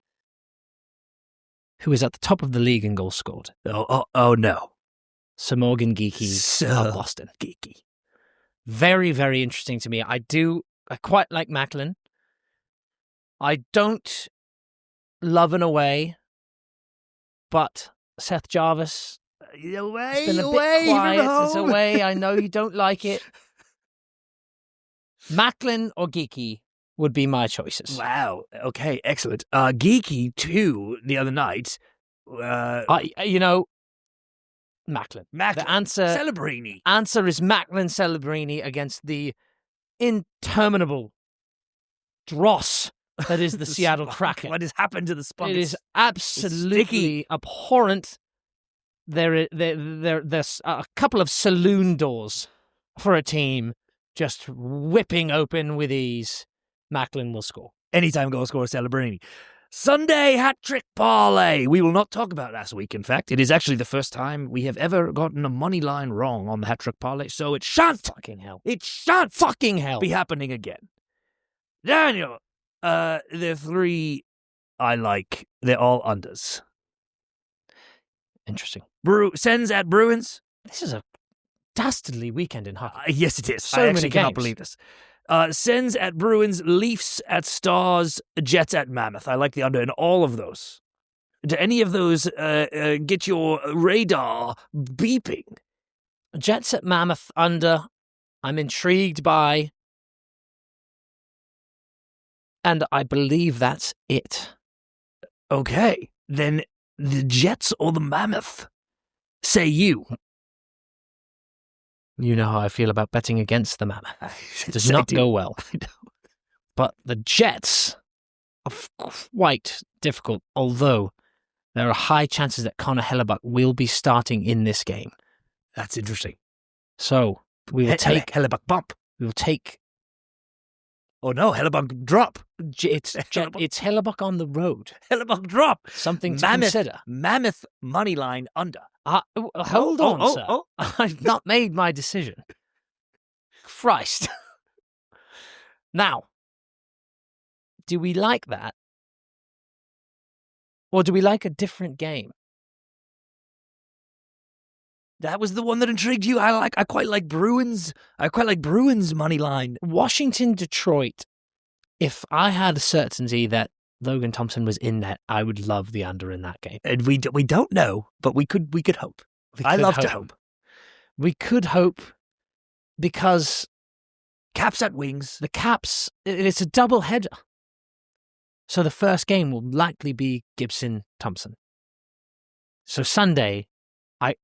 who is at the top of the league in goals scored. Oh no. Sir Morgan Geekie of Boston. Geeky. Very, very interesting to me. I quite like Macklin. I don't love and away, but Seth Jarvis, Away, it's been a away bit quiet. from It's home. away. I know you don't like it. Macklin or Geekie would be my choices. Wow. Okay, excellent. Geeky, too, the other night. Macklin. Macklin. The Celebrini. answer is Macklin Celebrini against the interminable dross that is the Seattle Spunk. Kraken. What has happened to the Spunk? It is absolutely abhorrent. There's a couple of saloon doors for a team just whipping open with ease. Macklin will score. Anytime goal scorer Celebrini. Sunday hat-trick parlay. We will not talk about last week, in fact. It is actually the first time we have ever gotten a money line wrong on the hat-trick parlay, so it shan't. Fucking hell. It shan't Fucking hell. be happening again. Daniel, the 3 I like. They're all unders. Interesting. Sens at Bruins. This is a dastardly weekend in hockey. Yes, it is. So I many actually cannot games. believe this. Sens at Bruins, Leafs at Stars, Jets at Mammoth. I like the under in all of those. Do any of those get your radar beeping? Jets at Mammoth under. I'm intrigued by. And I believe that's it. Okay, then the Jets or the Mammoth? Say you. You know how I feel about betting against the Mammoth. It does I not do. go well. I know. But the Jets are quite difficult, although there are high chances that Connor Hellebuck will be starting in this game. That's interesting. So we will take. Hellebuck bump. We will take. Oh no, Hellebuck drop. It's Hellebuck on the road. Hellebuck drop. Something to consider. Mammoth money line under. Hold on, sir. Oh. I've not made my decision. Christ. Now, do we like that? Or do we like a different game? That was the one that intrigued you. I quite like Bruins. I quite like Bruins money line. Washington, Detroit. If I had a certainty that Logan Thompson was in net, I would love the under in that game. And we don't know, but we could hope. I love to hope. We could hope because Caps at Wings. the Caps, it's a double header. So the first game will likely be Gibson-Thompson. So Sunday, I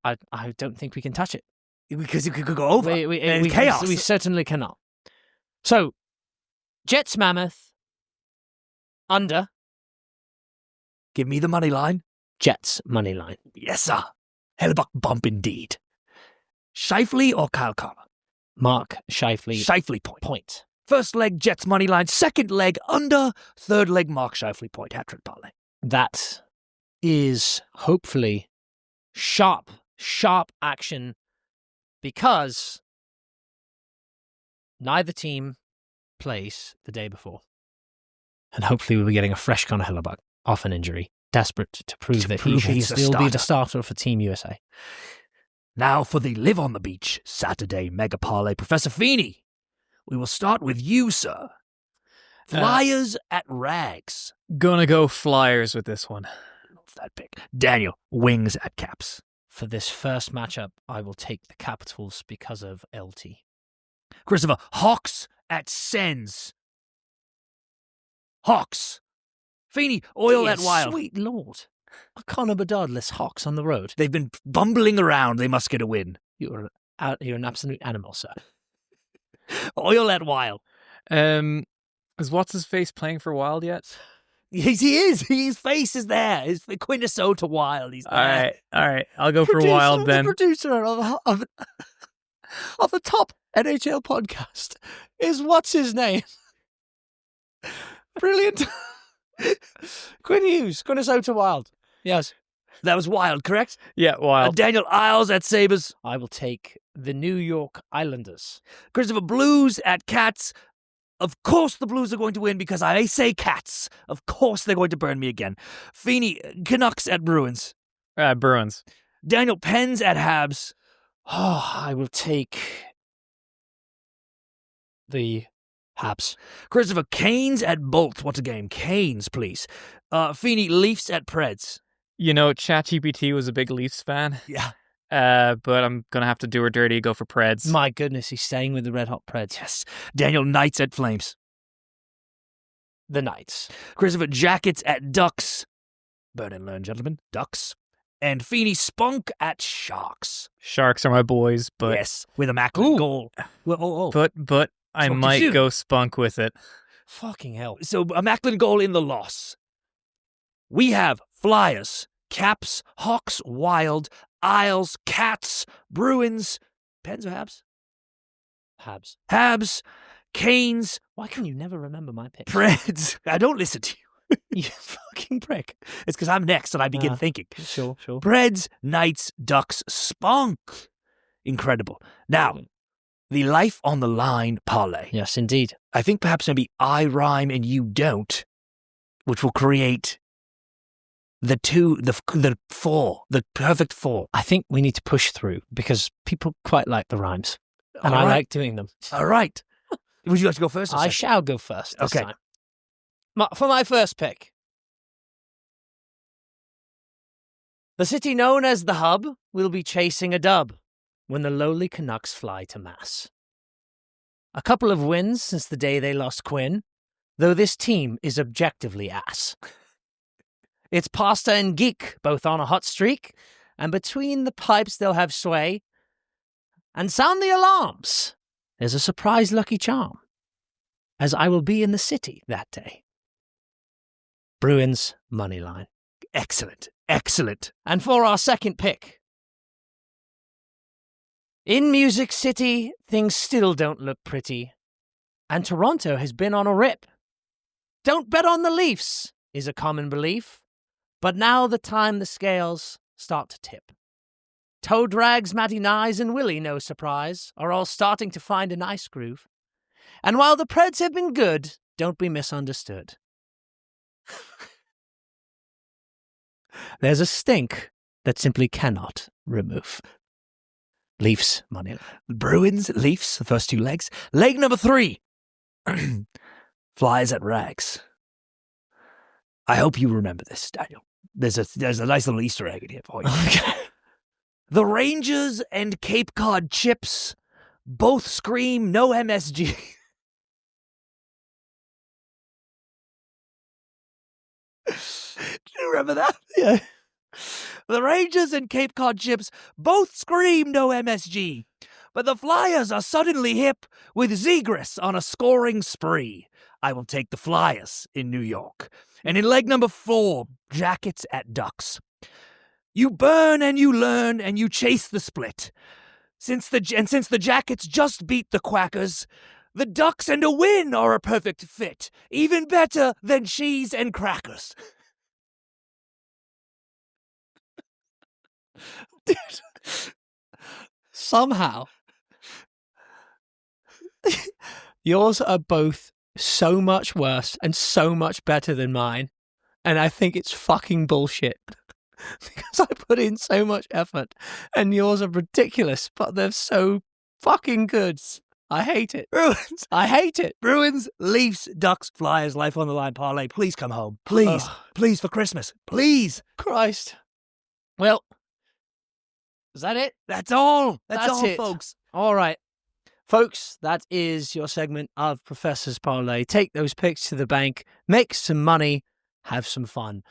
don't think we can touch it. Because it could go over. We chaos. We certainly cannot. So, Jets Mammoth, under, Give me the money line. Jets money line. Yes, sir. Hellebuck bump indeed. Shifley or Kyle Connor? Mark Scheifele. Shifley point. Point. First leg, Jets money line. Second leg, under. Third leg, Mark Shifley point. Hat-trick parlay. That is hopefully sharp action because neither team plays the day before. And hopefully we'll be getting a fresh Connor Hellebuck off an injury desperate to prove that he should he's a still be the starter. starter for Team USA. Now for the Live on the Beach Saturday Mega Parlay. Professor Feeney, we will start with you, sir. Flyers at Rags. Gonna go Flyers with this one. Love that pick. Daniel, Wings at Caps. For this first matchup, I will take the Capitals because of LT. Christopher, Hawks at Sens. Hawks. Feeney, Oil at Dear Wild. Sweet Lord. Connor Bedard lists Hawks on the road. They've been bumbling around. They must get a win. You're an absolute animal, sir. Oil at Wild. Is What's-His-Face playing for Wild yet? Yes, he is. His face is there. His Minnesota Wild. He's there. All right. I'll go for Wild then. The producer of the top NHL podcast is what's his name? Brilliant. Quinn Hughes, Minnesota Wild. Yes. That was Wild, correct? Yeah, Wild. Daniel Isles at Sabres. I will take the New York Islanders. Christopher, Blues at Cats. Of course the Blues are going to win because I say Cats. Of course they're going to burn me again. Feeney, Canucks at Bruins. Bruins. Daniel, Pens at Habs. Oh, I will take the Habs. Christopher, Canes at Bolts. What's a game? Canes, please. Feeney, Leafs at Preds. You know, ChatGPT was a big Leafs fan. Yeah. But I'm going to have to do her dirty, go for Preds. My goodness, he's staying with the Red Hot Preds. Yes. Daniel, Knights at Flames. The Knights. Christopher, Jackets at Ducks. Burn and learn, gentlemen. Ducks. And Feeney, Spunk at Sharks. Sharks are my boys, but yes, with a Macklin goal. Well, but I Spunk might to shoot. go Spunk with it. Fucking hell. So a Macklin goal in the loss. We have Flyers, Caps, Hawks, Wild, Isles, Cats, Bruins, Pens or Habs? Habs. Habs, Canes, Why can you never remember my pick? Preds. I don't listen to you. You fucking prick. It's because I'm next and I begin thinking. Sure. Preds, Knights, Ducks, Spunk. Incredible. Now, the Life on the Line parlay. Yes, indeed. I think perhaps maybe I rhyme and you don't, which will create the perfect four. I think we need to push through because people quite like the rhymes. And All I right. like doing them. All right. Would you like to go first? Or I second? shall go first this Okay. time. For my first pick. The city known as the Hub will be chasing a dub when the lowly Canucks fly to Mass. A couple of wins since the day they lost Quinn, though this team is objectively ass. It's Pasta and Geek, both on a hot streak, and between the pipes they'll have sway. And sound the alarms. There's a surprise lucky charm, as I will be in the city that day. Bruins money line. Excellent. Excellent. And for our second pick. In Music City, things still don't look pretty, and Toronto has been on a rip. Don't bet on the Leafs is a common belief, but now the time the scales start to tip. Toe Drags, Matty Nyes, and Willie, no surprise, are all starting to find a nice groove. And while the Preds have been good, don't be misunderstood. There's a stink that simply cannot remove. Leafs money line. Bruins, Leafs, the first two legs. Leg number 3. Flies at Rags. I hope you remember this, Daniel. There's a nice little Easter egg in here for you. Okay. The Rangers and Cape Cod Chips both scream no MSG. Do you remember that? Yeah. The Rangers and Cape Cod Chips both scream no MSG, but the Flyers are suddenly hip with Zegras on a scoring spree. I will take the Flyers in New York. And in leg number 4, Jackets at Ducks. You burn and you learn and you chase the split. Since the Jackets just beat the Quackers, the Ducks and a win are a perfect fit. Even better than cheese and crackers. Dude, somehow, yours are both so much worse and so much better than mine. and I think it's fucking bullshit. Because I put in so much effort, and yours are ridiculous, but they're so fucking good. I hate it. Bruins. I hate it. Bruins, Leafs, Ducks, Flyers, life on the line parlay. Please come home. Please. Please for Christmas. Please. Christ. Well, is that it? That's all. That's all, it, folks. All right. Folks, that is your segment of Professors Parlay. Take those picks to the bank, make some money, have some fun.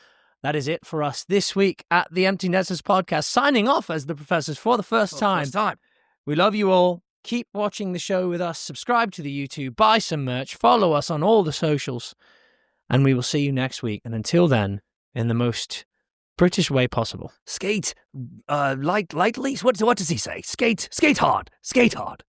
That is it for us this week at the Empty Nesters podcast. Signing off as the Professors for the first time. We love you all. Keep watching the show with us. Subscribe to the YouTube. Buy some merch. Follow us on all the socials. And we will see you next week. And until then, in the most British way possible. Skate lightly. What does he say? Skate hard. Skate hard.